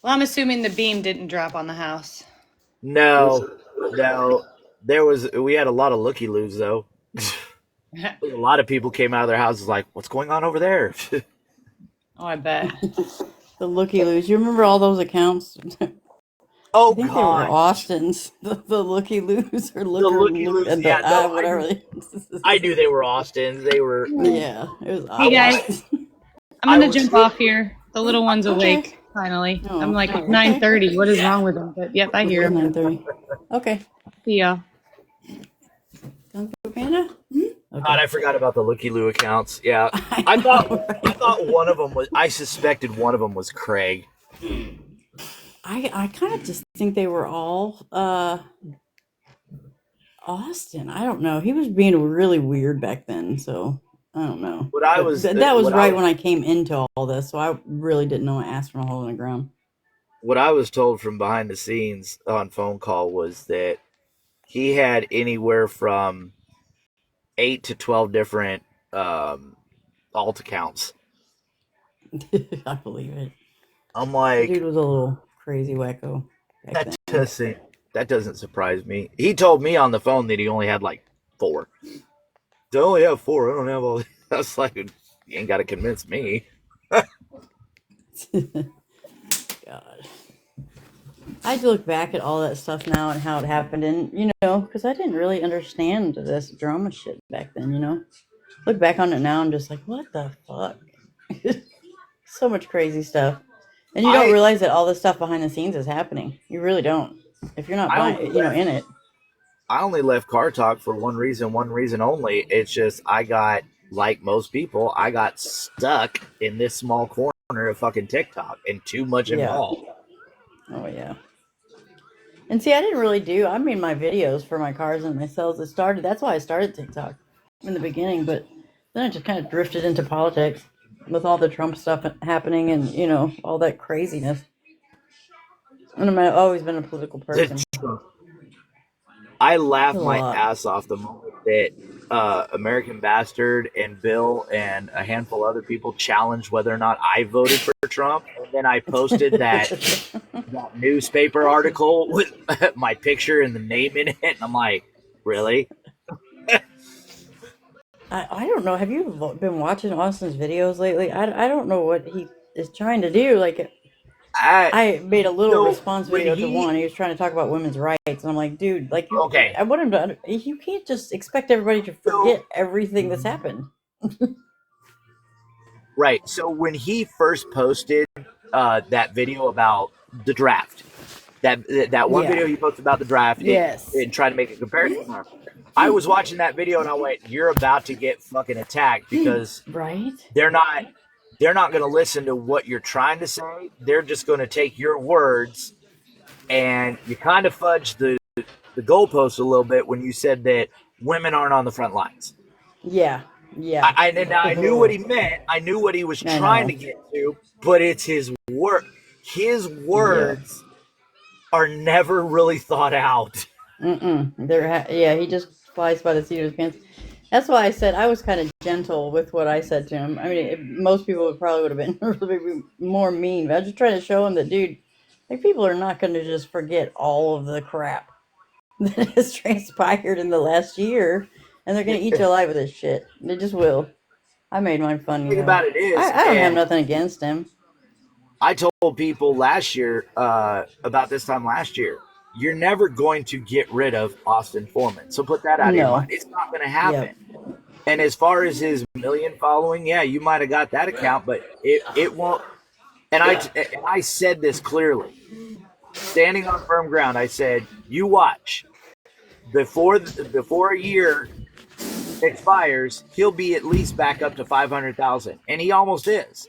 Speaker 4: Well, I'm assuming the beam didn't drop on the house.
Speaker 7: No, no. We had a lot of looky-loos though. A lot of people came out of their houses like, "What's going on over there?"
Speaker 4: Oh, I bet.
Speaker 1: The looky loos. You remember all those accounts? I
Speaker 7: Oh
Speaker 1: think they were
Speaker 7: God,
Speaker 1: Austin's. The looky loos or
Speaker 7: the
Speaker 1: looker look
Speaker 7: looky-loos.
Speaker 1: and
Speaker 7: Yeah, no,
Speaker 1: whatever.
Speaker 7: I knew they were Austins. They were.
Speaker 1: Yeah, it was
Speaker 7: I
Speaker 4: Hey
Speaker 7: was.
Speaker 4: guys, I'm
Speaker 7: I
Speaker 4: gonna
Speaker 7: was.
Speaker 4: jump off here. The little one's
Speaker 1: Okay.
Speaker 4: awake finally. I'm
Speaker 1: Oh,
Speaker 4: like, it's
Speaker 1: okay.
Speaker 4: 9:30. What is wrong with him? But yep, I
Speaker 1: It
Speaker 4: hear
Speaker 1: is
Speaker 4: him.
Speaker 1: 9:30. Okay.
Speaker 4: See ya.
Speaker 1: Kung Fu Panda?
Speaker 7: God,
Speaker 1: Okay.
Speaker 7: I forgot about the looky-loo accounts. Yeah,
Speaker 1: I know, right?
Speaker 7: I thought one of them was. I suspected one of them was Craig.
Speaker 1: I kind of just think they were all Austin. I don't know. He was being really weird back then, so I don't know.
Speaker 7: What I
Speaker 1: But
Speaker 7: was.
Speaker 1: that was
Speaker 7: What I
Speaker 1: right when I came into all this, so I really didn't know an ass from a hole in the ground.
Speaker 7: what I was told from behind the scenes on phone call was that he had anywhere from 8 to 12 different alt accounts.
Speaker 1: I believe it.
Speaker 7: I'm
Speaker 1: The
Speaker 7: like,
Speaker 1: dude was a little crazy wacko back
Speaker 7: that
Speaker 1: then.
Speaker 7: doesn't surprise me. He told me on the phone that he only had like 4. I only have 4. I don't have all. I was like, you ain't got to convince me.
Speaker 1: God. I look back at all that stuff now and how it happened, and because I didn't really understand this drama shit back then. Look back on it now, I'm just like, what the fuck? So much crazy stuff, and you don't
Speaker 7: I
Speaker 1: realize that all this stuff behind the scenes is happening. You really don't, if you're not
Speaker 7: I only
Speaker 1: in it.
Speaker 7: I only left Car Talk for one reason only. It's just I got, like most people, I got stuck in this small corner of fucking TikTok and too much
Speaker 1: Yeah.
Speaker 7: involved.
Speaker 1: Oh yeah. And see, I didn't really do. I made my videos for my cars and my sales. That's why I started TikTok in the beginning. But then I just kind of drifted into politics with all the Trump stuff happening and all that craziness. And I've always been a political person.
Speaker 7: I
Speaker 1: A
Speaker 7: laughed my
Speaker 1: lot.
Speaker 7: ass off the moment that American Bastard and Bill and a handful of other people challenged whether or not I voted for Trump. And then I posted that newspaper article with my picture and the name in it. And I'm like, really?
Speaker 1: I don't know. Have you been watching Austin's videos lately? I don't know what he is trying to do. Like,
Speaker 7: I
Speaker 1: I made a little
Speaker 7: so
Speaker 1: response
Speaker 7: when
Speaker 1: video to one. He was trying to talk about women's rights, and I'm like, dude, like
Speaker 7: okay,
Speaker 1: I want him to. You can't just expect everybody to
Speaker 7: so
Speaker 1: forget everything that's happened.
Speaker 7: right. So when he first posted that video about the draft, that one
Speaker 1: Yeah.
Speaker 7: video he posted about the draft,
Speaker 1: Yes.
Speaker 7: and tried to make a comparison. I was watching that video and I went, "You're about to get fucking attacked because
Speaker 1: Right.
Speaker 7: they're not going to listen to what you're trying to say. They're just going to take your words." And you kind of fudged the goalpost a little bit when you said that women aren't on the front lines.
Speaker 1: Yeah. Yeah.
Speaker 7: I knew what he meant. I knew what he was
Speaker 1: I
Speaker 7: trying
Speaker 1: know.
Speaker 7: to get to, but it's his word. His
Speaker 1: Yeah.
Speaker 7: words are never really thought out.
Speaker 1: Yeah. He just flies by the seat of his pants. That's why I said I was kind of gentle with what I said to him. I mean, most people would have been really more mean. But I was just trying to show him that, dude, like people are not going to just forget all of the crap that has transpired in the last year, and they're going to eat you alive with this shit. They just will. I made mine funny
Speaker 7: The thing
Speaker 1: though.
Speaker 7: about it is,
Speaker 1: I don't have
Speaker 7: and
Speaker 1: nothing against him.
Speaker 7: I told people last year, about this time last year, you're never going to get rid of Austin Foreman. So put that out of your mind.
Speaker 1: No.
Speaker 7: It's not going to
Speaker 1: Yep.
Speaker 7: happen. And as far as his million following, yeah, you might have got that account, but it won't. And I said this clearly, standing on firm ground. I said, you watch before a year expires, he'll be at least back up to 500,000, and he almost is.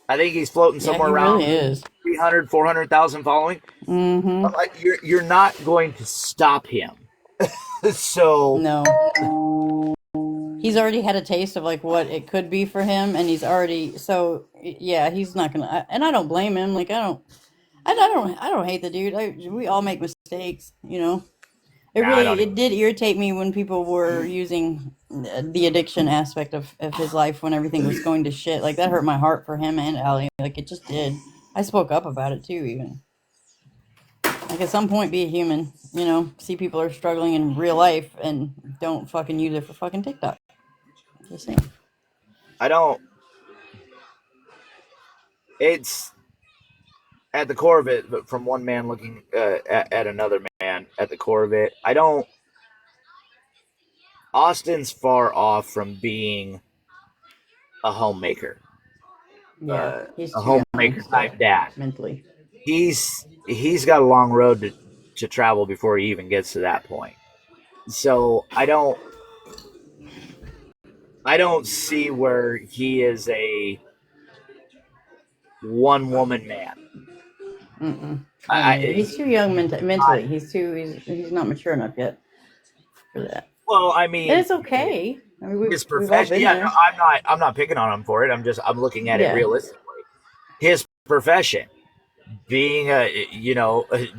Speaker 7: I think he's floating
Speaker 1: Yeah,
Speaker 7: somewhere
Speaker 1: he really
Speaker 7: around
Speaker 1: is.
Speaker 7: 300, 400,000 following.
Speaker 1: Mm-hmm.
Speaker 7: Like you're not going to stop him. So
Speaker 1: No. He's already had a taste of like what it could be for him, and he's already yeah. He's not gonna, and I don't blame him. Like I don't hate the dude. We all make mistakes.
Speaker 7: I don't
Speaker 1: It did irritate me when people were using the addiction aspect of his life when everything was going to shit. Like that hurt my heart for him and Allie. Like it just did. I spoke up about it too, even. Like at some point, be a human. You know, see people are struggling in real life and don't fucking use it for fucking TikTok. Just saying.
Speaker 7: I don't. It's at the core of it, but from one man looking at another man, at the core of it, I don't. Austin's far off from being a homemaker,
Speaker 1: Yeah, he's
Speaker 7: a
Speaker 1: too young
Speaker 7: homemaker
Speaker 1: still,
Speaker 7: type dad.
Speaker 1: mentally.
Speaker 7: He's got a long road to travel before he even gets to that point. So I don't see where he is a one woman man.
Speaker 1: He's too young mentally. He's not mature enough yet for that.
Speaker 7: Well, I mean,
Speaker 1: And it's okay. I mean,
Speaker 7: his
Speaker 1: we've all
Speaker 7: profession.
Speaker 1: been
Speaker 7: Yeah,
Speaker 1: there.
Speaker 7: no, I'm not picking on him for it. I'm looking at it
Speaker 1: Yeah.
Speaker 7: realistically. His profession, being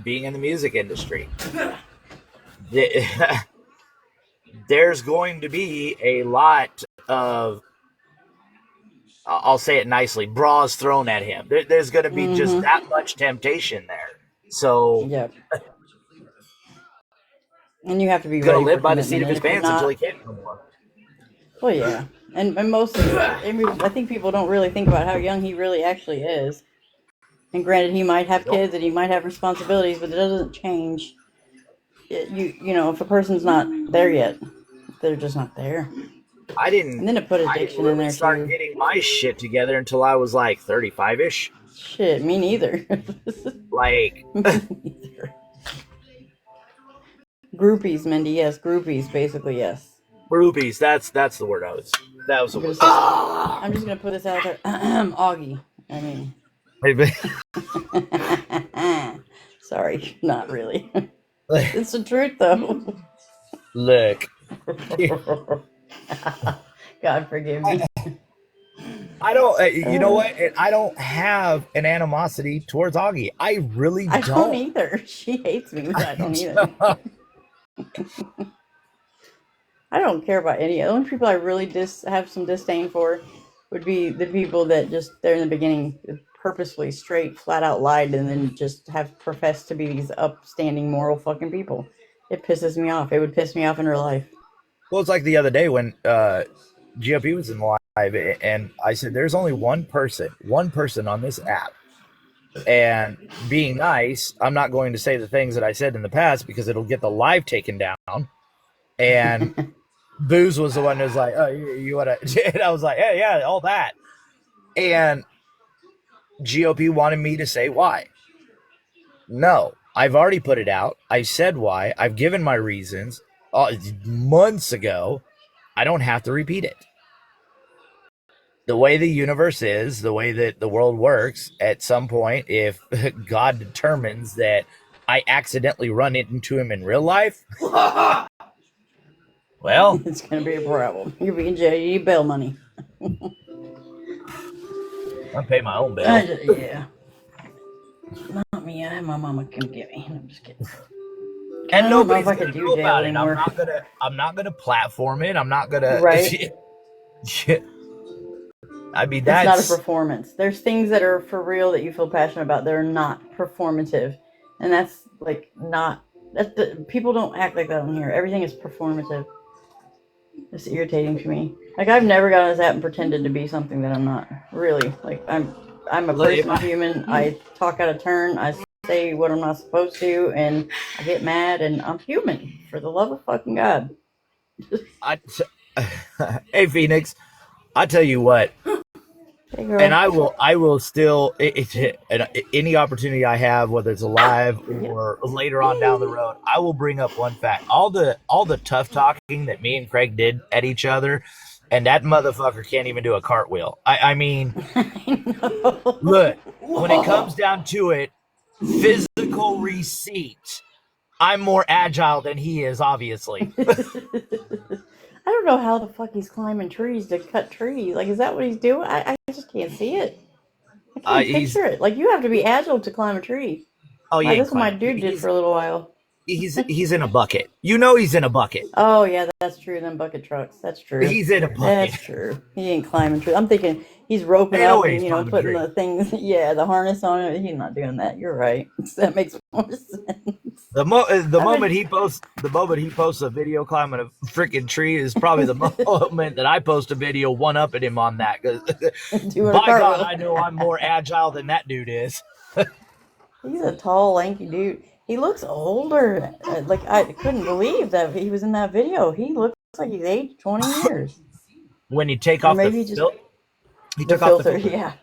Speaker 7: being in the music industry, there's going to be a lot of, I'll say it nicely, bras thrown at him. There's going to be just that much temptation there. So
Speaker 1: Yeah. And you have to be
Speaker 7: he's going
Speaker 1: ready
Speaker 7: to
Speaker 1: for
Speaker 7: live by the
Speaker 1: commitment.
Speaker 7: seat of
Speaker 1: And
Speaker 7: his
Speaker 1: if you're
Speaker 7: pants until
Speaker 1: not,
Speaker 7: he can't no more.
Speaker 1: well, yeah. And mostly, I think people don't really think about how young he really actually is. And granted, he might have kids and he might have responsibilities, but it doesn't change. You know, if a person's not there yet, they're just not there.
Speaker 7: I didn't.
Speaker 1: And then to put
Speaker 7: I
Speaker 1: addiction
Speaker 7: didn't
Speaker 1: in
Speaker 7: really
Speaker 1: there
Speaker 7: start
Speaker 1: too.
Speaker 7: getting my shit together until I was like 35ish.
Speaker 1: Shit, me neither.
Speaker 7: Like
Speaker 1: Me neither. Groupies, Mindy. Yes, groupies. Basically, yes.
Speaker 7: groupies. That's the word I was. That was the word.
Speaker 1: I'm just gonna put this out there. Augie. I mean. Sorry, not really. It's the truth, though.
Speaker 7: Look.
Speaker 1: God forgive me.
Speaker 7: I don't. You know what? I don't have an animosity towards Augie. I really don't.
Speaker 1: I don't either. She hates me, but I don't either. I don't care about any. The only people I really have some disdain for would be the people that just there in the beginning purposefully straight flat out lied and then just have professed to be these upstanding moral fucking people. It pisses me off. It would piss me off in real life.
Speaker 7: Well, it's like the other day when GOP was in live, and I said, "There's only one person on this app." And being nice, I'm not going to say the things that I said in the past because it'll get the live taken down. And Booze was the one who was like, "Oh, you want to?" And I was like, yeah, all that." And GOP wanted me to say why. No, I've already put it out. I said why. I've given my reasons months ago. I don't have to repeat it. The way the universe is, the way that the world works, at some point, if God determines that I accidentally run into him in real life, well,
Speaker 1: it's gonna be a problem. You'll be in jail. You need bail money.
Speaker 7: I pay my own bill.
Speaker 1: Yeah. Not me. I have my mama come get me. I'm just kidding.
Speaker 7: And
Speaker 1: I don't know
Speaker 7: nobody's
Speaker 1: if I
Speaker 7: gonna
Speaker 1: could do
Speaker 7: know
Speaker 1: jail
Speaker 7: about it.
Speaker 1: anymore.
Speaker 7: I'm not gonna platform it. I'm not gonna.
Speaker 1: Right.
Speaker 7: I mean,
Speaker 1: It's
Speaker 7: that's
Speaker 1: not a performance. There's things that are for real that you feel passionate about that are not performative, and that's like not. People don't act like that on here. Everything is performative. It's irritating to me. Like I've never got on this app and pretended to be something that I'm not. Really, like I'm a person, a human. I talk out of turn. I say what I'm not supposed to, and I get mad, and I'm human. For the love of fucking God.
Speaker 7: Hey, Phoenix, I tell you what,
Speaker 1: Hey, girl.
Speaker 7: and I will still, any opportunity I have, whether it's live or later on down the road, I will bring up one fact. All the tough talking that me and Craig did at each other, and that motherfucker can't even do a cartwheel. I mean, look, when it comes down to it, physical receipts, I'm more agile than he is, obviously.
Speaker 1: I don't know how the fuck he's climbing trees to cut trees. Like, is that what he's doing? I just can't see it. I can't picture it. Like, you have to be agile to climb a tree.
Speaker 7: Oh, yeah.
Speaker 1: Like, that's what my dude did for a little while.
Speaker 7: he's in a bucket. You know he's in a bucket.
Speaker 1: Oh yeah, that's true. Them bucket trucks. That's true.
Speaker 7: He's in a bucket.
Speaker 1: That's true. He ain't climbing trees. I'm thinking he's roping
Speaker 7: Ain't no
Speaker 1: up
Speaker 7: way
Speaker 1: and
Speaker 7: he's climbing
Speaker 1: putting
Speaker 7: a tree.
Speaker 1: the things. Yeah, the harness on it. He's not doing that. You're right. That makes more sense.
Speaker 7: The moment he posts a video climbing a freaking tree is probably the moment that I post a video one upping him on that. Because
Speaker 1: Doing a
Speaker 7: by God,
Speaker 1: cartwheel.
Speaker 7: I know I'm more agile than that dude is.
Speaker 1: He's a tall, lanky dude. He looks older. Like I couldn't believe that he was in that video. He looks like he's aged 20 years.
Speaker 7: When you take
Speaker 1: Or
Speaker 7: off
Speaker 1: maybe
Speaker 7: the
Speaker 1: just
Speaker 7: filter, he
Speaker 1: the
Speaker 7: took off the
Speaker 1: filter.
Speaker 7: filter.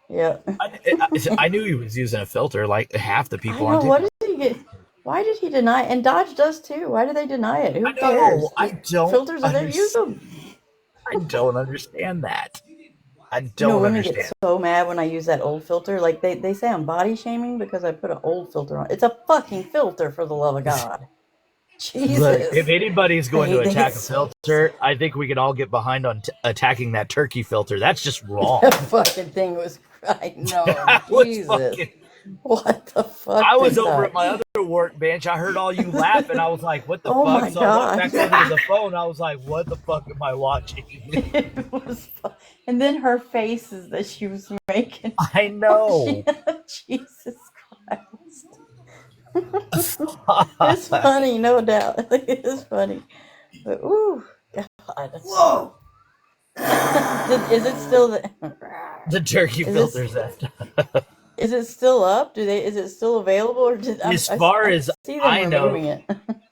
Speaker 1: Yeah, yeah.
Speaker 7: I knew he was using a filter. Like half the
Speaker 1: I
Speaker 7: people
Speaker 1: know.
Speaker 7: on
Speaker 1: What
Speaker 7: TikTok.
Speaker 1: did he get? Why did he deny it? And Dodge does too. Why do they deny it? Who
Speaker 7: I
Speaker 1: cares?
Speaker 7: know. I don't
Speaker 1: Filters are there. Use
Speaker 7: understand.
Speaker 1: them.
Speaker 7: I don't understand that. I
Speaker 1: You know,
Speaker 7: don't
Speaker 1: women get
Speaker 7: understand.
Speaker 1: so mad when I use that old filter. Like they say I'm body shaming because I put an old filter on. It's a fucking filter, for the love of God. Jesus.
Speaker 7: Look, if anybody's going to
Speaker 1: They
Speaker 7: attack
Speaker 1: get
Speaker 7: a
Speaker 1: so
Speaker 7: filter, I think we could all get behind on attacking that turkey filter. That's just wrong.
Speaker 1: That fucking thing was. I know.
Speaker 7: That was
Speaker 1: Jesus.
Speaker 7: fucking.
Speaker 1: What the fuck?
Speaker 7: I was
Speaker 1: did
Speaker 7: over
Speaker 1: that?
Speaker 7: at my other workbench. I heard all you laugh, and I was like, "What the
Speaker 1: Oh
Speaker 7: fuck?"
Speaker 1: my
Speaker 7: So I walked back
Speaker 1: God.
Speaker 7: over to the phone. I was like, "What the fuck am I watching?"
Speaker 1: It was and then her faces that she was making.
Speaker 7: I know.
Speaker 1: Jesus Christ. It's funny, no doubt. It is funny. But ooh, God. Whoa. Is it still
Speaker 7: The turkey
Speaker 1: Is
Speaker 7: filter's
Speaker 1: it,
Speaker 7: that.
Speaker 1: is it still up? Is it still available, or
Speaker 7: As far as
Speaker 1: see them
Speaker 7: I know,
Speaker 1: removing it?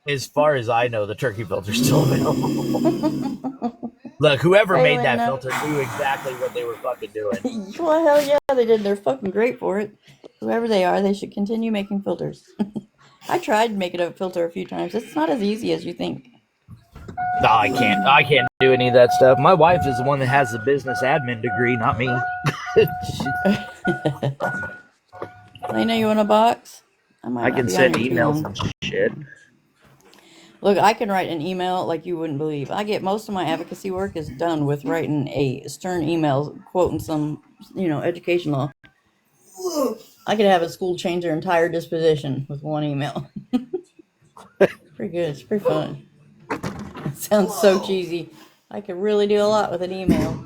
Speaker 7: as far as I know, the turkey filter's still available. Look, whoever
Speaker 1: Hey,
Speaker 7: made that
Speaker 1: Lena.
Speaker 7: filter knew exactly what they were fucking doing.
Speaker 1: Well, hell yeah, they did. They're fucking great for it. Whoever they are, they should continue making filters. I tried making a filter a few times. It's not as easy as you think.
Speaker 7: No, I can't do any of that stuff. My wife is the one that has the business admin degree, not me.
Speaker 1: Lena, you want a box?
Speaker 3: I can send emails and shit.
Speaker 1: Look, I can write an email like you wouldn't believe. I get most of my advocacy work is done with writing a stern email quoting some, education law. I could have a school change their entire disposition with one email. Pretty good. It's pretty fun. It sounds so cheesy. I could really do a lot with an email.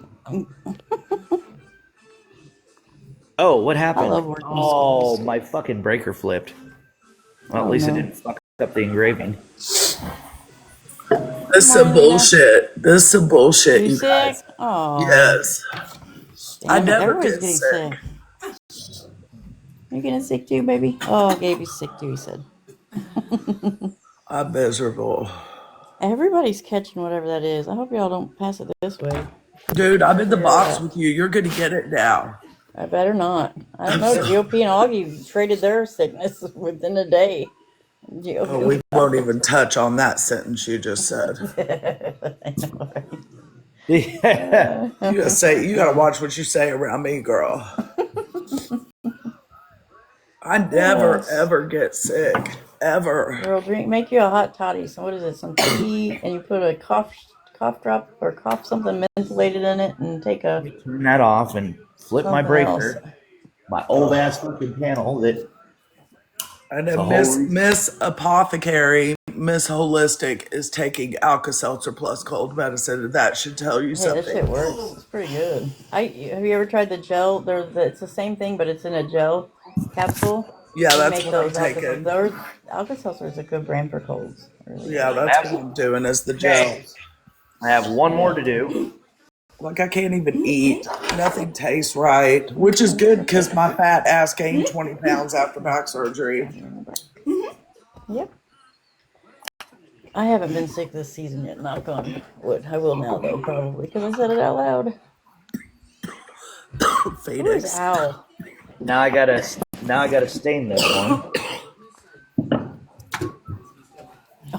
Speaker 3: Oh, what happened?
Speaker 1: I love working in
Speaker 3: Oh,
Speaker 1: schools.
Speaker 3: my fucking breaker flipped. Well, at
Speaker 1: Oh,
Speaker 3: least it
Speaker 1: no.
Speaker 3: didn't fuck up the engraving.
Speaker 9: This is some bullshit. This is some bullshit,
Speaker 1: You
Speaker 9: you
Speaker 1: sick?
Speaker 9: guys.
Speaker 1: Oh,
Speaker 9: Yes. I
Speaker 1: damn it.
Speaker 9: never
Speaker 1: Everybody's
Speaker 9: get
Speaker 1: getting
Speaker 9: sick.
Speaker 1: sick. You getting sick too, baby? Oh, Gaby's sick too, he said.
Speaker 9: I'm miserable.
Speaker 1: Everybody's catching whatever that is. I hope y'all don't pass it this way.
Speaker 9: Dude, I'm in the
Speaker 1: Yeah.
Speaker 9: box with you. You're going to get it now.
Speaker 1: I better not. I don't know. GOP and Augie traded their sickness within a day.
Speaker 9: Oh, we won't even touch on that sentence you just said.
Speaker 1: I know, right?
Speaker 3: Yeah.
Speaker 9: You gotta watch what you say around me, girl. I never ever get sick. Ever.
Speaker 1: Girl, make you a hot toddy. So what is it? Some tea, and you put a cough drop or cough something mentholated in it, and take a
Speaker 3: Turn that off and flip my
Speaker 1: something
Speaker 3: breaker.
Speaker 1: else.
Speaker 3: My old ass fucking panel that.
Speaker 9: And
Speaker 3: The
Speaker 9: then
Speaker 3: whole
Speaker 9: Miss Apothecary, Miss Holistic is taking Alka-Seltzer plus cold medicine, and that should tell you
Speaker 1: Hey, that
Speaker 9: something.
Speaker 1: shit works. It's pretty good. Have you ever tried the gel? It's the same thing, but it's in a gel capsule.
Speaker 9: Yeah,
Speaker 1: They
Speaker 9: that's
Speaker 1: make
Speaker 9: what
Speaker 1: those
Speaker 9: I'm taking.
Speaker 1: Alka-Seltzer is a good brand for colds. Really.
Speaker 9: Yeah, that's what I'm doing is the gels.
Speaker 3: I have one more to do.
Speaker 9: Like I can't even eat. Nothing tastes right, which is good because my fat ass gained 20 pounds after back surgery.
Speaker 1: Yep. I haven't been sick this season yet. Knock on wood. I will now though, probably because I said it out loud. Where's
Speaker 9: Phoenix.
Speaker 1: Al?
Speaker 3: Now I gotta stain this one.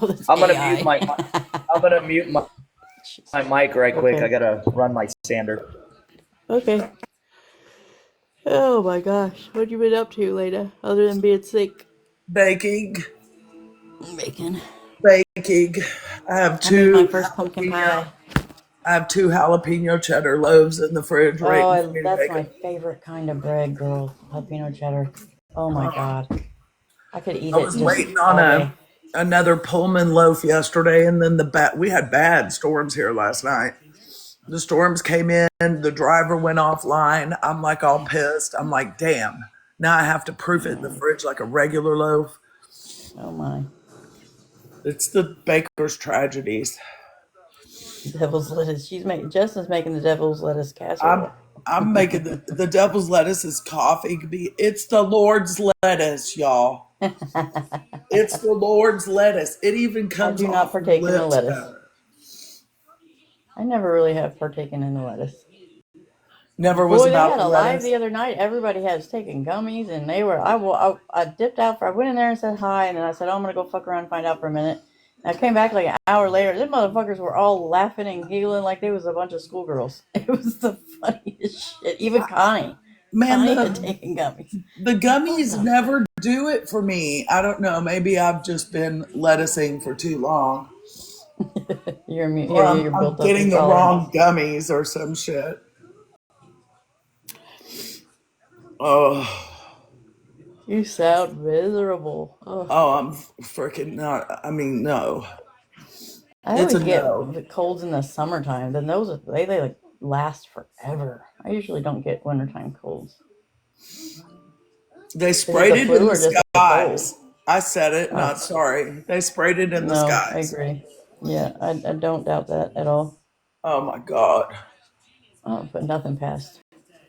Speaker 1: Oh, that's
Speaker 3: I'm gonna
Speaker 1: AI.
Speaker 3: mute my mic right quick.
Speaker 1: Okay.
Speaker 3: I gotta run my sander.
Speaker 1: Okay. Oh my gosh, what you been up to, Lena? Other than being sick?
Speaker 9: Baking.
Speaker 1: Bacon.
Speaker 9: Baking. I have
Speaker 1: I made my
Speaker 9: two.
Speaker 1: first pumpkin pie.
Speaker 9: I have 2 jalapeno cheddar loaves in the fridge
Speaker 1: Oh,
Speaker 9: waiting for me to
Speaker 1: that's
Speaker 9: make
Speaker 1: my
Speaker 9: them.
Speaker 1: favorite kind of bread, girl. Jalapeno cheddar. Oh my god, I could eat
Speaker 9: I
Speaker 1: it
Speaker 9: was
Speaker 1: just
Speaker 9: waiting
Speaker 1: all
Speaker 9: on
Speaker 1: day.
Speaker 9: another Pullman loaf yesterday, and then we had bad storms here last night. The storms came in, the driver went offline. I'm like all pissed. I'm like, damn. Now I have to proof it in the fridge like a regular loaf.
Speaker 1: Oh my.
Speaker 9: It's the baker's tragedies.
Speaker 1: Devil's lettuce. Justin's making the devil's lettuce
Speaker 9: I'm
Speaker 1: casserole.
Speaker 9: I'm making the devil's lettuce is coffee. It's the Lord's lettuce, y'all. It's the Lord's lettuce. It even
Speaker 1: I
Speaker 9: comes
Speaker 1: do not
Speaker 9: off your
Speaker 1: partake in the
Speaker 9: lips
Speaker 1: lettuce.
Speaker 9: better.
Speaker 1: I never really have partaken in the lettuce.
Speaker 9: Never was
Speaker 1: Boy, they
Speaker 9: about
Speaker 1: had
Speaker 9: the
Speaker 1: a live
Speaker 9: lettuce.
Speaker 1: the other night. Everybody was taking gummies, and they were. I dipped out I went in there and said hi, and then I said, "Oh, I'm gonna go fuck around and find out for a minute." And I came back like an hour later. Them motherfuckers were all laughing and giggling like they was a bunch of schoolgirls. It was the funniest shit. Even Connie,
Speaker 9: Man,
Speaker 1: Connie had taken gummies.
Speaker 9: the gummies
Speaker 1: Fuck 'em.
Speaker 9: never do it for me. I don't know. Maybe I've just been lettucing for too long. Or
Speaker 1: You're
Speaker 9: I'm
Speaker 1: built up
Speaker 9: getting the
Speaker 1: intolerance.
Speaker 9: wrong gummies or some shit. Oh,
Speaker 1: You sound miserable. Ugh.
Speaker 9: I'm freaking not. I mean, no.
Speaker 1: I
Speaker 9: It's a
Speaker 1: always get
Speaker 9: no.
Speaker 1: the colds in the summertime. Then they like last forever. I usually don't get wintertime colds.
Speaker 9: They
Speaker 1: Is it
Speaker 9: sprayed
Speaker 1: the
Speaker 9: it
Speaker 1: flu
Speaker 9: in the
Speaker 1: or just the cold?
Speaker 9: skies. I said it,
Speaker 1: Oh,
Speaker 9: not sorry. They sprayed it in the
Speaker 1: no, I
Speaker 9: skies.
Speaker 1: agree. Yeah, I don't doubt that at all.
Speaker 9: Oh my God.
Speaker 1: Oh, but nothing passed.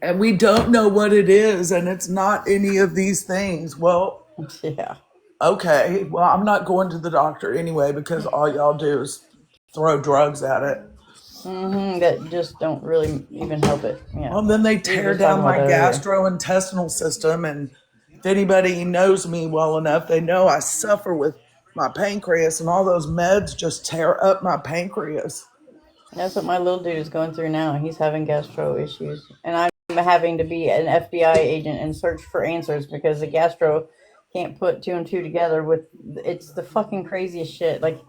Speaker 9: And we don't know what it is, and it's not any of these things. Well,
Speaker 1: Yeah.
Speaker 9: okay. Well, I'm not going to the doctor anyway because all y'all do is throw drugs at it.
Speaker 1: That just don't really even help it. Yeah.
Speaker 9: Well, then they
Speaker 1: We were
Speaker 9: tear
Speaker 1: just talking
Speaker 9: down
Speaker 1: about
Speaker 9: my
Speaker 1: that earlier.
Speaker 9: gastrointestinal system. And if anybody knows me well enough, they know I suffer with my pancreas, and all those meds just tear up my pancreas.
Speaker 1: That's what my little dude is going through now. He's having gastro issues, and I'm having to be an FBI agent and search for answers because the gastro can't put two and two together. With it's the fucking craziest shit. Like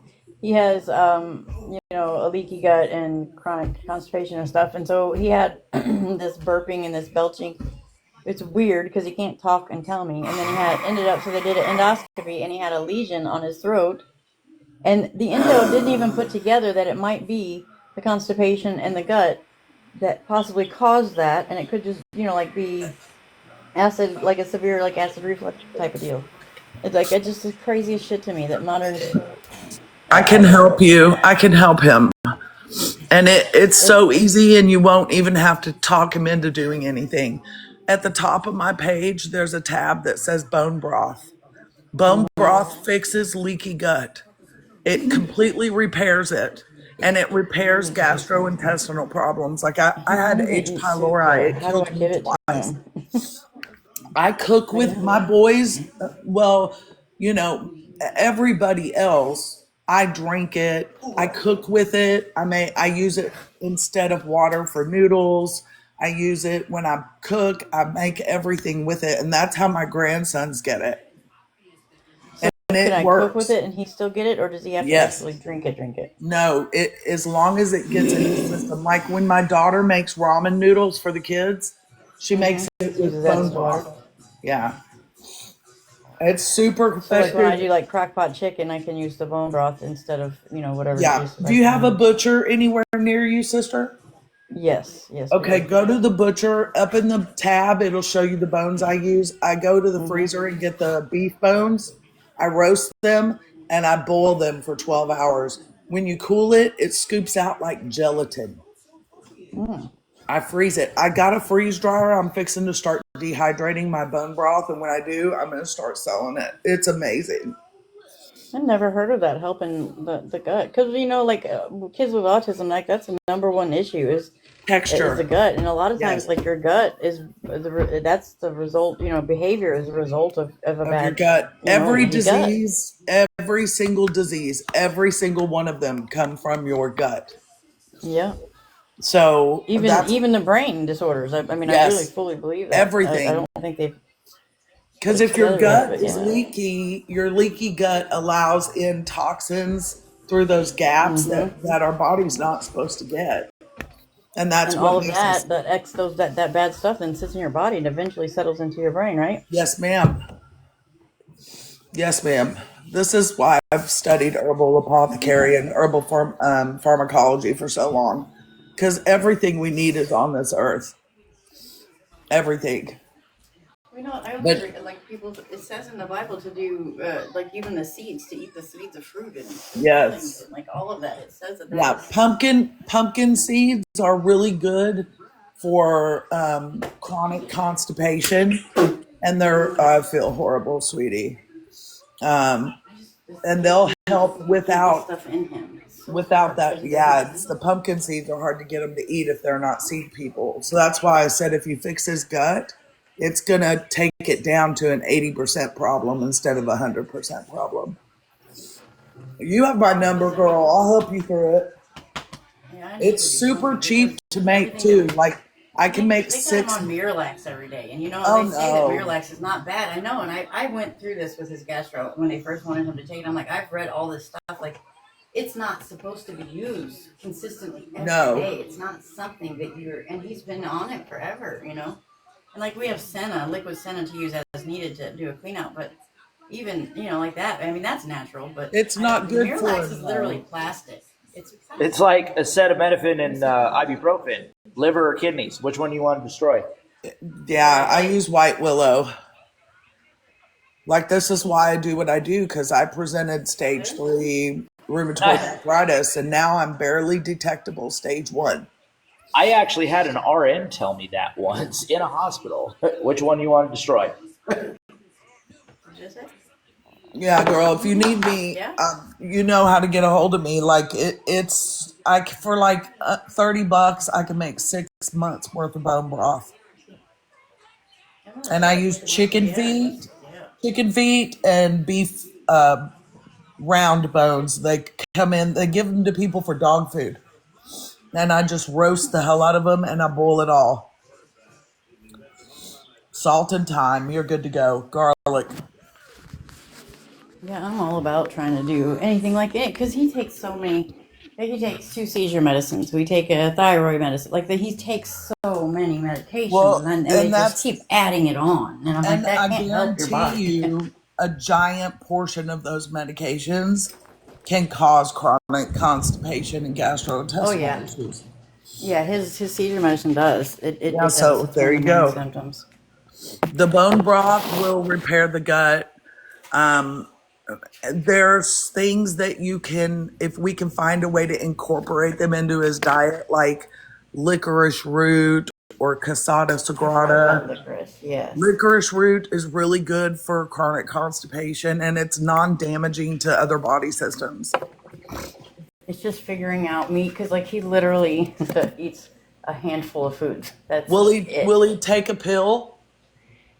Speaker 1: he has, a leaky gut and chronic constipation and stuff, and so he had this burping and this belching. It's weird because he can't talk and tell me, and then he had ended up. So they did an endoscopy, and he had a lesion on his throat, and the endo didn't even put together that it might be the constipation and the gut that possibly caused that, and it could just, like be acid, like a severe, like acid reflux type of deal. It's like it's just the craziest shit to me that modern.
Speaker 9: I can help you. I can help him. And it's
Speaker 1: It,
Speaker 9: so easy, and you won't even have to talk him into doing anything. At the top of my page, there's a tab that says bone broth. Bone broth fixes leaky gut. It completely repairs it, and it repairs gastrointestinal problems. Like I had
Speaker 1: mine's an
Speaker 9: H.
Speaker 1: eat soup,
Speaker 9: pylori,
Speaker 1: but
Speaker 9: it
Speaker 1: how do I
Speaker 9: killed me
Speaker 1: give it to
Speaker 9: twice.
Speaker 1: him?
Speaker 9: I cook
Speaker 1: I
Speaker 9: with
Speaker 1: got
Speaker 9: my boys. Well, you know, everybody else, I drink it. I cook with it. I use it instead of water for noodles. I use it when I cook. I make everything with it, and that's how my grandsons get it.
Speaker 1: So
Speaker 9: And
Speaker 1: can
Speaker 9: it
Speaker 1: I cook with
Speaker 9: works.
Speaker 1: it and he still get it, or does he have to
Speaker 9: Yes.
Speaker 1: actually drink it? Drink it.
Speaker 9: No, it as long as it gets in his system. Like when my daughter makes ramen noodles for the kids, she makes it
Speaker 1: Just uses
Speaker 9: with
Speaker 1: that
Speaker 9: bone
Speaker 1: instead of water.
Speaker 9: broth. Yeah. It's super
Speaker 1: So like when I
Speaker 9: effective.
Speaker 1: do like crock pot chicken, I can use the bone broth instead of whatever
Speaker 9: Yeah.
Speaker 1: juices
Speaker 9: Do
Speaker 1: I
Speaker 9: you
Speaker 1: can
Speaker 9: have a
Speaker 1: use.
Speaker 9: butcher anywhere near you, sister?
Speaker 1: Yes, yes, we
Speaker 9: Okay,
Speaker 1: do.
Speaker 9: go to the butcher. Up in the tab, it'll show you the bones I use. I go to the freezer and get the beef bones. I roast them and I boil them for 12 hours. When you cool it, it scoops out like gelatin. I freeze it. I got a freeze dryer. I'm fixing to start dehydrating my bone broth, and when I do, I'm going to start selling it. It's amazing.
Speaker 1: I never heard of that helping the gut because like kids with autism, like that's the number one issue is the
Speaker 9: Texture.
Speaker 1: gut, and a lot of times
Speaker 9: Yes.
Speaker 1: like your gut is that's the result. Behavior is a result of a
Speaker 9: Of your
Speaker 1: bad
Speaker 9: gut. Every
Speaker 1: leaky gut.
Speaker 9: disease, every single disease, every single one of them come from your gut.
Speaker 1: Yeah,
Speaker 9: So
Speaker 1: even
Speaker 9: that's,
Speaker 1: even the brain disorders. I mean, I really
Speaker 9: yes,
Speaker 1: fully believe that. I
Speaker 9: everything.
Speaker 1: don't think they've put
Speaker 9: Because
Speaker 1: it
Speaker 9: if your
Speaker 1: together yet,
Speaker 9: gut
Speaker 1: but
Speaker 9: is
Speaker 1: yeah.
Speaker 9: leaky, your leaky gut allows in toxins through those gaps that our body's not supposed to get. And that's
Speaker 1: And all
Speaker 9: what
Speaker 1: of
Speaker 9: makes us,
Speaker 1: that, that bad stuff then sits in your body and eventually settles into your brain, right?
Speaker 9: yes, ma'am. Yes, ma'am. This is why I've studied herbal apothecary and herbal pharmacology for so long. Because everything we need is on this earth. Everything.
Speaker 1: You know, I always
Speaker 9: But
Speaker 1: read, like people. It says in the Bible to do, like even the seeds, to eat the seeds of fruit and healings
Speaker 9: yes.
Speaker 1: and like all of that. It says that that
Speaker 9: Yeah,
Speaker 1: is.
Speaker 9: pumpkin seeds are really good for chronic constipation, and they're I feel horrible, sweetie. Um,
Speaker 1: I just
Speaker 9: and
Speaker 1: can't
Speaker 9: they'll
Speaker 1: keep
Speaker 9: help
Speaker 1: getting this stuff in him. It's so
Speaker 9: without
Speaker 1: hard,
Speaker 9: that.
Speaker 1: especially because
Speaker 9: Yeah, it's
Speaker 1: he's.
Speaker 9: the pumpkin seeds are hard to get him to eat if they're not seed people. So that's why I said if you fix his gut, it's gonna take it down to an 80% problem instead of 100% problem. You have my number, girl. I'll help you through it.
Speaker 1: Yeah, I need
Speaker 9: It's
Speaker 1: to do
Speaker 9: super
Speaker 1: something
Speaker 9: cheap
Speaker 1: because
Speaker 9: to make
Speaker 1: everything that
Speaker 9: too.
Speaker 1: we.
Speaker 9: Like I can make
Speaker 1: They got him
Speaker 9: 6.
Speaker 1: on Miralax every day, and you know
Speaker 9: Oh
Speaker 1: they say that
Speaker 9: no,
Speaker 1: Miralax is not bad. I know, and I went through this with his gastro when they first wanted him to take it. I'm like, I've read all this stuff. Like, it's not supposed to be used consistently every
Speaker 9: no.
Speaker 1: day. It's not something that you're. And he's been on it forever, you know. And like we have Senna, liquid Senna to use as needed to do a clean out, but even like that. I mean, that's natural, but
Speaker 9: It's not good for
Speaker 1: Miralax is
Speaker 9: him
Speaker 1: literally
Speaker 9: though.
Speaker 1: plastic. It's
Speaker 7: It's
Speaker 1: plastic.
Speaker 7: like acetaminophen and ibuprofen. Liver or kidneys? Which one do you want to destroy?
Speaker 9: Yeah, I
Speaker 1: Like
Speaker 9: use white willow. Like this is why I do what I do because I presented stage
Speaker 1: this.
Speaker 9: 3 rheumatoid arthritis and now I'm barely detectable stage 1.
Speaker 7: I actually had an RN tell me that once in a hospital. Which one do you want to destroy?
Speaker 1: Did you say?
Speaker 9: Yeah, girl, if you need me,
Speaker 1: Yeah.
Speaker 9: you know how to get a hold of me. Like it's I for like $30, I can make 6 months worth of bone broth,
Speaker 1: I know that's
Speaker 9: and I
Speaker 1: right.
Speaker 9: use
Speaker 1: Because yeah, that's yeah.
Speaker 9: chicken feet, and beef round bones. They come in, they give them to people for dog food, and I just roast the hell out of them, and I boil it all. Salt and thyme, you're good to go. Garlic.
Speaker 1: Yeah, I'm all about trying to do anything like it because he takes so many. Like he takes 2 seizure medicines. We take a thyroid medicine. Like he takes so many medications, and
Speaker 9: Well,
Speaker 1: then and they
Speaker 9: and
Speaker 1: just
Speaker 9: that's
Speaker 1: keep adding it on. And I'm like,
Speaker 9: and
Speaker 1: that
Speaker 9: I
Speaker 1: can't help your
Speaker 9: guarantee
Speaker 1: body.
Speaker 9: you, a giant portion of those medications can cause chronic constipation and
Speaker 1: Oh
Speaker 9: gastrointestinal
Speaker 1: yeah,
Speaker 9: issues.
Speaker 1: yeah. His seizure medicine does.
Speaker 9: Yeah,
Speaker 1: It does.
Speaker 9: so
Speaker 1: It's one
Speaker 9: there
Speaker 1: of
Speaker 9: you
Speaker 1: the main
Speaker 9: go.
Speaker 1: symptoms.
Speaker 9: The bone broth will repair the gut. Um, there's things that you can, if we can find a way to incorporate them into his diet, like licorice root or casada
Speaker 1: I've heard about
Speaker 9: sagrada.
Speaker 1: licorice. Yes.
Speaker 9: Licorice root is really good for chronic constipation and it's non-damaging to other body systems.
Speaker 1: It's just figuring out meat because like he literally eats a handful of foods. That's it.
Speaker 9: Will he take a pill?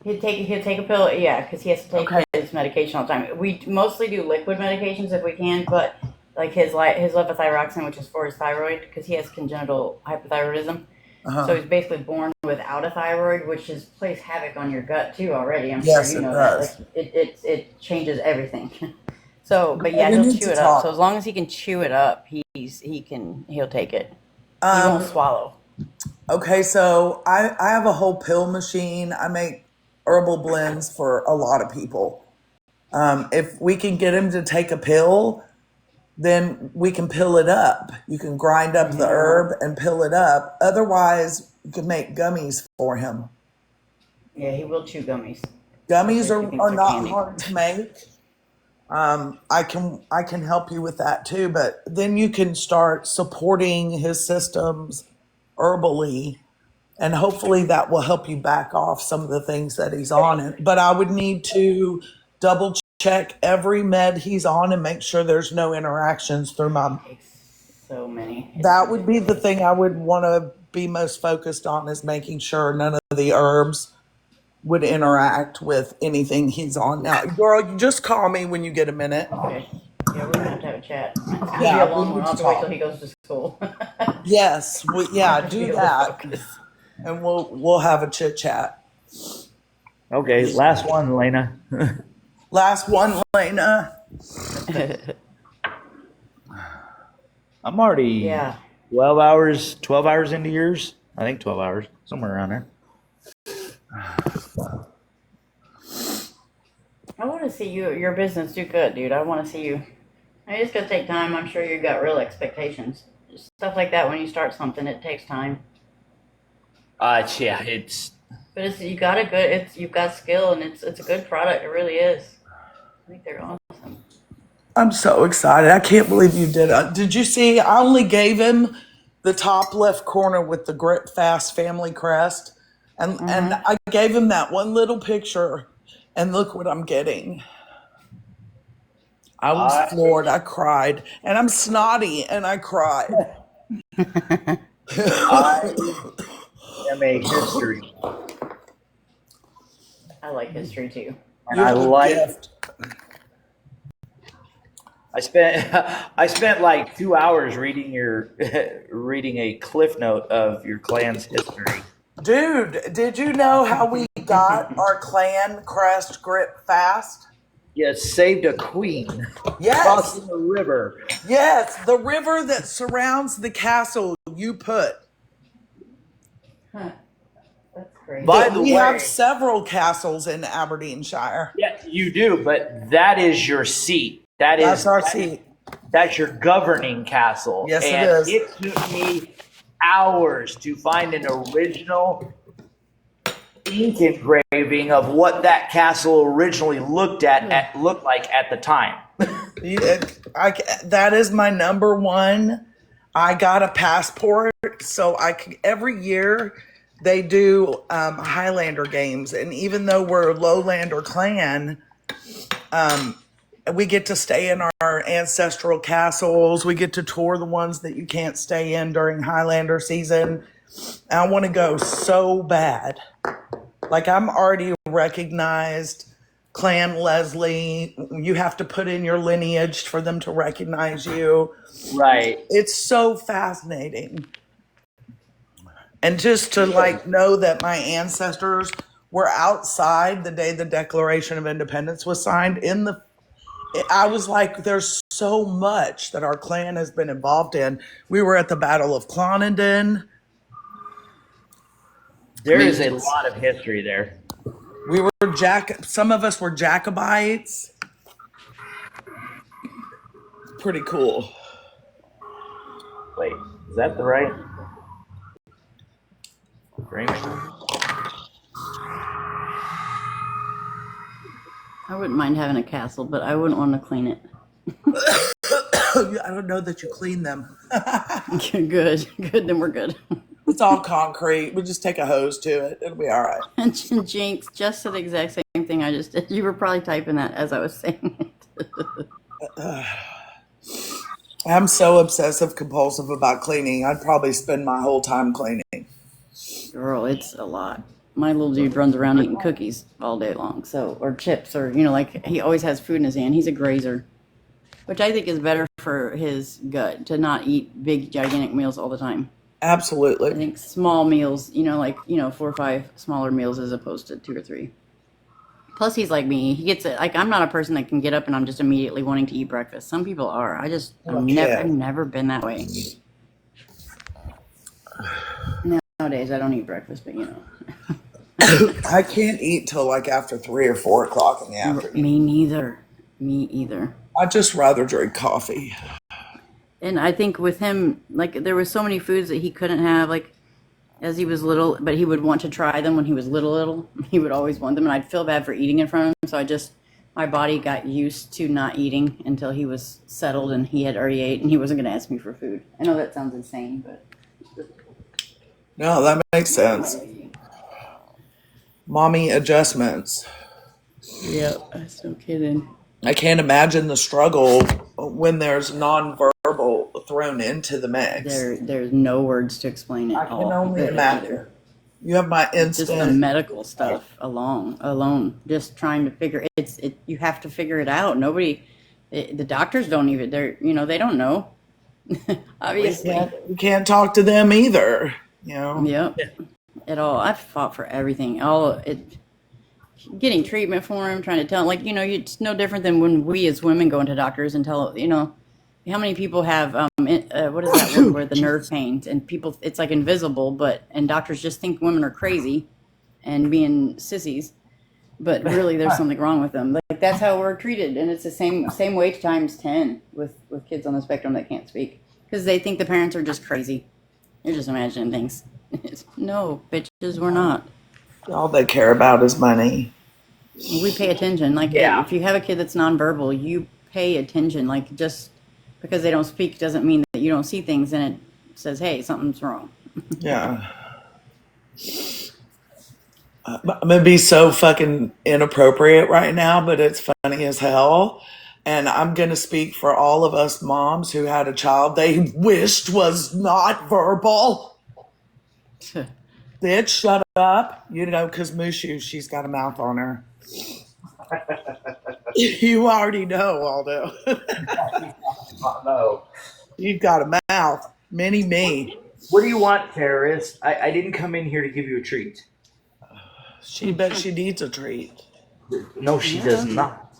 Speaker 1: He'll take a pill, yeah, because he has to take
Speaker 9: Okay.
Speaker 1: his medication all the time. We mostly do liquid medications if we can, but like his levothyroxine, which is for his thyroid, because he has congenital hypothyroidism. So
Speaker 9: Uh-huh.
Speaker 1: he's basically born without a thyroid, which is plays havoc on your gut too already. I'm sure
Speaker 9: Yes,
Speaker 1: you
Speaker 9: it
Speaker 1: know that. Like
Speaker 9: does.
Speaker 1: it changes everything. So, but
Speaker 9: Well,
Speaker 1: yeah,
Speaker 9: we
Speaker 1: he'll
Speaker 9: need
Speaker 1: chew
Speaker 9: to
Speaker 1: it up. So as
Speaker 9: talk.
Speaker 1: long as he can chew it up, he'll take it. He won't swallow.
Speaker 9: Okay, so I have a whole pill machine. I make herbal blends for a lot of people. If we can get him to take a pill, then we can pill it up. You can grind up the herb and pill it up. Otherwise, you can make gummies for him.
Speaker 1: Yeah, he will chew gummies.
Speaker 9: Gummies
Speaker 1: He thinks
Speaker 9: are
Speaker 1: they're
Speaker 9: not
Speaker 1: candy.
Speaker 9: hard to make. I can help you with that too, but then you can start supporting his systems herbally, and hopefully that will help you back off some of the things that he's on. But I would need to double check every med he's on and make sure there's no interactions through my.
Speaker 1: Takes so many. It's
Speaker 9: That would be the
Speaker 1: ridiculous.
Speaker 9: thing I would want to be most focused on is making sure none of the herbs would interact with anything he's on now. Girl, you just call me when you get a minute.
Speaker 1: Okay. Yeah, we're gonna have to a chat. It's gonna be a
Speaker 9: Yeah, we
Speaker 1: long one.
Speaker 9: need
Speaker 1: I'll
Speaker 9: to
Speaker 1: have to wait till
Speaker 9: talk.
Speaker 1: he goes to school.
Speaker 9: Yes, yeah,
Speaker 1: To be
Speaker 9: do
Speaker 1: able to
Speaker 9: that,
Speaker 1: focus.
Speaker 9: and we'll have a chit chat.
Speaker 7: Okay, last one, Elena.
Speaker 9: Last one, Lena.
Speaker 7: I'm already
Speaker 1: Yeah.
Speaker 7: 12 hours into yours. I think 12 hours, somewhere around there.
Speaker 1: I want to see your business do good, dude. I want to see you. I just gotta take time. I'm sure you got real expectations. Stuff like that. When you start something, it takes time.
Speaker 3: Yeah, it's
Speaker 1: But you've got skill, and it's a good product. It really is. I think they're awesome.
Speaker 9: I'm so excited. I can't believe you did it. Did you see? I only gave him the top left corner with the Grip Fast family crest. And I gave him that one little picture, and look what I'm getting. I was
Speaker 3: I
Speaker 9: floored. I cried. And I'm snotty, and I cried.
Speaker 3: I am a history,
Speaker 1: I like history too.
Speaker 3: and
Speaker 9: You
Speaker 3: I
Speaker 9: have a
Speaker 3: like.
Speaker 9: gift.
Speaker 3: I spent like 2 hours reading reading a cliff note of your clan's history.
Speaker 9: Dude, did you know how we got our clan crest Grip Fast?
Speaker 3: You saved a queen
Speaker 9: Yes.
Speaker 3: crossing the river.
Speaker 9: Yes, the river that surrounds the castle you put.
Speaker 1: Huh. That's great.
Speaker 3: By the
Speaker 9: We
Speaker 3: way,
Speaker 9: have several castles in Aberdeenshire.
Speaker 3: yeah, you do, but that is your seat.
Speaker 9: That's our seat.
Speaker 3: That's your governing castle.
Speaker 9: Yes, it
Speaker 3: and
Speaker 9: is.
Speaker 3: it took me hours to find an original ink engraving of what that castle originally looked like at the time.
Speaker 9: That is my number one. I got a passport, so every year they do Highlander games, and even though we're a Lowlander clan, we get to stay in our ancestral castles. We get to tour the ones that you can't stay in during Highlander season. And I want to go so bad. Like, I'm already recognized. Clan Leslie, you have to put in your lineage for them to recognize you.
Speaker 3: Right.
Speaker 9: It's so fascinating. And just to know that my ancestors were outside the day the Declaration of Independence was signed I was like, there's so much that our clan has been involved in. We were at the Battle of Clonendon.
Speaker 3: There is a lot of history there.
Speaker 9: We were some of us were Jacobites. Pretty cool.
Speaker 3: Wait, is that the right framing?
Speaker 1: I wouldn't mind having a castle, but I wouldn't want to clean it.
Speaker 9: I don't know that you clean them.
Speaker 1: Good. Then we're good.
Speaker 9: It's all concrete. We just take a hose to it. It'll be all right.
Speaker 1: And Jinx just said the exact same thing I just did. You were probably typing that as I was saying it.
Speaker 9: I'm so obsessive compulsive about cleaning. I'd probably spend my whole time cleaning.
Speaker 1: Girl, it's a lot. My little dude runs around eating cookies all day long, or chips, or he always has food in his hand. He's a grazer, which I think is better for his gut to not eat big, gigantic meals all the time.
Speaker 9: Absolutely.
Speaker 1: I think small meals, 4 or 5 smaller meals as opposed to 2 or 3. Plus, he's like me. He gets it. Like, I'm not a person that can get up and I'm just immediately wanting to eat breakfast. Some people are. I've never been that way. Nowadays, I don't eat breakfast, but
Speaker 9: I can't eat till after 3 or 4 o'clock in the afternoon.
Speaker 1: Me either.
Speaker 9: I'd just rather drink coffee.
Speaker 1: And I think with him, there was so many foods that he couldn't have, as he was little, but he would want to try them when he was little. He would always want them, and I'd feel bad for eating in front of him. So my body got used to not eating until he was settled and he had already ate, and he wasn't going to ask me for food. I know that sounds insane, but
Speaker 9: no, that makes sense. Mommy adjustments.
Speaker 1: Yep, that's no kidding.
Speaker 9: I can't imagine the struggle when there's nonverbal thrown into the mix.
Speaker 1: There's no words to explain it.
Speaker 9: I can only imagine. You have my instant.
Speaker 1: Just the medical stuff alone. Just trying to figure it. You have to figure it out. The doctors don't even. They don't know. Obviously,
Speaker 9: you can't talk to them either.
Speaker 1: Yep. At all. I've fought for everything. Getting treatment for him, trying to tell him, it's no different than when we as women go into doctors and tell, how many people have, what is that one where the nerve pains and people, it's invisible, and doctors just think women are crazy and being sissies. but really there's something wrong with them. Like that's how we're treated, and it's the same way times 10 with kids on the spectrum that can't speak because they think the parents are just crazy. You're just imagining things. No, bitches, we're not.
Speaker 9: All they care about is money.
Speaker 1: We pay attention. Like
Speaker 7: Yeah.
Speaker 1: if you have a kid that's nonverbal, you pay attention. Like just because they don't speak doesn't mean that you don't see things, and it says, "Hey, something's wrong."
Speaker 9: Yeah. I'm gonna be so fucking inappropriate right now, but it's funny as hell. And I'm gonna speak for all of us moms who had a child they wished was not verbal. Bitch, shut up. You know, because Mushu, she's got a mouth on her. You already know, Aldo.
Speaker 7: No.
Speaker 9: You've got a mouth. Mini me.
Speaker 7: What do you want, terrorist? I didn't come in here to give you a treat.
Speaker 9: She bet she needs a treat.
Speaker 7: No, she does not.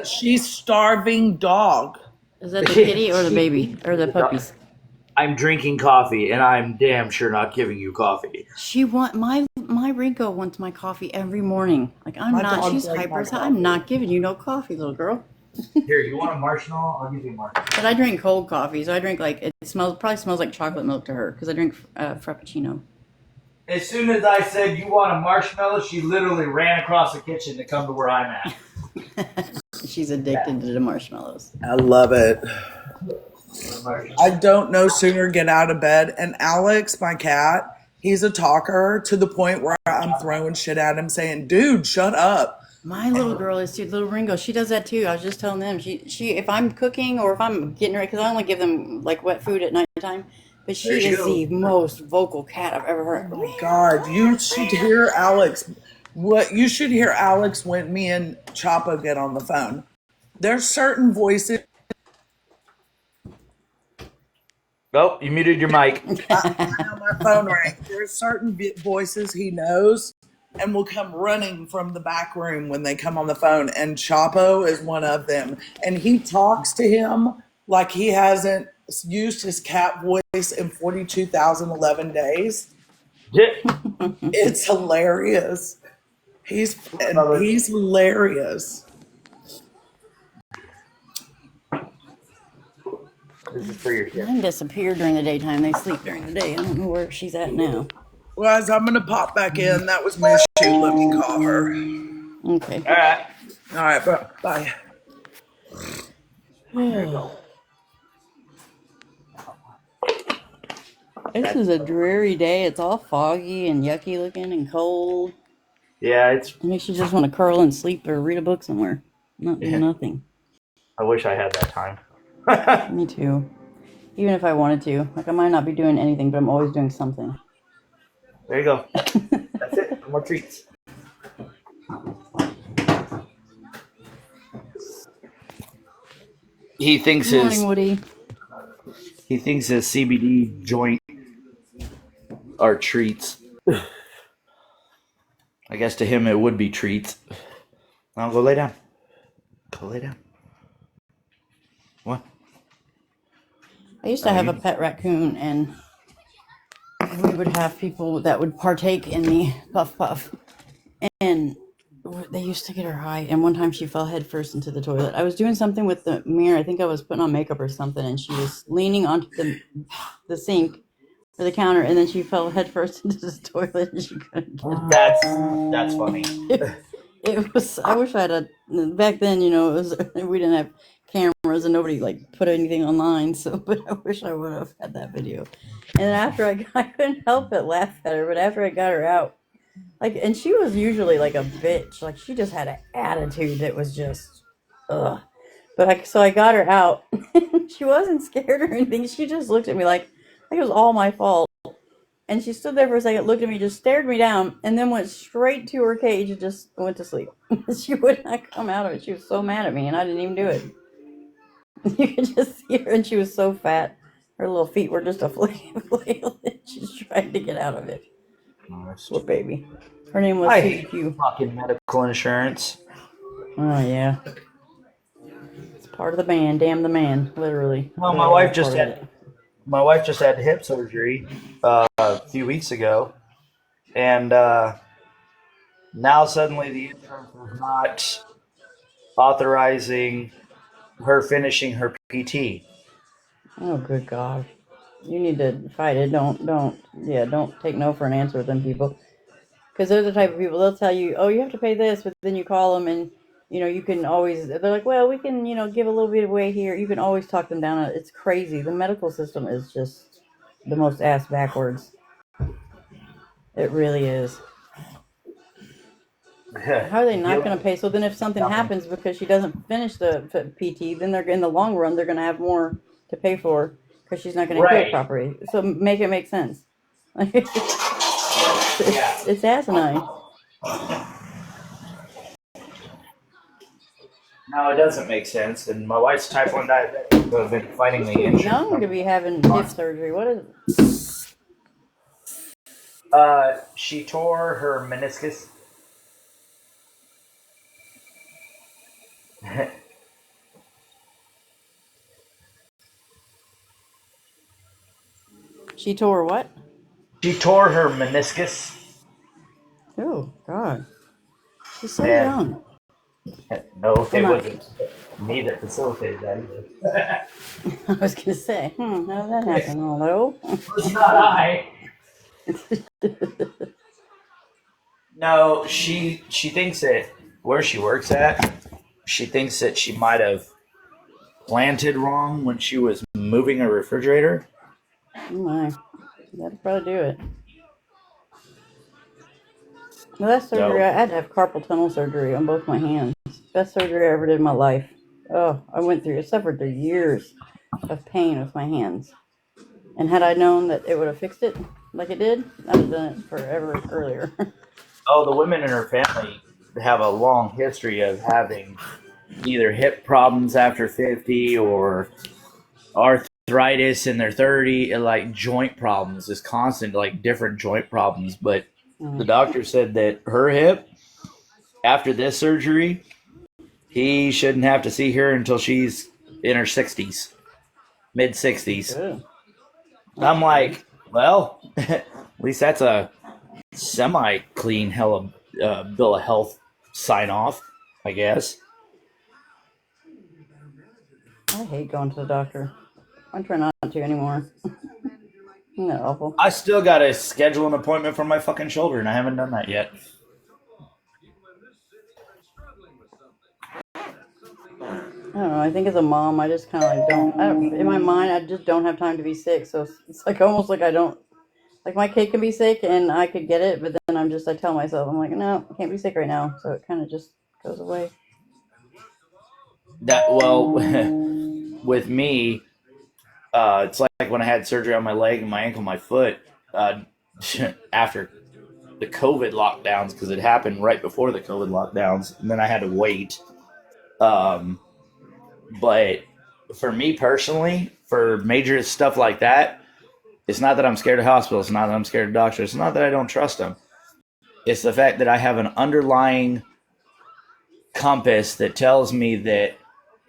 Speaker 9: She's starving dog.
Speaker 1: Is that the kitty or the baby or the puppies?
Speaker 7: I'm drinking coffee, and I'm damn sure not giving you coffee.
Speaker 1: She want my Rinko wants my coffee every morning. Like I'm
Speaker 9: My
Speaker 1: not.
Speaker 9: dog
Speaker 1: She's
Speaker 9: likes my
Speaker 1: hyper.
Speaker 9: coffee.
Speaker 1: I'm not giving you no coffee, little girl.
Speaker 7: Here, you want a marshmallow? I'll give you a marshmallow.
Speaker 1: But I drink cold coffee, so I drink like it probably smells like chocolate milk to her because I drink frappuccino.
Speaker 7: As soon as I said you want a marshmallow, she literally ran across the kitchen to come to where I'm at.
Speaker 1: She's addicted to the marshmallows.
Speaker 9: I love it. I don't no sooner get out of bed, and Alex, my cat, he's a talker to the point where I'm throwing shit at him saying, dude, shut up.
Speaker 1: My little girl is too. Little Ringo, she does that too. I was just telling them. She if I'm cooking or if I'm getting ready, because I only give them like wet food at nighttime. But she is the most vocal cat I've ever heard.
Speaker 9: Oh my God, you should hear Alex. What you should hear Alex when me and Chapo get on the phone. There's certain voices.
Speaker 7: Oh, you muted your mic.
Speaker 9: I know my phone rang. There's certain voices he knows and will come running from the back room when they come on the phone. And Chapo is one of them. And he talks to him like he hasn't used his cat voice in 42,011 days. It's hilarious. He's hilarious.
Speaker 7: This is for your kid.
Speaker 1: Mine disappear during the daytime. They sleep during the day. I don't know where she's at now.
Speaker 9: Well, as I'm going to pop back in. That was Miss Shoot. Let me call her.
Speaker 1: Okay.
Speaker 7: All right.
Speaker 9: All right, bye.
Speaker 1: This is a dreary day. It's all foggy and yucky looking and cold.
Speaker 7: Yeah,
Speaker 1: It makes you just want to curl and sleep or read a book somewhere. Not do nothing.
Speaker 7: I wish I had that time.
Speaker 1: Me too. Even if I wanted to. Like I might not be doing anything, but I'm always doing something.
Speaker 7: There you go. That's it. No more treats. He thinks
Speaker 1: Good morning, Woody.
Speaker 7: He thinks his CBD joint are treats. I guess to him it would be treats. I'll go lay down. Go lay down. What?
Speaker 1: I used to have a pet raccoon, and we would have people that would partake in the puff puff. And they used to get her high. And one time she fell head first into the toilet. I was doing something with the mirror. I think I was putting on makeup or something, and she was leaning onto the sink or the counter, and then she fell head first into the toilet, and she couldn't get it.
Speaker 7: That's funny.
Speaker 1: It was. I wish I had back then. You know, it was we didn't have cameras and nobody like put anything online. So, but I wish I would have had that video. And then after I couldn't help but laugh at her. But after I got her out, like, and she was usually like a bitch. Like she just had an attitude that was just, ugh. But so I got her out. She wasn't scared or anything. She just looked at me like it was all my fault. And she stood there for a second, looked at me, just stared me down, and then went straight to her cage and just went to sleep. She would not come out of it. She was so mad at me, and I didn't even do it. You could just see her, and she was so fat. Her little feet were just a flail. She's trying to get out of it. Poor baby. Her name was CQ.
Speaker 7: Fucking medical insurance.
Speaker 1: Oh, yeah. It's part of the band. Damn the man, literally.
Speaker 7: Well, my wife just had hip surgery a few weeks ago, and
Speaker 3: Now suddenly the insurance is not authorizing her finishing her PT.
Speaker 1: Oh, good God. You need to fight it. Don't take no for an answer with them people. Because they're the type of people, they'll tell you, oh, you have to pay this, but then you call them and, you can always, they're like, well, we can, give a little bit away here. You can always talk them down. It's crazy. The medical system is just the most ass backwards. It really is. How are they not going to pay? So then if something happens because she doesn't finish the PT, then they're in the long run, they're going to have more to pay for because she's not going to do it
Speaker 3: Right.
Speaker 1: properly. So make it make sense.
Speaker 3: Yeah.
Speaker 1: It's asinine.
Speaker 3: No, it doesn't make sense. And my wife's type 1 diabetic, so I've been fighting the
Speaker 1: Too
Speaker 3: insurance
Speaker 1: young to
Speaker 3: company.
Speaker 1: be having hip surgery. What is
Speaker 3: She tore her meniscus.
Speaker 1: She tore what?
Speaker 3: She tore her meniscus.
Speaker 1: Oh God, she's so
Speaker 3: And
Speaker 1: young.
Speaker 3: no,
Speaker 1: Well,
Speaker 3: it
Speaker 1: not.
Speaker 3: wasn't me that facilitated that either.
Speaker 1: I was gonna say, how did that happen? Although,
Speaker 3: It's not I. No, she thinks that where she works at, she thinks that she might have planted wrong when she was moving a refrigerator.
Speaker 1: oh my, that'd probably do it. The last surgery,
Speaker 3: So
Speaker 1: I had to have carpal tunnel surgery on both my hands. Best surgery I ever did in my life. Oh, I suffered through years of pain with my hands. And had I known that it would have fixed it like it did, I'd have done it forever earlier.
Speaker 3: the women in her family have a long history of having either hip problems after 50 or arthritis in their 30 and like joint problems, just constant like different joint problems. But the doctor said that her hip after this surgery, he shouldn't have to see her until she's in her 60s, mid 60s.
Speaker 1: Good.
Speaker 3: I'm like, well, at least that's a semi clean bill of health sign off, I guess.
Speaker 1: I hate going to the doctor. I try not to anymore. Isn't that awful?
Speaker 3: I still got to schedule an appointment for my fucking shoulder, and I haven't done that yet.
Speaker 1: I don't know. I think as a mom, I just kind of like don't. In my mind, I just don't have time to be sick. So it's like almost like I don't. Like my kid can be sick and I could get it, but then I tell myself, I'm like, no, I can't be sick right now. So it kind of just goes away.
Speaker 3: That well, with me, it's like when I had surgery on my leg and my ankle, my foot, uh, after the COVID lockdowns, because it happened right before the COVID lockdowns, and then I had to wait. Um, but for me personally, for major stuff like that, it's not that I'm scared of hospitals. It's not that I'm scared of doctors. It's not that I don't trust them. It's the fact that I have an underlying compass that tells me that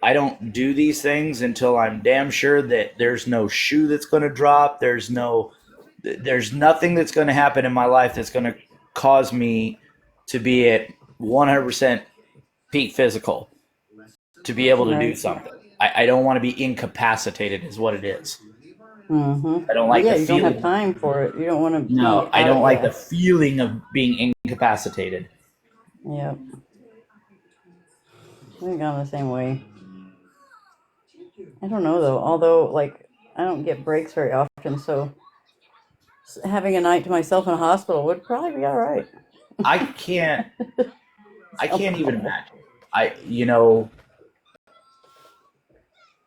Speaker 3: I don't do these things until I'm damn sure that there's no shoe that's going to drop. There's nothing that's going to happen in my life that's going to cause me to be at 100% peak physical to be able to do something. I don't want to be incapacitated is what it is.
Speaker 1: Mm-hmm.
Speaker 3: I don't like the
Speaker 1: you
Speaker 3: feeling.
Speaker 1: don't have time for it. You don't want to.
Speaker 3: No, I don't like the feeling of being incapacitated.
Speaker 1: Yep. I think I'm the same way. I don't know though. Although, like, I don't get breaks very often, so having a night to myself in a hospital would probably be all right.
Speaker 3: I can't even imagine.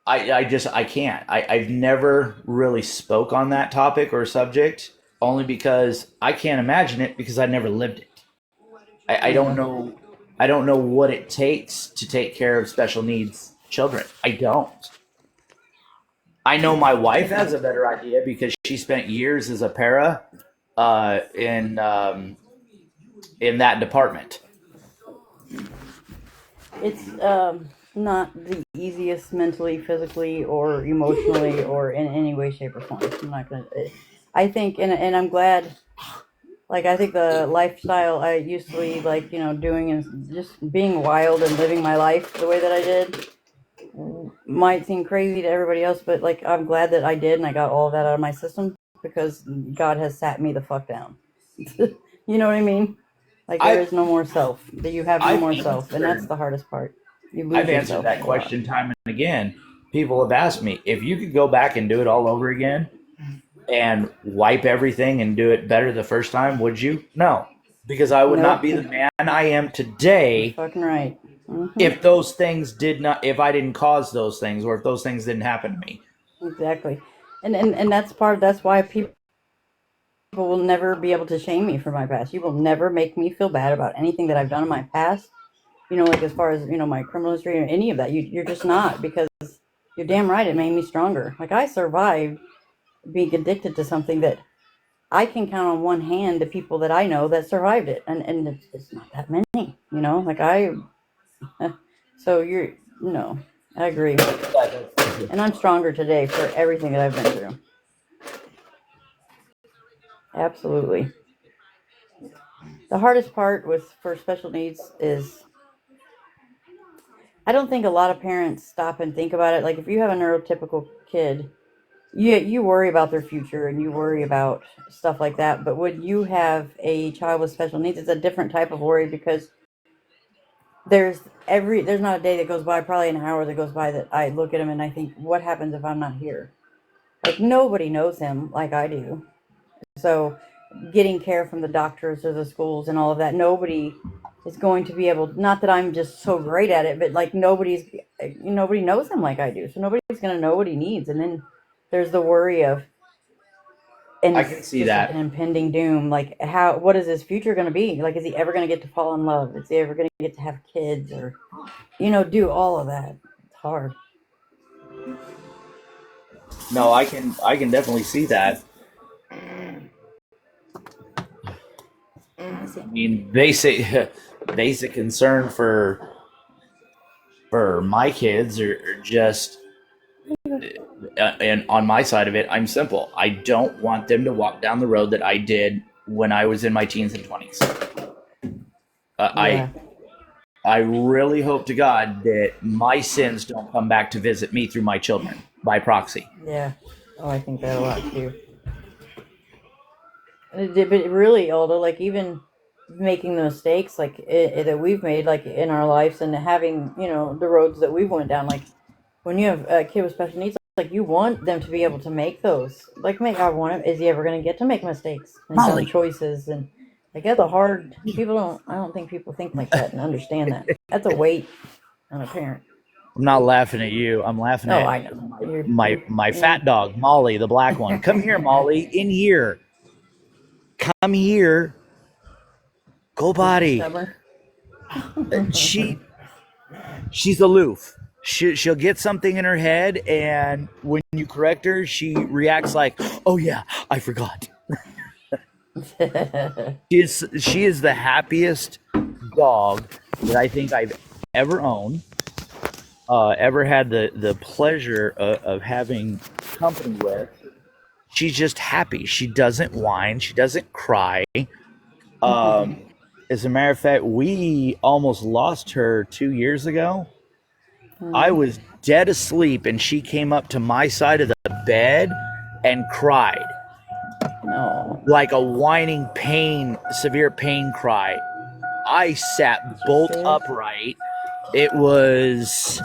Speaker 3: I can't. I've never really spoke on that topic or subject only because I can't imagine it because I never lived it. I don't know. I don't know what it takes to take care of special needs children. I don't. I know my wife has a better idea because she spent years as a para in that department.
Speaker 1: It's not the easiest mentally, physically, or emotionally, or in any way, shape, or form. I'm not gonna. I think, and I'm glad. Like I think the lifestyle I used to lead, like doing and just being wild and living my life the way that I did, might seem crazy to everybody else, but like I'm glad that I did and I got all of that out of my system because God has sat me the fuck down. You know what I mean? Like there
Speaker 3: I
Speaker 1: is no more self. That you have no
Speaker 3: I've
Speaker 1: more self, and that's
Speaker 3: answered
Speaker 1: the hardest part. You
Speaker 3: I've
Speaker 1: lose
Speaker 3: answered
Speaker 1: yourself
Speaker 3: that
Speaker 1: a lot.
Speaker 3: question time and again. People have asked me if you could go back and do it all over again and wipe everything and do it better the first time, would you? No, because I would not
Speaker 1: Nope.
Speaker 3: be the man I am
Speaker 1: You're
Speaker 3: today
Speaker 1: fucking right.
Speaker 3: if those things did not, if I didn't cause those things, or if those things didn't happen to me.
Speaker 1: Exactly. And that's why people will never be able to shame me for my past. You will never make me feel bad about anything that I've done in my past. Like as far as my criminal history or any of that. You're just not, because you're damn right. It made me stronger. Like I survived being addicted to something that I can count on one hand the people that I know that survived it, and it's not that many. Like I. So I agree, and I'm stronger today for everything that I've been through. Absolutely. The hardest part for special needs is I don't think a lot of parents stop and think about it. Like if you have a neurotypical kid, you worry about their future and you worry about stuff like that. But when you have a child with special needs, it's a different type of worry because there's not a day that goes by, probably an hour that goes by that I look at him and I think, what happens if I'm not here? Like nobody knows him like I do. So getting care from the doctors or the schools and all of that, nobody is going to be able, not that I'm just so great at it, but like nobody knows him like I do. So nobody's going to know what he needs. And then there's the worry of, and
Speaker 3: I
Speaker 1: it's
Speaker 3: can see
Speaker 1: just like an
Speaker 3: that.
Speaker 1: impending doom. Like what is his future going to be? Like, is he ever going to get to fall in love? Is he ever going to get to have kids or, do all of that? It's hard.
Speaker 3: No, I can definitely see that. I mean, basic concern for my kids are just, and on my side of it, I'm simple. I don't want them to walk down the road that I did when I was in my teens and 20s. Uh,
Speaker 1: Yeah.
Speaker 3: I I really hope to God that my sins don't come back to visit me through my children by proxy.
Speaker 1: Yeah. Oh, I think that a lot too. But really, although, like, even making the mistakes like that we've made, like in our lives, and having the roads that we've went down, like when you have a kid with special needs, like you want them to be able to make those, like make I want him. Is he ever going to get to make mistakes and dumb
Speaker 3: Molly,
Speaker 1: choices? And like that's a hard. People don't. I don't think people think like that and understand that. That's a weight on a parent.
Speaker 3: I'm not laughing at you. I'm laughing
Speaker 1: Oh,
Speaker 3: at
Speaker 1: I know.
Speaker 3: my fat dog, Molly, the black one. Come here, Molly, in here. Come here. Go
Speaker 1: Is she
Speaker 3: body.
Speaker 1: stubborn?
Speaker 3: She she's aloof. She'll get something in her head, and when you correct her, she reacts like, "Oh yeah, I forgot." She is the happiest dog that I think I've ever owned, ever had the pleasure of having company with. She's just happy. She doesn't whine. She doesn't cry. As a matter of fact, we almost lost her 2 years ago. I was dead asleep, and she came up to my side of the bed and cried
Speaker 1: No.
Speaker 3: like a whining pain, severe pain cry. I sat bolt upright. It was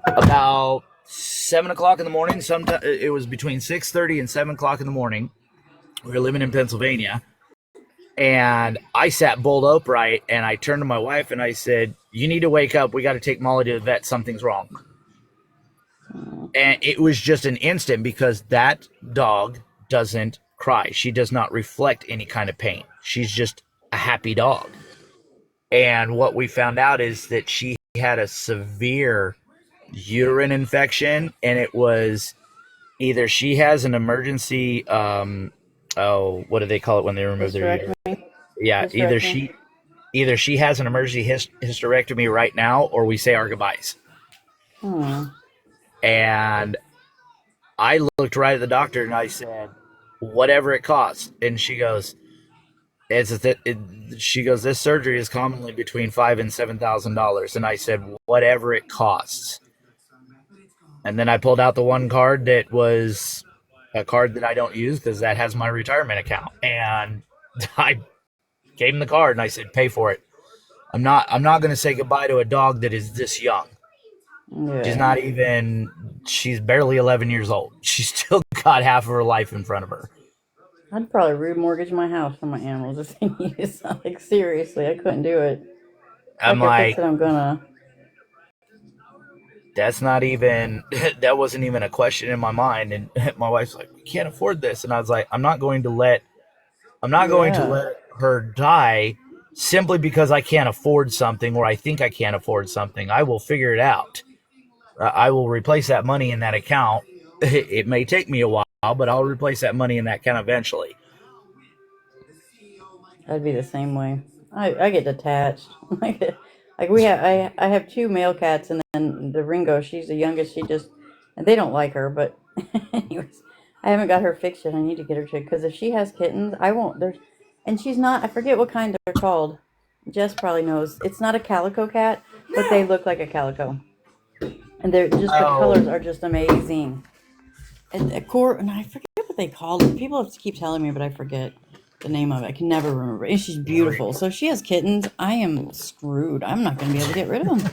Speaker 3: about 7 o'clock in the morning. Sometime it was between 6:30 and 7 o'clock in the morning. We were living in Pennsylvania, and I sat bolt upright, and I turned to my wife and I said, "You need to wake up. We got to take Molly to the vet. Something's wrong." And it was just an instant because that dog doesn't cry. She does not reflect any kind of pain. She's just a happy dog. And what we found out is that she had a severe urine infection, and it was either she has an emergency, what do they call it when they remove their urine? Yeah, either she has an emergency hysterectomy right now, or we say our goodbyes. And I looked right at the doctor and I said, whatever it costs. And she goes,
Speaker 7: she goes, this surgery is commonly between $5,000 and $7,000, and I said, whatever it costs. And then I pulled out the one card that was a card that I don't use because that has my retirement account, and I gave him the card and I said, pay for it. I'm not going to say goodbye to a dog that is this young. She's
Speaker 1: Yeah.
Speaker 7: not even, she's barely 11 years old. She's still got half of her life in front of her.
Speaker 1: I'd probably remortgage my house for my animals if they needed something. Like, seriously, I couldn't do it.
Speaker 7: I'm
Speaker 1: Like I
Speaker 7: like,
Speaker 1: said, I'm gonna.
Speaker 7: that's not even, that wasn't even a question in my mind. And my wife's like, we can't afford this. And I was like, I'm not going to let
Speaker 1: Yeah.
Speaker 7: her die simply because I can't afford something or I think I can't afford something. I will figure it out. I will replace that money in that account. It may take me a while, but I'll replace that money in that account eventually.
Speaker 1: I'd be the same way. I get detached. Like we have I have two male cats and then the Ringo, she's the youngest. And they don't like her, but anyways, I haven't got her fixed yet. I need to get her checked because if she has kittens, I won't. There's and she's not. I forget what kind they're called. Jess probably knows. It's not a calico cat, but they look like a calico, and they're just the colors
Speaker 7: Oh,
Speaker 1: are just amazing. And I forget what they called it. People have to keep telling me, but I forget the name of it. I can never remember. And she's beautiful. So if she has kittens, I am screwed. I'm not going to be able to get rid of them.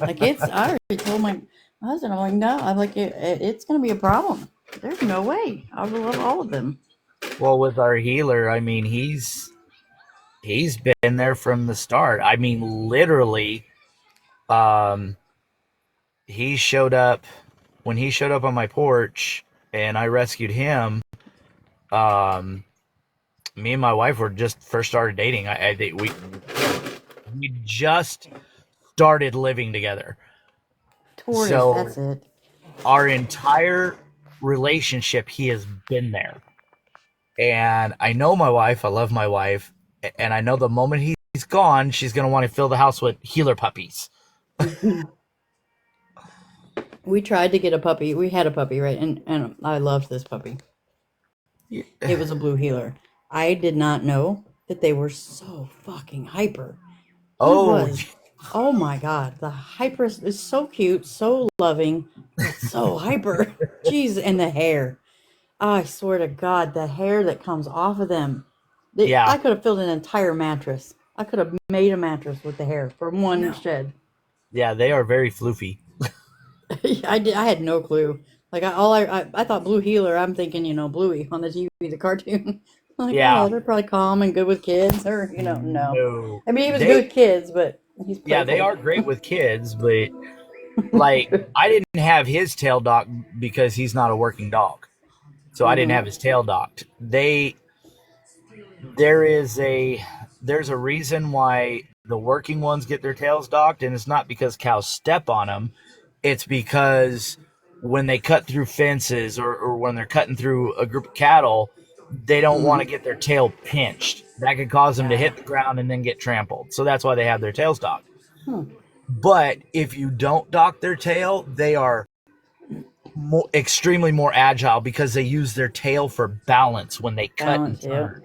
Speaker 1: Like I already told my husband, I'm like, no, I'm like, it's going to be a problem. There's no way. I will love all of them.
Speaker 7: well, with our healer, I mean, he's been there from the start. I mean, literally, um, he showed up when he showed up on my porch, and I rescued him. Um, Me and my wife were just first started dating. We just started living together.
Speaker 1: Tortoise,
Speaker 7: So
Speaker 1: that's it.
Speaker 7: our entire relationship, he has been there. And I know my wife. I love my wife. And I know the moment he's gone, she's going to want to fill the house with healer puppies.
Speaker 1: We tried to get a puppy. We had a puppy, right? And I loved this puppy. It was a blue healer. I did not know that they were so fucking hyper. He
Speaker 7: Oh,
Speaker 1: was. Oh my god, the hyper is so cute, so loving, but so hyper. Jeez, and the hair. I swear to God, the hair that comes off of them.
Speaker 7: yeah.
Speaker 1: I could have filled an entire mattress. I could have made a mattress with the hair from one shed.
Speaker 7: Yeah, they are very floofy.
Speaker 1: I did. I had no clue. Like I thought Blue Healer. I'm thinking, Bluey on the TV, the cartoon. Like, oh,
Speaker 7: Yeah.
Speaker 1: they're probably calm and good with kids, or no.
Speaker 7: No.
Speaker 1: I mean, he was good with kids, but he's
Speaker 7: Yeah, they
Speaker 1: playful.
Speaker 7: are great with kids, but like I didn't have his tail docked because he's not a working dog. So I didn't
Speaker 1: Hmm.
Speaker 7: have his tail docked. There is there's a reason why the working ones get their tails docked, and it's not because cows step on them. It's because when they cut through fences or when they're cutting through a group of cattle, they don't want
Speaker 1: Hmm.
Speaker 7: to get their tail pinched. That could cause them to
Speaker 1: Yeah.
Speaker 7: hit the ground and then get trampled. So that's why they have their tails docked.
Speaker 1: Hmm.
Speaker 7: But if you don't dock their tail, they are extremely more agile because they use their tail for balance when they cut and
Speaker 1: Balance. Yep.
Speaker 7: turn.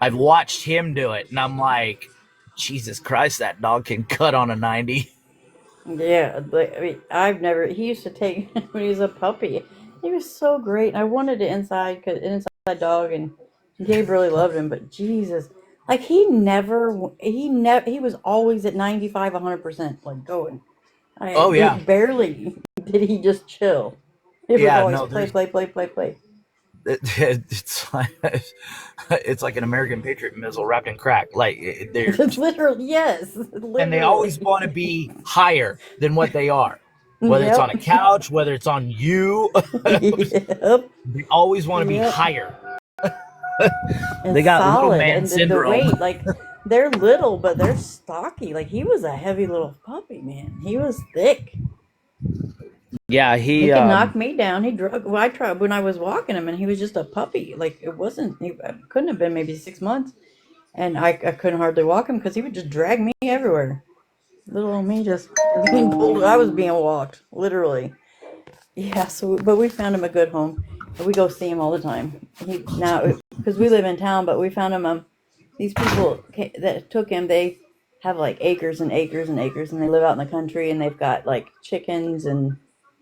Speaker 7: I've watched him do it, and I'm like, Jesus Christ, that dog can cut on a 90.
Speaker 1: Yeah, I mean, I've never. He used to take when he was a puppy. He was so great. I wanted it inside, cause an inside dog, and Gabe really loved him. But Jesus, like he was always at 95, 100%, like going.
Speaker 7: Oh, yeah.
Speaker 1: Barely did he just chill. It was
Speaker 7: Yeah,
Speaker 1: always
Speaker 7: no,
Speaker 1: play, play, play, play, play.
Speaker 7: it's like, it's like an American Patriot missile wrapped in crack. Like, they're,
Speaker 1: Literally, yes,
Speaker 7: and they always
Speaker 1: literally.
Speaker 7: want to be higher than what they are. Whether it's on
Speaker 1: Yep.
Speaker 7: a couch, whether it's on you,
Speaker 1: Yep.
Speaker 7: they always want to be
Speaker 1: Yep.
Speaker 7: higher.
Speaker 1: And
Speaker 7: They got little
Speaker 1: solid,
Speaker 7: man
Speaker 1: and the
Speaker 7: syndrome.
Speaker 1: weight, like they're little but they're stocky. Like he was a heavy little puppy, man. He was thick.
Speaker 7: Yeah,
Speaker 1: He could knock me down. He drug. Well, I tried when I was walking him, and he was just a puppy. Like it wasn't. He couldn't have been maybe 6 months, and I couldn't hardly walk him because he would just drag me everywhere. Little old me just being pulled. I was being walked, literally. Yeah. So, but we found him a good home. We go see him all the time. He now because we live in town, but we found him. These people that took him, they have like acres and acres and acres, and they live out in the country, and they've got like chickens and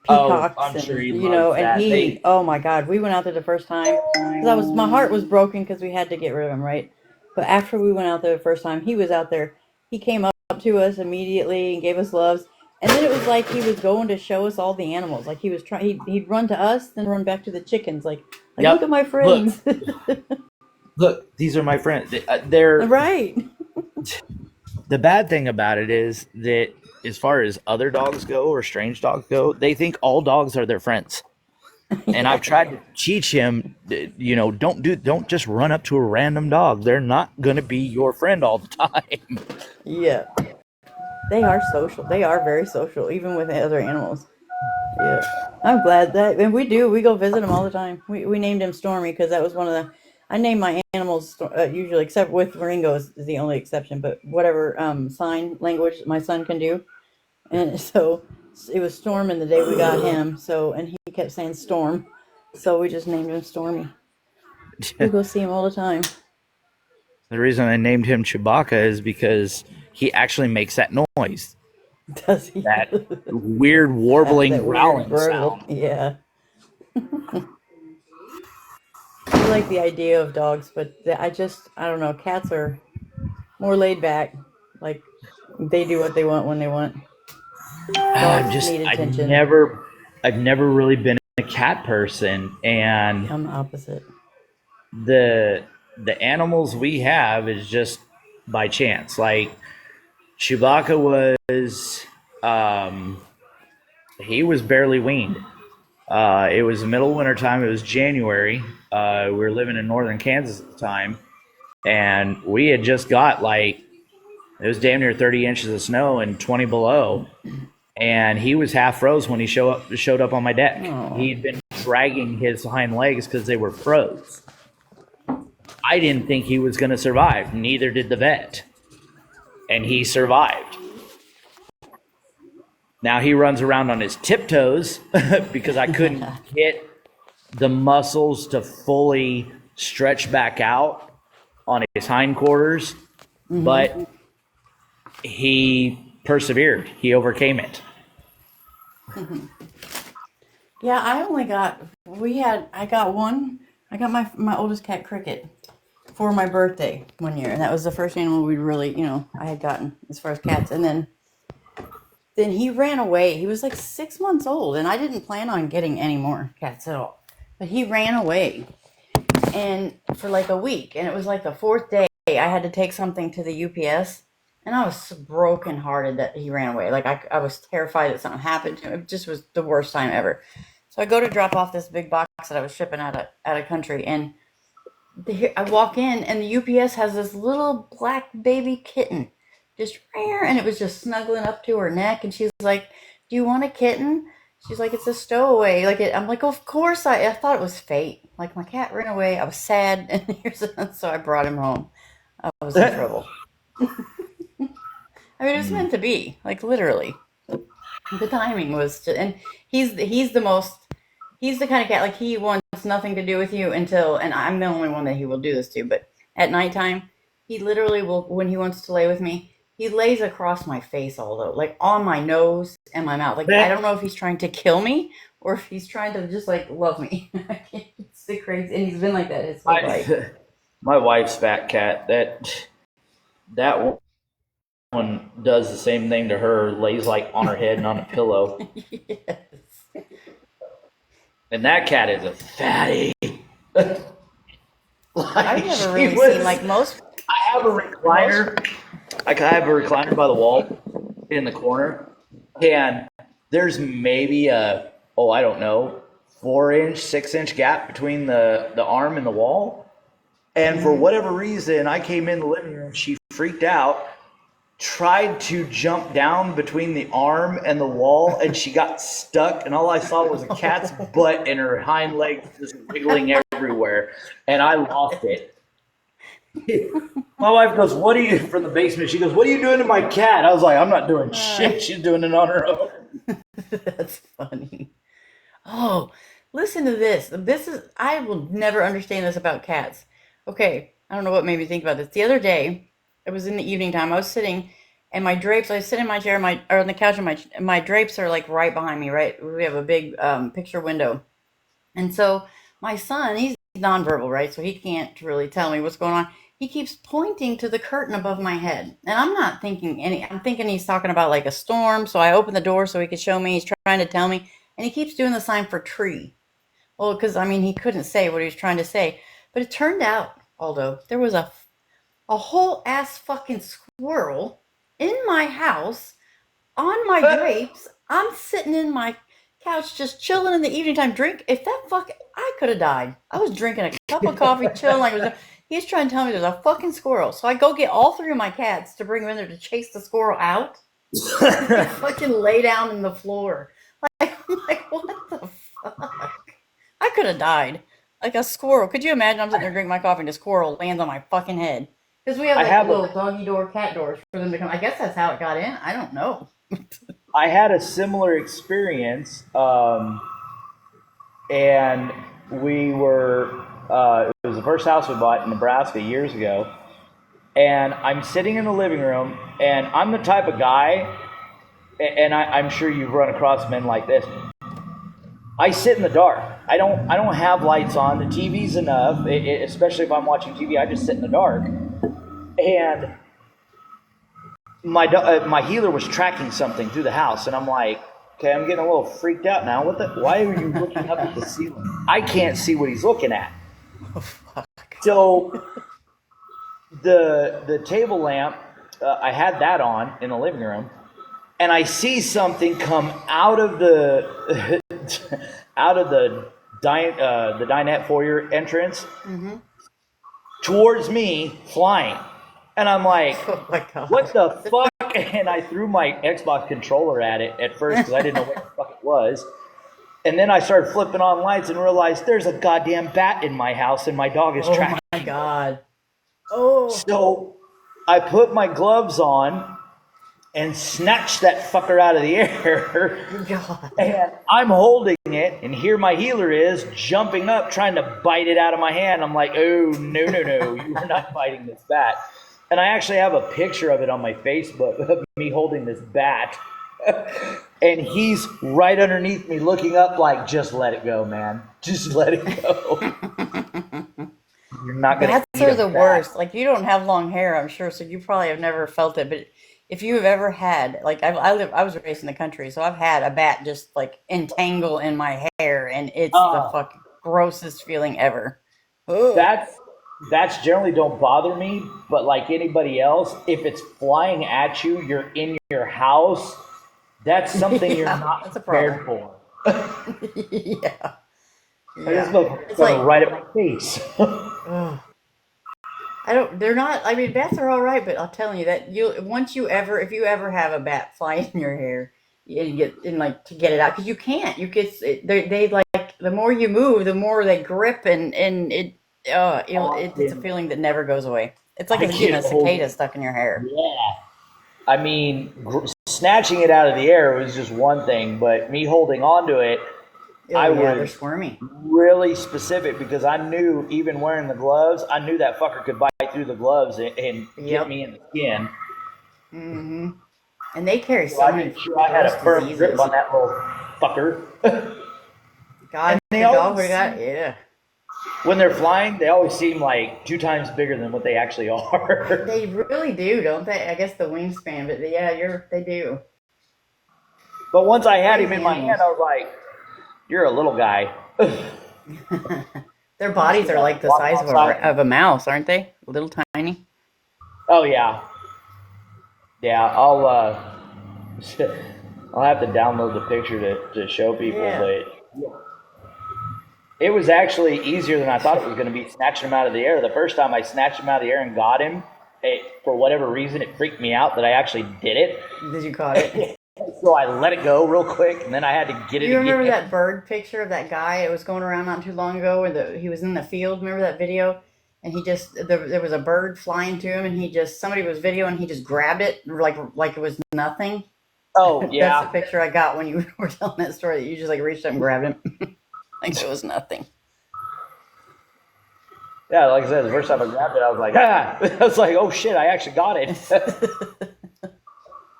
Speaker 7: Oh,
Speaker 1: peacocks,
Speaker 7: I'm sure
Speaker 1: and
Speaker 7: he loves
Speaker 1: and
Speaker 7: that.
Speaker 1: he, oh my God, we went out there the first time because my heart was broken because we had to get rid of him, right? But after we went out there the first time, he was out there. He came up to us immediately and gave us loves. And then it was like he was going to show us all the animals. Like he was trying, he'd run to us, then run back to the chickens. Like look at
Speaker 3: Yep.
Speaker 1: my
Speaker 3: Look,
Speaker 1: friends.
Speaker 3: look, these are my friends. They're
Speaker 1: Right.
Speaker 3: the bad thing about it is that as far as other dogs go or strange dogs go, they think all dogs are their friends. And I've tried to teach him, don't just run up to a random dog. They're not going to be your friend all the time.
Speaker 1: Yeah. They are social. They are very social, even with other animals. Yeah. I'm glad that, and we go visit him all the time. We named him Stormy because that was one of I name my animals usually, except with Ringo is the only exception, but whatever sign language my son can do. And so it was Storm in the day we got him. So, and he kept saying Storm. So we just named him Stormy. We go see him all the time.
Speaker 3: The reason I named him Chewbacca is because he actually makes that noise.
Speaker 1: Does he?
Speaker 3: That weird warbling,
Speaker 1: that
Speaker 3: growling
Speaker 1: weird gurgle.
Speaker 3: sound.
Speaker 1: Yeah. I like the idea of dogs, but I don't know. Cats are more laid back. Like they do what they want when they want. Dogs need attention.
Speaker 3: I've never really been a cat person, and
Speaker 1: I'm the opposite.
Speaker 3: the animals we have is just by chance. Like Chewbacca was, he was barely weaned. It was the middle of winter time. It was January. We were living in northern Kansas at the time, and we had just got like it was damn near 30 inches of snow and 20 below. And he was half froze when he showed up on my deck.
Speaker 1: Aww.
Speaker 3: He'd been dragging his hind legs because they were froze. I didn't think he was going to survive. Neither did the vet. And he survived. Now he runs around on his tiptoes because I couldn't get the muscles to fully stretch back out on his hindquarters. Mm-hmm. But he persevered. He overcame it.
Speaker 1: Yeah, I got my oldest cat Cricket for my birthday one year, and that was the first animal we'd really, I had gotten as far as cats. And then he ran away. He was like 6 months old, and I didn't plan on getting any more cats at all. But he ran away, and for like a week, and it was like the fourth day I had to take something to the UPS, and I was so brokenhearted that he ran away. Like I was terrified that something happened to him. It just was the worst time ever. So I go to drop off this big box that I was shipping out of country, and I walk in, and the UPS has this little black baby kitten, just rare, and it was just snuggling up to her neck, and she's like, "Do you want a kitten?" She's like, "It's a stowaway." I'm like, "Of course." I thought it was fate. Like my cat ran away. I was sad, and so I brought him home. I was in trouble. I mean, it was meant to be, like literally. The timing was just, and he's the kind of cat, like he wants nothing to do with you and I'm the only one that he will do this to, but at nighttime, he literally will, when he wants to lay with me, he lays across my face like on my nose and my mouth. Like, I don't know if he's trying to kill me or if he's trying to just like love me. It's the crazy, and he's been like that his whole life.
Speaker 3: My wife's fat cat, that one does the same thing to her, lays like on her head and on a pillow.
Speaker 1: Yes.
Speaker 3: And that cat is a fatty.
Speaker 1: I've never really seen like most.
Speaker 3: I have a recliner. I have a recliner by the wall in the corner, and there's maybe I don't know, 4-inch, 6-inch gap between the arm and the wall. And for whatever reason, I came in the living room. She freaked out, tried to jump down between the arm and the wall, and she got stuck, and all I saw was a cat's butt and her hind legs just wiggling everywhere, and I lost it. My wife goes, "What are you," from the basement, she goes, "What are you doing to my cat?" I was like, "I'm not doing shit. She's doing it on her own."
Speaker 1: That's funny. Oh, listen to this. I will never understand this about cats. Okay, I don't know what made me think about this. The other day, it was in the evening time. I was sitting, and my drapes. I sit in my chair, my or on the couch, and my drapes are like right behind me. Right, we have a big picture window, and so my son, he's nonverbal, right? So he can't really tell me what's going on. He keeps pointing to the curtain above my head, and I'm not thinking any. I'm thinking he's talking about like a storm. So I open the door so he could show me. He's trying to tell me, and he keeps doing the sign for tree. Well, because I mean, he couldn't say what he was trying to say. But it turned out, Aldo, there was a whole ass fucking squirrel in my house on my drapes. I'm sitting in my couch just chilling in the evening time. Drink. If that fuck, I could have died. I was drinking a cup of coffee, chilling like it was. He's trying to tell me there's a fucking squirrel. So I go get all three of my cats to bring them in there to chase the squirrel out. They fucking lay down in the floor. Like, I'm like, what the fuck? I could have died. Like a squirrel. Could you imagine? I'm sitting there drinking my coffee and a squirrel lands on my fucking head. Because we have
Speaker 7: I
Speaker 1: like
Speaker 7: have
Speaker 1: little doggy door, cat doors for them to come. I guess that's how it got in. I don't know.
Speaker 7: I had a similar experience, and we were. It was the first house we bought in Nebraska years ago, and I'm sitting in the living room, and I'm the type of guy, and I'm sure you've run across men like this. I sit in the dark. I don't have lights on. The TV's enough, especially if I'm watching TV. I just sit in the dark, and my healer was tracking something through the house, and I'm like, okay, I'm getting a little freaked out now. Why are you looking up at the ceiling? I can't see what he's looking at.
Speaker 1: Oh, fuck.
Speaker 7: So the table lamp, I had that on in the living room, and I see something come out of the dinette foyer entrance towards me, flying. And I'm like,
Speaker 1: Oh my God.
Speaker 7: what the fuck? And I threw my Xbox controller at it at first because I didn't know what the fuck it was. And then I started flipping on lights and realized there's a goddamn bat in my house and my dog is tracking.
Speaker 1: Oh my God. Oh.
Speaker 7: So I put my gloves on and snatched that fucker out of the air.
Speaker 1: God.
Speaker 7: And I'm holding it, and here my healer is jumping up, trying to bite it out of my hand. I'm like, oh, no, you are not biting this bat. And I actually have a picture of it on my Facebook of me holding this bat. And he's right underneath me looking up like, just let it go, man. Just let it go. You're not going to
Speaker 1: Bats are the worst. Like, you don't have long hair, I'm sure, so you probably have never felt it. But if you have ever had, like, I was raised in the country, so I've had a bat just like entangle in my hair, and it's the fucking grossest feeling ever. Ugh.
Speaker 7: That's generally don't bother me, but like anybody else, if it's flying at you, you're in your house, that's something you're not prepared for.
Speaker 1: Yeah.
Speaker 7: It's like right at my face.
Speaker 1: They're not, I mean, bats are all right, but I'm telling you that if you ever have a bat fly in your hair, you get in like to get it out, because you can't, they like, the more you move, the more they grip, and it's a feeling that never goes away. It's like getting a cicada stuck in your hair.
Speaker 7: Yeah. I mean, snatching it out of the air was just one thing, but me holding on to it,
Speaker 1: they're squirmy.
Speaker 7: Really specific, because I knew, even wearing the gloves, I knew that fucker could bite through the gloves and get me in the skin.
Speaker 1: Mm-hmm. And they carry so many.
Speaker 7: I had a firm grip on that little fucker.
Speaker 1: God, yeah.
Speaker 7: When they're flying, they always seem like 2 times bigger than what they actually are.
Speaker 1: They really do, don't they? I guess the wingspan, but yeah, they do.
Speaker 7: But once I had him in my hand, I was like, you're a little guy.
Speaker 1: Their bodies are like the size of a mouse, aren't they? A little tiny.
Speaker 7: Oh yeah. Yeah, I'll have to download the picture to show people, but it was actually easier than I thought it was going to be, snatching him out of the air. The first time I snatched him out of the air and got him, for whatever reason, it freaked me out that I actually did it.
Speaker 1: Did you caught it?
Speaker 7: So I let it go real quick, and then I had to get it again.
Speaker 1: You remember that bird picture of that guy? It was going around not too long ago where he was in the field. Remember that video? And there was a bird flying to him, and somebody was videoing, he just grabbed it like it was nothing.
Speaker 7: Oh, yeah.
Speaker 1: That's the picture I got when you were telling that story, that you just like reached up and grabbed him. Like it was nothing.
Speaker 7: Yeah, like I said, the first time I grabbed it, I was like, ah! I was like, oh shit, I actually got it.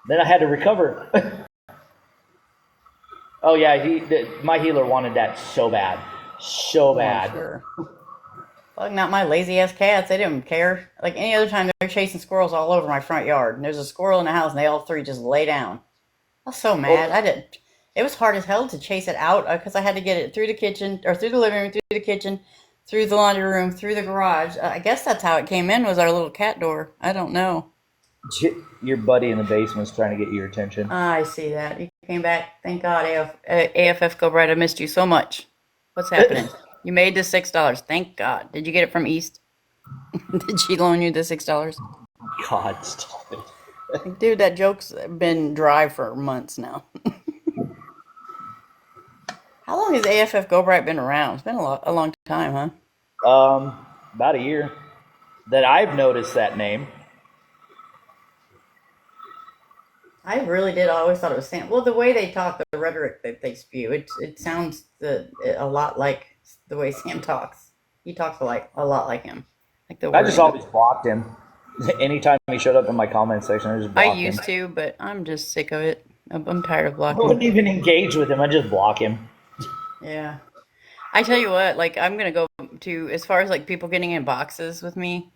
Speaker 7: Then I had to recover. Oh yeah, my healer wanted that so bad, so bad.
Speaker 1: Sure. Fuck, not my lazy ass cats. They didn't care. Like any other time, they're chasing squirrels all over my front yard. And there's a squirrel in the house, and they all three just lay down. I was so mad. I didn't. It was hard as hell to chase it out because I had to get it through the kitchen or through the living room, through the kitchen, through the laundry room, through the garage. I guess that's how it came in. Was our little cat door? I don't know.
Speaker 7: Your buddy in the basement's trying to get your attention.
Speaker 1: I see that. You came back. Thank God, AFF Go Bright. I missed you so much. What's happening? You made the $6. Thank God. Did you get it from East? Did she loan you the $6?
Speaker 7: God, stop it.
Speaker 1: Dude, that joke's been dry for months now. How long has AFF Go Bright been around? It's been a long time, huh?
Speaker 7: About a year that I've noticed that name.
Speaker 1: I really did. I always thought it was Sam. Well, the way they talk, the rhetoric that they spew, it sounds a lot like the way Sam talks. He talks a lot like him. Like the
Speaker 7: I just always blocked him. Anytime he showed up in my comment section, I just blocked him.
Speaker 1: I used to, but I'm just sick of it. I'm tired of
Speaker 7: I
Speaker 1: blocking.
Speaker 7: wouldn't even engage with him. I just block him.
Speaker 1: Yeah. I tell you what, like I'm gonna go to as far as like people getting in boxes with me.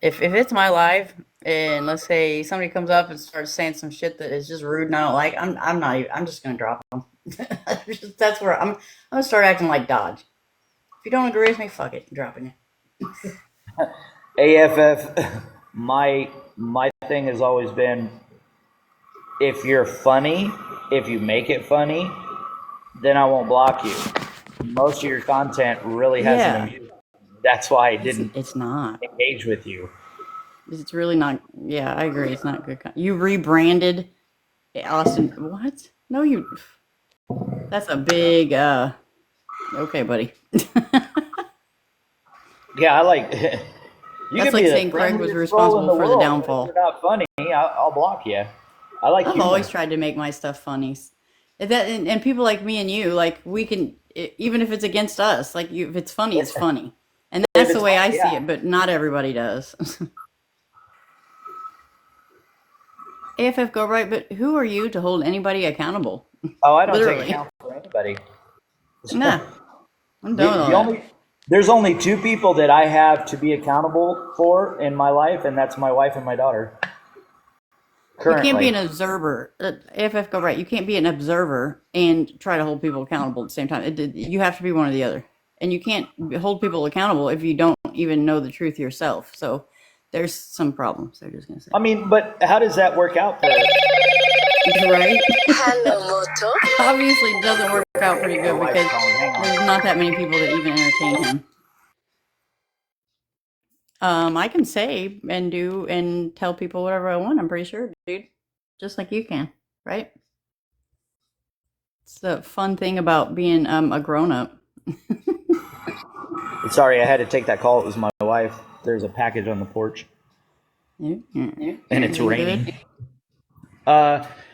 Speaker 1: If it's my live and let's say somebody comes up and starts saying some shit that is just rude and I don't like, I'm not even, I'm just gonna drop them. That's where I'm gonna start acting like Dodge. If you don't agree with me, fuck it, I'm dropping you.
Speaker 7: AFF, my thing has always been, if you're funny, if you make it funny, then I won't block you. Most of your content really hasn't amused me. That's why I didn't.
Speaker 1: It's not
Speaker 7: engage with you.
Speaker 1: It's really not. Yeah, I agree. It's not good. You rebranded Austin. What? No, you. That's a big. Okay, buddy.
Speaker 7: Yeah, I like.
Speaker 1: That's like saying Craig was responsible for the downfall.
Speaker 7: If you're not funny, I'll block you. I like.
Speaker 1: I've always tried to make my stuff funny. And people like me and you, like we can, even if it's against us, like if it's funny, it's funny. And that's the way I see it, but not everybody does. AFF Go Right, but who are you to hold anybody accountable?
Speaker 7: Oh, I don't take account for anybody.
Speaker 1: Nah, I'm done with that.
Speaker 7: There's only two people that I have to be accountable for in my life, and that's my wife and my daughter. Currently.
Speaker 1: You can't be an observer. AFF Go Right, you can't be an observer and try to hold people accountable at the same time. You have to be one or the other. And you can't hold people accountable if you don't even know the truth yourself. So there's some problems. They're just going to say.
Speaker 7: I mean, but how does that work out for
Speaker 1: right? Hello, Moto. Obviously, it doesn't work out pretty good because there's not that many people that even entertain him. I can say and do and tell people whatever I want. I'm pretty sure, dude. Just like you can, right? It's the fun thing about being a grown-up.
Speaker 7: Sorry, I had to take that call. It was my wife. There's a package on the porch. And it's raining.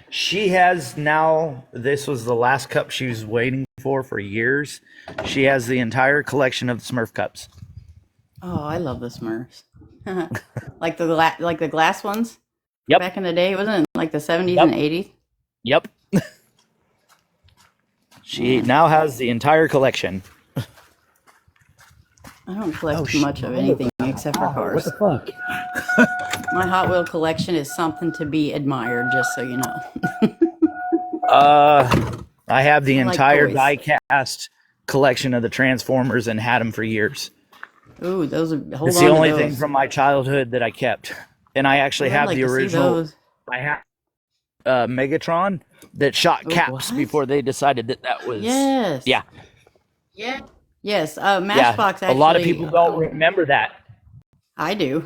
Speaker 7: She has now, this was the last cup she was waiting for years. She has the entire collection of Smurf cups.
Speaker 1: Oh, I love the Smurfs. like the glass ones?
Speaker 7: Yep.
Speaker 1: Back in the day, wasn't it like the 70s and 80s?
Speaker 7: Yep. She now has the entire collection.
Speaker 1: I don't collect much of anything except for cars.
Speaker 7: What the fuck?
Speaker 1: My Hot Wheel collection is something to be admired, just so you know.
Speaker 7: I have the entire
Speaker 1: toys.
Speaker 7: die-cast collection of the Transformers and had them for years.
Speaker 1: Ooh, those are.
Speaker 7: It's the only thing from my childhood that I kept, and I actually have the original. I have Megatron that shot caps before they decided that was.
Speaker 1: Yes.
Speaker 7: Yeah.
Speaker 1: Yeah. Yes. Matchbox.
Speaker 7: Yeah. A lot of people don't remember that.
Speaker 1: I do.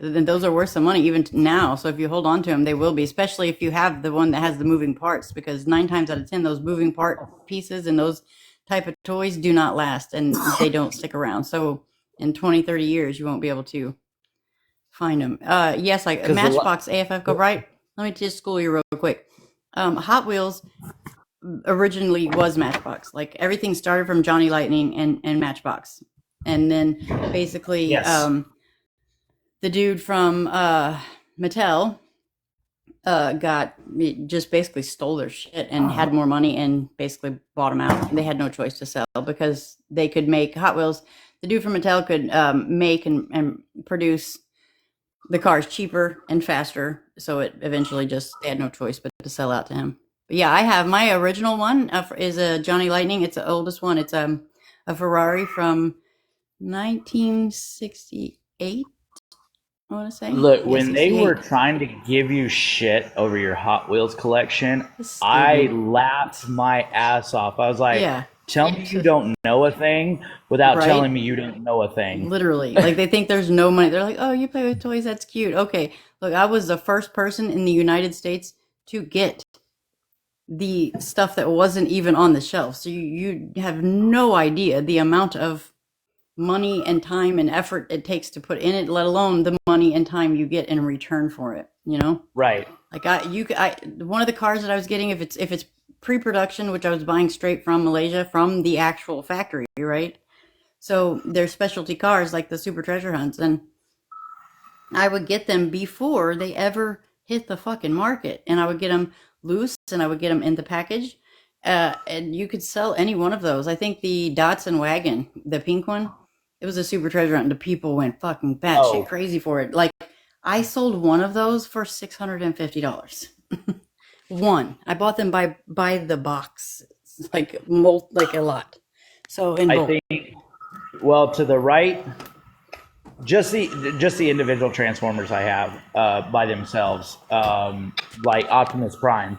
Speaker 1: And those are worth some money even now. So if you hold on to them, they will be, especially if you have the one that has the moving parts, because 9 times out of 10, those moving part pieces and those type of toys do not last and they don't stick around. So in 20, 30 years, you won't be able to find them. Yes, like Matchbox, AFF Go Right. Let me just school you real quick. Hot Wheels originally was Matchbox. Like everything started from Johnny Lightning and Matchbox. And then basically,
Speaker 7: Yes.
Speaker 1: the dude from Mattel just basically stole their shit and had more money and basically bought them out. They had no choice to sell because they could make Hot Wheels. The dude from Mattel could make and produce the cars cheaper and faster. So it eventually just they had no choice but to sell out to him. But yeah, I have my original one is a Johnny Lightning. It's the oldest one. It's a Ferrari from 1968. I want to say.
Speaker 3: Look,
Speaker 1: Yeah,
Speaker 3: when they were
Speaker 1: 68.
Speaker 3: trying to give you shit over your Hot Wheels collection,
Speaker 1: It's
Speaker 3: I
Speaker 1: stupid.
Speaker 3: laughed my ass off. I was like,
Speaker 1: Yeah.
Speaker 3: tell me you don't know a thing without
Speaker 1: Right?
Speaker 3: telling me you don't know a thing.
Speaker 1: Literally. Like they think there's no money. They're like, oh, you play with toys. That's cute. Okay. Look, I was the first person in the United States to get the stuff that wasn't even on the shelf. So you have no idea the amount of money and time and effort it takes to put in it, let alone the money and time you get in return for it, you know?
Speaker 3: Right.
Speaker 1: Like one of the cars that I was getting, if it's pre-production, which I was buying straight from Malaysia, from the actual factory, right? So they're specialty cars like the Super Treasure Hunts, and I would get them before they ever hit the fucking market, and I would get them loose, and I would get them in the package, and you could sell any one of those. I think the Datsun wagon, the pink one, it was a Super Treasure Hunt, and the people went fucking batshit
Speaker 3: Oh,
Speaker 1: crazy for it. Like I sold one of those for $650. One. I bought them by the box, it's like like a lot. So in
Speaker 3: I
Speaker 1: bulk.
Speaker 3: think, well, to the right, just the individual Transformers I have by themselves, like Optimus Prime,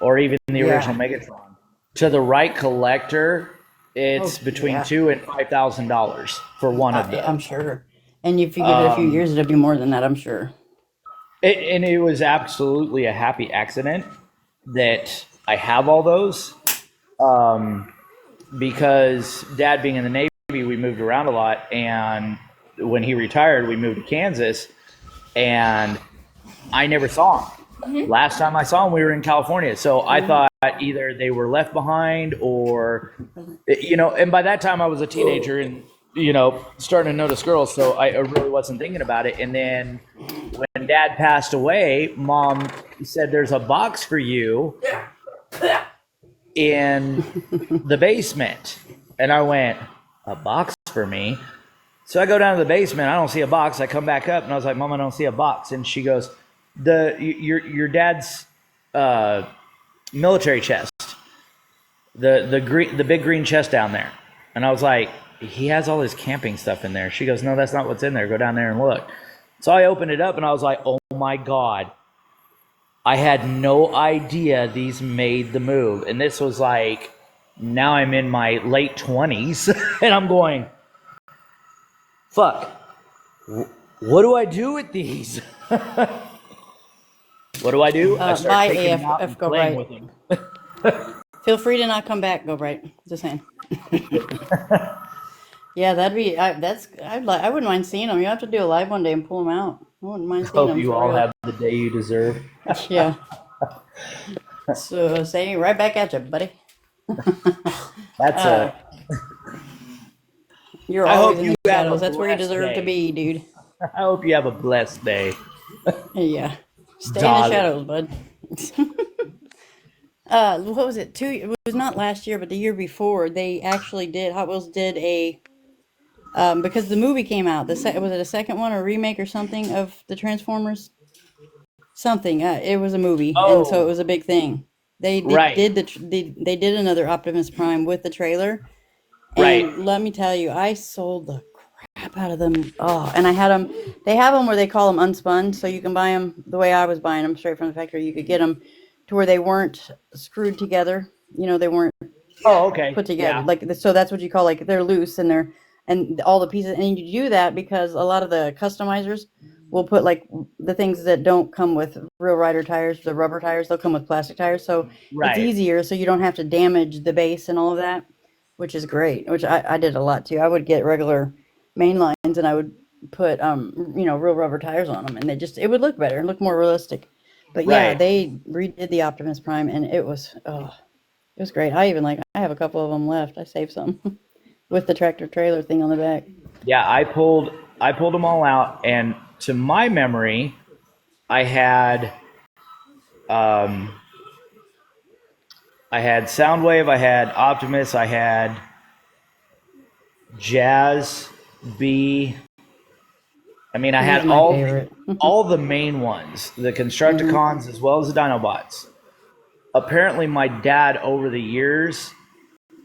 Speaker 3: or even the original
Speaker 1: Yeah.
Speaker 3: Megatron. To the right collector, it's
Speaker 1: Oh
Speaker 3: between
Speaker 1: yeah.
Speaker 3: $2,000 and $5,000 for one of
Speaker 1: I'm
Speaker 3: those.
Speaker 1: sure. And if you give it a few years, it'll be more than that, I'm sure.
Speaker 3: And it was absolutely a happy accident that I have all those, because Dad being in the Navy, we moved around a lot, and when he retired, we moved to Kansas, and I never saw him. Last time I saw him, we were in California, so I thought either they were left behind or, and by that time I was a teenager and starting to notice girls, so I really wasn't thinking about it. And then when Dad passed away, Mom said, "There's a box for you in the basement," and I went, "A box for me?" So I go down to the basement. I don't see a box. I come back up, and I was like, "Mom, I don't see a box." And she goes, your dad's military chest, the big green chest down there." And I was like, "He has all his camping stuff in there." She goes, "No, that's not what's in there. Go down there and look." So I opened it up, and I was like, "Oh my God. I had no idea these made the move." And this was like, now I'm in my late 20s, and I'm going, fuck, what do I do with these? What do I do? I start
Speaker 1: Bye,
Speaker 3: taking them out
Speaker 1: AF,
Speaker 3: and
Speaker 1: go
Speaker 3: playing
Speaker 1: right.
Speaker 3: with them.
Speaker 1: Feel free to not come back, go right. Just saying. Yeah, that'd be, I wouldn't mind seeing them. You have to do a live one day and pull them out. I wouldn't mind seeing
Speaker 3: Hope
Speaker 1: them
Speaker 3: you
Speaker 1: for
Speaker 3: all
Speaker 1: real.
Speaker 3: have the day you deserve.
Speaker 1: Yeah. So, say right back at you, buddy.
Speaker 3: That's
Speaker 1: Uh, You're
Speaker 3: I
Speaker 1: always
Speaker 3: hope
Speaker 1: in
Speaker 3: you
Speaker 1: the
Speaker 3: have a
Speaker 1: shadows. That's where you
Speaker 3: blessed
Speaker 1: deserve to
Speaker 3: day.
Speaker 1: be, dude.
Speaker 3: I hope you have a blessed day,
Speaker 1: Yeah. Stay in the
Speaker 3: darling.
Speaker 1: shadows, bud. What was it? It was not last year, but the year before. They actually did. Hot Wheels did a because the movie came out. Was it a second one or remake or something of the Transformers? Something. It was a movie, and so it
Speaker 3: Oh,
Speaker 1: was a big thing.
Speaker 3: right,
Speaker 1: They did another Optimus Prime with the trailer,
Speaker 3: right,
Speaker 1: and let me tell you, I sold the crap out of them. Oh, and I had them. They have them where they call them unspun, so you can buy them the way I was buying them straight from the factory. You could get them to where they weren't screwed together. They weren't
Speaker 3: oh, okay,
Speaker 1: put together.
Speaker 3: yeah,
Speaker 1: Like so, that's what you call like they're loose and all the pieces. And you do that because a lot of the customizers will put like the things that don't come with real rider tires, the rubber tires. They'll come with plastic tires, so it's
Speaker 3: right,
Speaker 1: easier. So you don't have to damage the base and all of that, which is great. Which I did a lot too. I would get regular main lines and I would put real rubber tires on them, and it would look better, look more realistic. But yeah,
Speaker 3: right.
Speaker 1: they redid the Optimus Prime, and it was great. I have a couple of them left. I saved some. with the tractor trailer thing on the back.
Speaker 7: Yeah, I pulled them all out, and to my memory, I had I had Soundwave, I had Optimus, I had Jazz, B. I mean, I
Speaker 1: He's
Speaker 7: had
Speaker 1: my favorite.
Speaker 7: all the main ones, the Constructicons as well as the Dinobots. Apparently, my dad over the years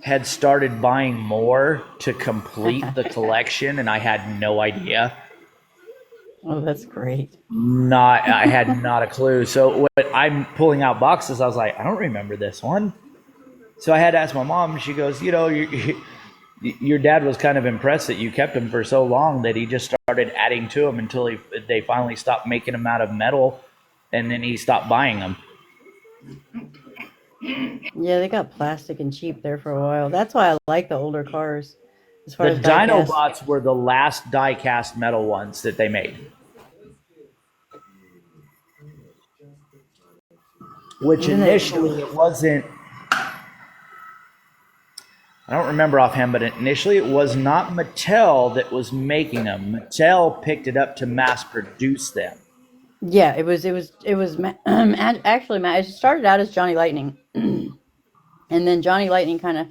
Speaker 7: had started buying more to complete the collection, and I had no idea.
Speaker 1: Oh, that's great.
Speaker 7: I had not a clue. So when I'm pulling out boxes, I was like, I don't remember this one. So I had to ask my mom. She goes, your dad was kind of impressed that you kept them for so long that he just started adding to them until they finally stopped making them out of metal, and then he stopped buying them.
Speaker 1: Yeah, they got plastic and cheap there for a while. That's why I like the older cars. As far
Speaker 7: The
Speaker 1: as diecast.
Speaker 7: Dinobots were the last die-cast metal ones that they made. Which initially it wasn't, I don't remember offhand, but initially it was not Mattel that was making them. Mattel picked it up to mass produce them.
Speaker 1: Yeah, it was actually it started out as Johnny Lightning, and then Johnny Lightning kind of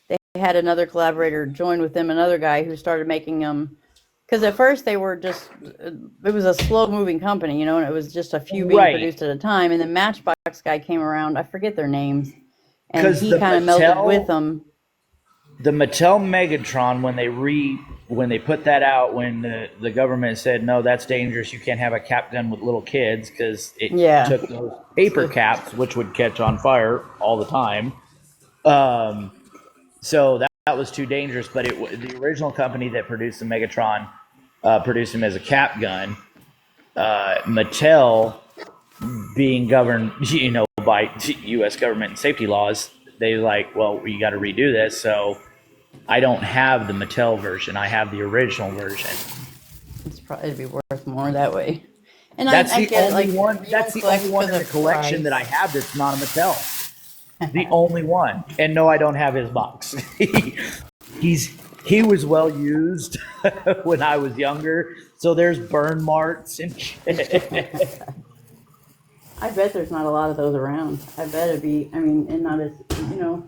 Speaker 1: they had another collaborator join with them, another guy who started making them. Because at first they were just it was a slow moving company, and it was just a few being produced at a time. And then Matchbox guy came around. I forget their names, and he kind of melded with them.
Speaker 7: The Mattel Megatron, when they put that out, when the government said, no, that's dangerous, you can't have a cap gun with little kids, because it took those paper caps, which would catch on fire all the time. So that was too dangerous, but the original company that produced the Megatron produced him as a cap gun. Mattel, being governed, by U.S. government and safety laws, they like, well, you got to redo this. So I don't have the Mattel version. I have the original version.
Speaker 1: It's probably be worth more that way. And
Speaker 7: that's
Speaker 1: I
Speaker 7: the only
Speaker 1: it,
Speaker 7: one. That's the only one in the collection that I have that's not a Mattel. The only one. And no, I don't have his box. He was well used when I was younger. So there's burn marks and shit.
Speaker 1: I bet there's not a lot of those around. I bet it'd be, and not as,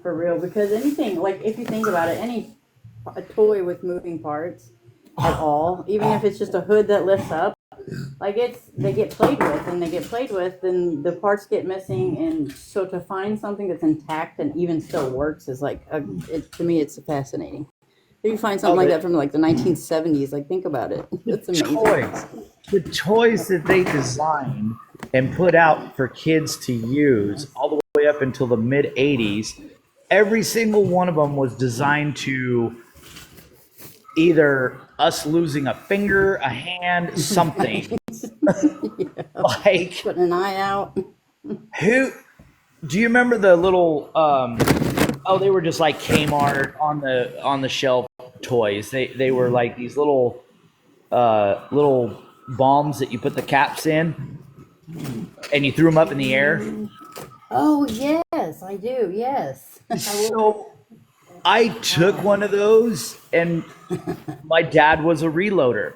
Speaker 1: for real. Because anything, like if you think about it, a toy with moving parts at all, even if it's just a hood that lifts up, like they get played with, then the parts get missing. And so to find something that's intact and even still works is like, to me, it's fascinating. If you find something like that from like the 1970s, like think about it. That's amazing.
Speaker 7: The toys that they designed and put out for kids to use all the way up until the mid 80s, every single one of them was designed to either us losing a finger, a hand, something. Like
Speaker 1: putting an eye out.
Speaker 7: Do you remember the little they were just like Kmart on the shelf toys. They were like these little bombs that you put the caps in and you threw them up in the air.
Speaker 1: Oh yes, I do. Yes.
Speaker 7: So I took one of those, and my dad was a reloader,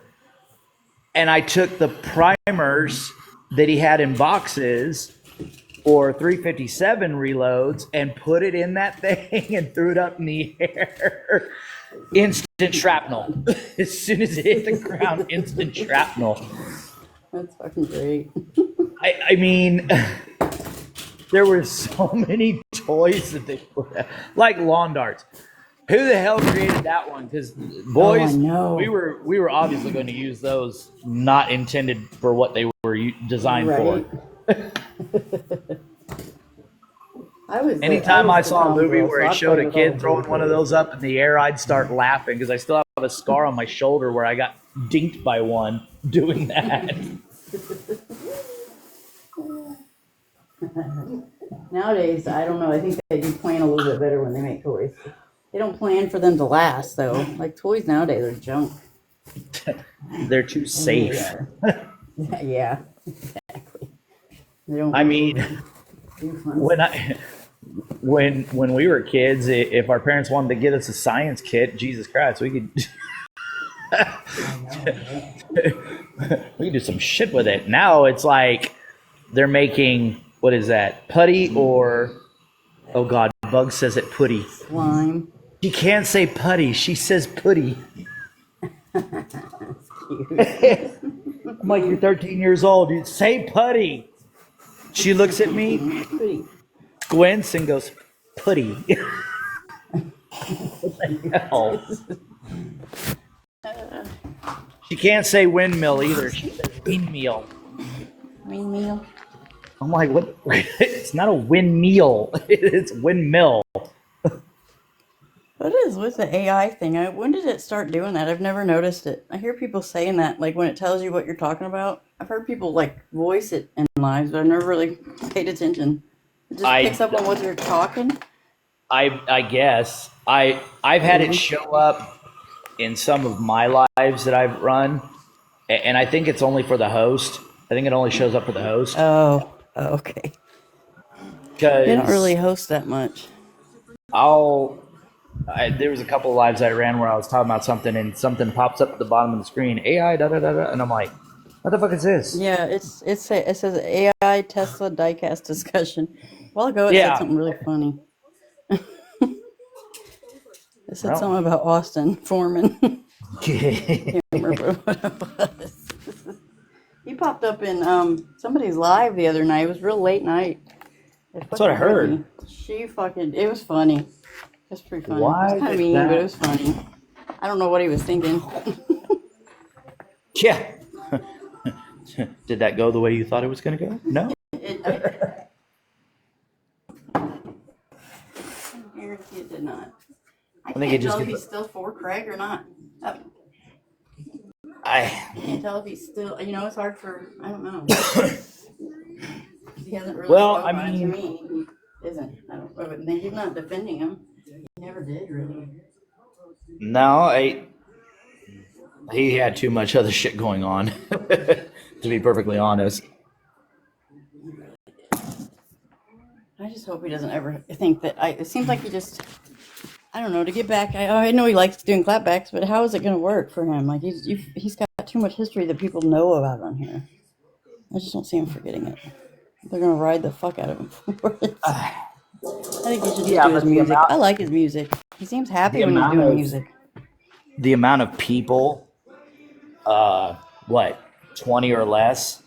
Speaker 7: and I took the primers that he had in boxes or 357 reloads and put it in that thing and threw it up in the air. Instant shrapnel. As soon as it hit the ground, instant shrapnel.
Speaker 1: That's fucking great.
Speaker 7: I mean, there were so many toys that they put out, like lawn darts. Who the hell created that one? Because boys, we were obviously going to use those, not intended for what they were designed for. Anytime I saw a movie where it showed a kid throwing one of those up in the air, I'd start laughing because I still have a scar on my shoulder where I got dinked by one doing that.
Speaker 1: Nowadays, I don't know. I think they do plan a little bit better when they make toys. They don't plan for them to last, though. Like toys nowadays are junk.
Speaker 7: They're too safe.
Speaker 1: Yeah, exactly. They don't.
Speaker 7: I mean, when we were kids, if our parents wanted to get us a science kit, Jesus Christ, we could we could do some shit with it. Now it's like they're making, what is that, putty, or oh god, Bug says it putty.
Speaker 1: Slime.
Speaker 7: She can't say putty, she says putty. I'm like, you're 13 years old, dude. Say putty. She looks at me,
Speaker 1: Pretty.
Speaker 7: squints, and goes, putty. What the hell? She can't say windmill either. She says windmill.
Speaker 1: Windmill.
Speaker 7: I'm like, what? It's not a windmill. It's windmill.
Speaker 1: What is with the AI thing? When did it start doing that? I've never noticed it. I hear people saying that, like when it tells you what you're talking about. I've heard people like voice it in lives, but I've never really paid attention. It just picks up on what you're talking.
Speaker 7: I guess I've had it show up in some of my lives that I've run, and I think it's only for the host. I think it only shows up for the host.
Speaker 1: Oh, okay.
Speaker 7: Because
Speaker 1: They don't really host that much.
Speaker 7: there was a couple of lives I ran where I was talking about something and something pops up at the bottom of the screen, AI, da da da da, and I'm like, what the fuck is this?
Speaker 1: Yeah, it says AI Tesla diecast discussion. A while ago it said something really funny. It said something about Austin Foreman. Can't remember what it was. He popped up in somebody's live the other night. It was real late night.
Speaker 7: That's what I heard.
Speaker 1: It was funny. It was pretty funny.
Speaker 7: Why
Speaker 1: It was kind of mean, but it was funny. I don't know what he was thinking.
Speaker 7: Yeah. Did that go the way you thought it was going to go? No.
Speaker 1: I guarantee it did not. I
Speaker 7: think
Speaker 1: can't
Speaker 7: it just
Speaker 1: tell if
Speaker 7: gets-
Speaker 1: he's still for Craig or not.
Speaker 7: I
Speaker 1: Can't tell if he's still. It's hard for. I don't know. He hasn't really.
Speaker 7: Well,
Speaker 1: spoken
Speaker 7: I
Speaker 1: on it to
Speaker 7: mean-
Speaker 1: me. He isn't. I don't. He's not defending him. He never did really.
Speaker 7: No, he had too much other shit going on, to be perfectly honest.
Speaker 1: I just hope he doesn't ever think that. It seems like he just. I don't know. To get back, I know he likes doing clapbacks, but how is it going to work for him? Like he's got too much history that people know about on here. I just don't see him forgetting it. They're going to ride the fuck out of him for it. I think he should just do his music. I like his music. He seems happy when he's doing music.
Speaker 7: The amount of people, 20 or less,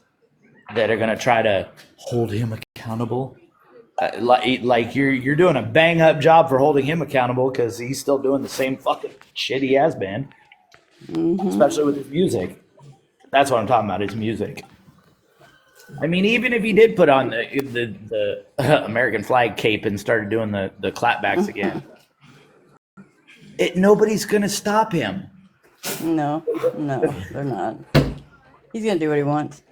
Speaker 7: that are going to try to hold him accountable. Like you're doing a bang up job for holding him accountable because he's still doing the same fucking shit he has been, especially with his music. That's what I'm talking about. His music. I mean, even if he did put on the American flag cape and started doing the clapbacks again, nobody's gonna stop him.
Speaker 1: No, they're not. He's going to do what he wants.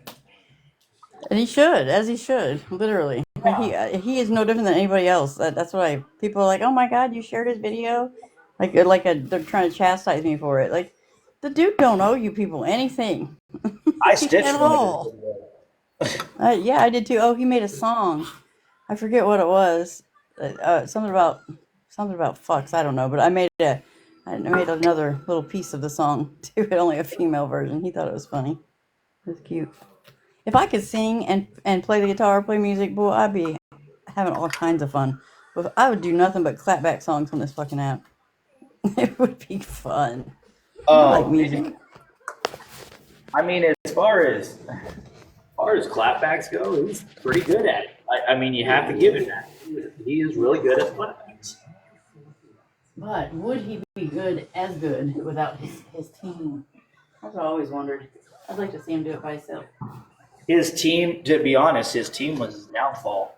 Speaker 1: And he should, as he should, literally. He is no different than anybody else. That's why people are like, "Oh my God, you shared his video," they're trying to chastise me for it. Like, the dude don't owe you people anything.
Speaker 7: I stitched
Speaker 1: At
Speaker 7: one
Speaker 1: all.
Speaker 7: of his
Speaker 1: Yeah, I did too. Oh, he made a song. I forget what it was. Something about fucks. I don't know, but I made another little piece of the song too. Only a female version. He thought it was funny. It was cute. If I could sing and play the guitar, play music, boy, I'd be having all kinds of fun. But I would do nothing but clapback songs on this fucking app. It would be fun. I like music.
Speaker 7: I mean, as far as clapbacks go, he's pretty good at it. I mean, you have to give him that. He is really good at clapbacks.
Speaker 1: But would he be as good without his team? That's what I always wondered. I'd like to see him do it by himself.
Speaker 7: His team, to be honest, his team was his downfall.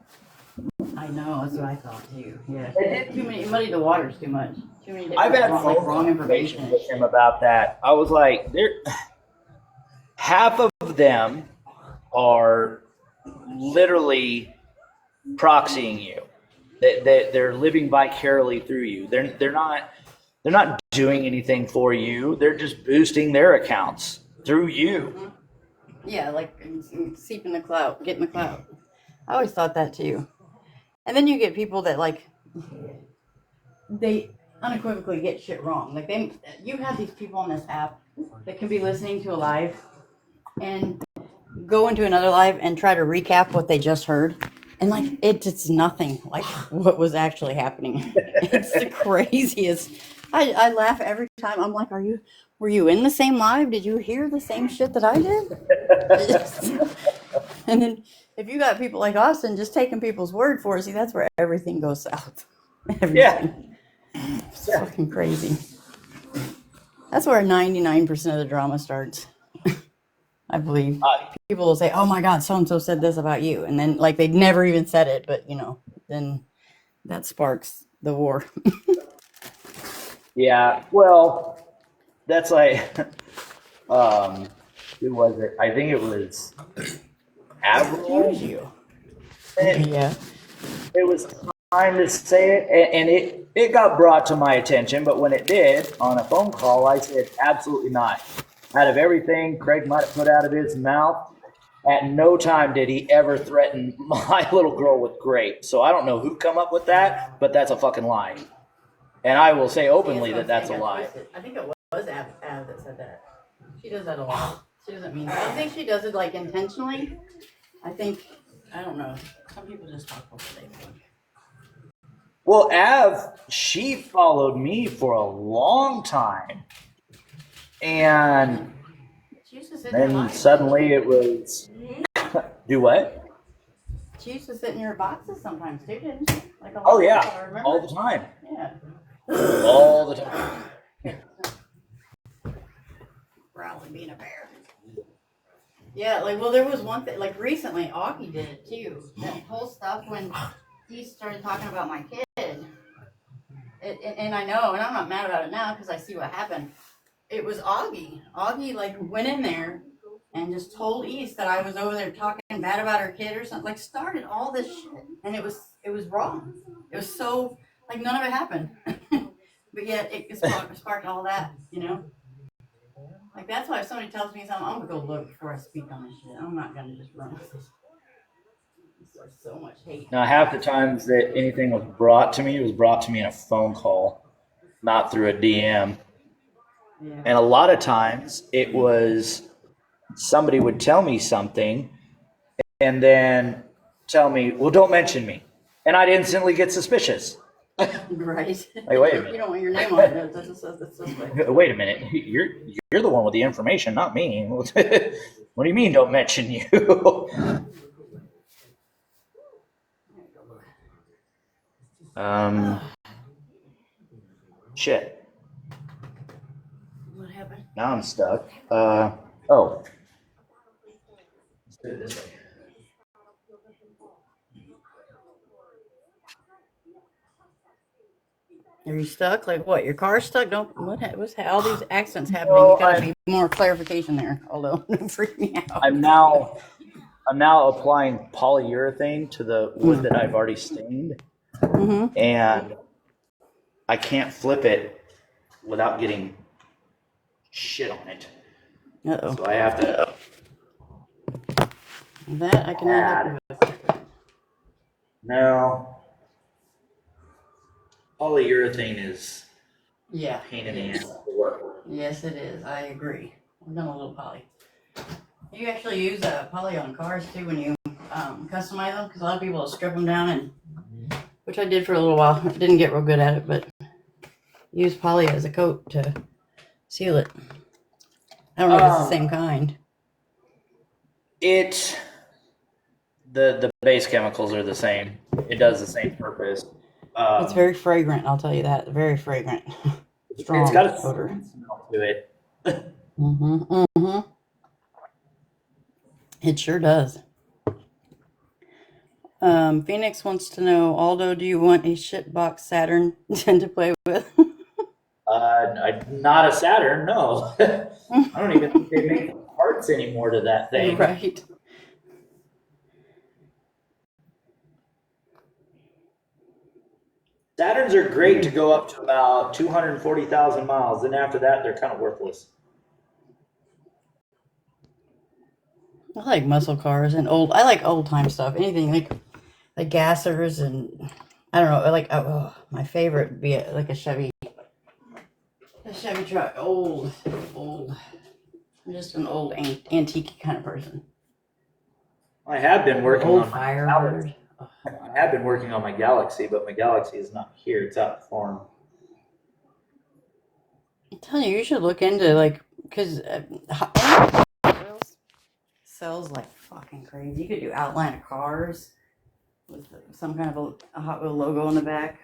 Speaker 1: I know, that's what I thought too. Yeah. It muddied the waters too much. Too many
Speaker 7: I've had
Speaker 1: wrong information.
Speaker 7: with him about that. I was like, half of them are literally proxying you. They're living vicariously through you. They're not doing anything for you. They're just boosting their accounts through you.
Speaker 1: Yeah, like seeping the clout, getting the clout. I always thought that too. And then you get people that like they unequivocally get shit wrong. Like you have these people on this app that can be listening to a live and go into another live and try to recap what they just heard, and like it's nothing like what was actually happening. It's the craziest. I laugh every time. I'm like, were you in the same live? Did you hear the same shit that I did? And then if you got people like Austin just taking people's word for it, see, that's where everything goes south. Everything. It's fucking crazy. That's where 99% of the drama starts. I believe. People will say, "Oh my God, so and so said this about you," and then like they never even said it, but then that sparks the war.
Speaker 7: Yeah, well, that's like, who was it? I think it was Avril.
Speaker 1: Excuse you.
Speaker 7: And
Speaker 1: Yeah.
Speaker 7: it was time to say it, and it got brought to my attention, but when it did, on a phone call, I said, absolutely not. Out of everything Craig might have put out of his mouth, at no time did he ever threaten my little girl with grape. So I don't know who come up with that, but that's a fucking lie. And I will say openly that that's a lie.
Speaker 1: I think it was Ab that said that. She does that a lot. She doesn't mean that. I don't think she does it like intentionally. I don't know. Some people just talk what they think.
Speaker 7: Well, she followed me for a long time. And then suddenly it was, do what?
Speaker 1: She used to sit in your boxes sometimes too, didn't she? Like
Speaker 7: oh yeah, all the time.
Speaker 1: Yeah.
Speaker 7: All the time.
Speaker 1: Growling, being a bear. Yeah, like, well, there was one thing, like, recently, Augie did it, too. That whole stuff when he started talking about my kid. And I know, and I'm not mad about it now, because I see what happened. It was Augie. Augie, like, went in there and just told East that I was over there talking bad about her kid or something. Like, started all this shit. And it was wrong. It was so, like, none of it happened. But yet, it sparked all that, Like, that's why if somebody tells me something, I'm going to go look before I speak on this shit. I'm not going to just run with this. There's so much hate.
Speaker 7: Now, half the times that anything was brought to me, it was brought to me in a phone call, not through a DM. Yeah. And a lot of times it was somebody would tell me something and then tell me, well, don't mention me. And I'd instantly get suspicious.
Speaker 1: Right.
Speaker 7: Like, wait a minute.
Speaker 1: You don't want your name on it. That's
Speaker 7: wait a minute. You're the one with the information, not me. What do you mean don't mention you? Shit.
Speaker 1: What happened?
Speaker 7: Now I'm stuck. Oh. Let's do it this way.
Speaker 1: Are you stuck? Like what? Your car's stuck? What's all these accidents happening? You gotta be more clarification there. Although, don't freak me out.
Speaker 7: I'm now applying polyurethane to the wood that I've already stained, and I can't flip it without getting shit on it.
Speaker 1: Uh-oh.
Speaker 7: So I have to.
Speaker 1: That I cannot help you with.
Speaker 7: No. Polyurethane is
Speaker 1: a
Speaker 7: pain in the ass to work with.
Speaker 1: Yes, it is. I agree. I've done a little poly. You actually use poly on cars too when you customize them, because a lot of people will strip them down, and which I did for a little while. I didn't get real good at it, but use poly as a coat to seal it. I don't know if it's the same kind.
Speaker 7: The base chemicals are the same. It does the same purpose.
Speaker 1: It's very fragrant, I'll tell you that. Very fragrant. Strong
Speaker 7: it's got a
Speaker 1: odor
Speaker 7: smell to it.
Speaker 1: It sure does. Phoenix wants to know, Aldo, do you want a shitbox Saturn to play with?
Speaker 7: Not a Saturn, no. I don't even think they make parts anymore to that thing.
Speaker 1: Right.
Speaker 7: Saturns are great to go up to about 240,000 miles. Then after that, they're kind of worthless.
Speaker 1: I like muscle cars and I like old time stuff. Anything like gassers and I don't know, like my favorite would be like a Chevy truck. Old. I'm just an old antique kind of person.
Speaker 3: I have been working
Speaker 1: Old
Speaker 3: on my
Speaker 1: Firebird.
Speaker 3: I have been working on my Galaxy, but my Galaxy is not here. It's out the farm.
Speaker 1: I'm telling you, you should look into like because Hot Wheels sells like fucking crazy. You could do outline of cars with some kind of a Hot Wheel logo on the back.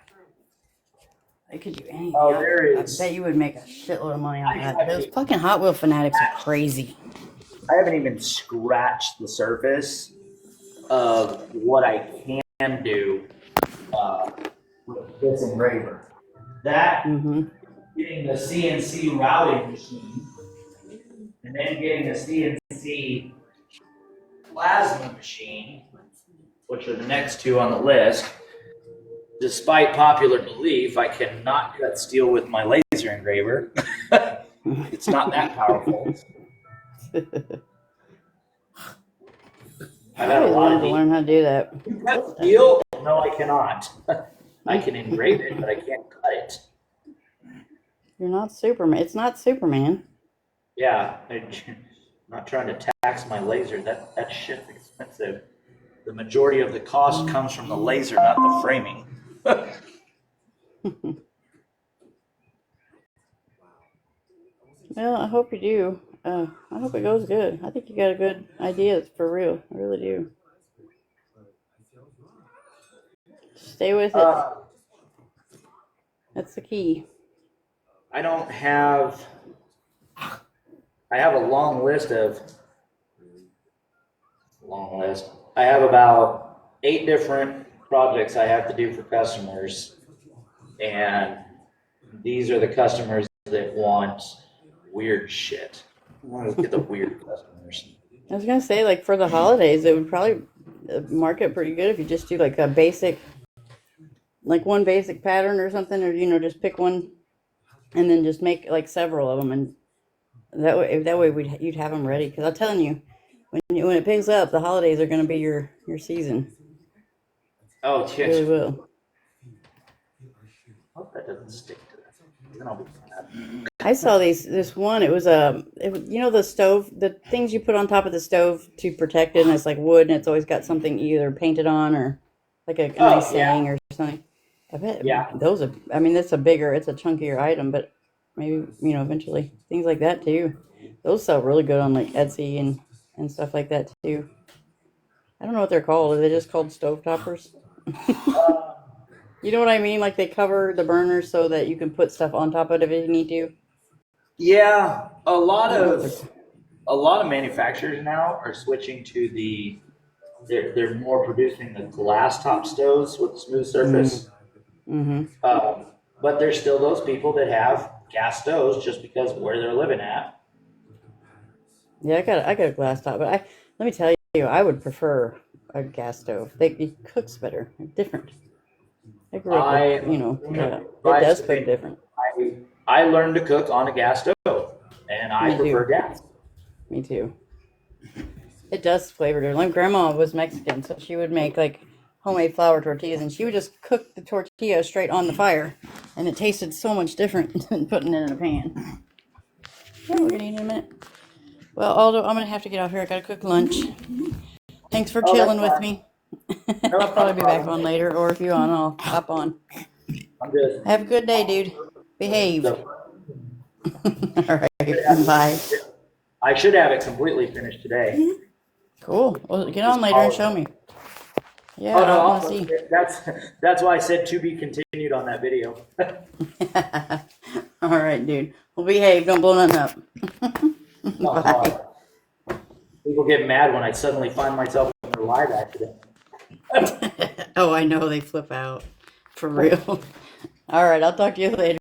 Speaker 1: They could do anything.
Speaker 3: Oh, there
Speaker 1: I
Speaker 3: is.
Speaker 1: bet you would make a shitload of money on that. Those fucking Hot Wheel fanatics are crazy.
Speaker 3: I haven't even scratched the surface of what I can do with this engraver. That getting the CNC routing machine, and then getting the CNC plasma machine, which are the next two on the list. Despite popular belief, I cannot cut steel with my laser engraver. It's not that powerful. I've had a lot of
Speaker 1: to learn how to do that.
Speaker 3: cut steel? No, I cannot. I can engrave it, but I can't cut it.
Speaker 1: You're not Superman. It's not Superman.
Speaker 3: Yeah, I'm not trying to tax my laser. That shit's expensive. The majority of the cost comes from the laser, not the framing.
Speaker 1: Well, I hope you do. I hope it goes good. I think you got a good idea for real. I really do. Stay with it. That's the key.
Speaker 3: I have a long list. I have about 8 different projects I have to do for customers. And these are the customers that want weird shit. I want to get the weird customers.
Speaker 1: I was gonna say, like for the holidays, it would probably market pretty good if you just do like a basic, like one basic pattern or something, or just pick one, and then just make like several of them, and that way you'd have them ready. Because I'm telling you, when it picks up, the holidays are gonna be your season.
Speaker 3: Oh,
Speaker 1: It really will.
Speaker 3: I hope that doesn't stick to that. Then I'll be mad.
Speaker 1: I saw this one. It was the stove, the things you put on top of the stove to protect it, and it's like wood, and it's always got something either painted on or like a nice saying or something. I bet those are. I mean, it's a chunkier item, but maybe eventually things like that too. Those sell really good on like Etsy and stuff like that too. I don't know what they're called. Are they just called stove toppers? You know what I mean? Like they cover the burner so that you can put stuff on top of it if you need to.
Speaker 3: Yeah, a lot of manufacturers now are switching to they're more producing the glass top stoves with smooth surface. But there's still those people that have gas stoves just because of where they're living at.
Speaker 1: Yeah, I got a glass top, but let me tell you, I would prefer a gas stove. It cooks better, different. I grew up with, it does cook different.
Speaker 3: I learned to cook on a gas stove, and I prefer gas.
Speaker 1: Me too. It does flavor different. Like Grandma was Mexican, so she would make like homemade flour tortillas, and she would just cook the tortilla straight on the fire, and it tasted so much different than putting it in a pan. Yeah, we're gonna eat in a minute. Well, Aldo, I'm gonna have to get off here. I gotta cook lunch. Thanks for chilling with me. I'll probably be back on later, or if you want, I'll hop on.
Speaker 3: I'm good.
Speaker 1: Have a good day, dude. Behave. All right. Bye.
Speaker 3: I should have it completely finished today.
Speaker 1: Cool. Well, get on later and show me. Yeah,
Speaker 3: Oh, no,
Speaker 1: I want to see.
Speaker 3: That's why I said to be continued on that video.
Speaker 1: All right, dude. Well, behave. Don't blow nothing up. Bye.
Speaker 3: People get mad when I suddenly find myself in a live accident.
Speaker 1: Oh, I know. They flip out. For real. All right. I'll talk to you later.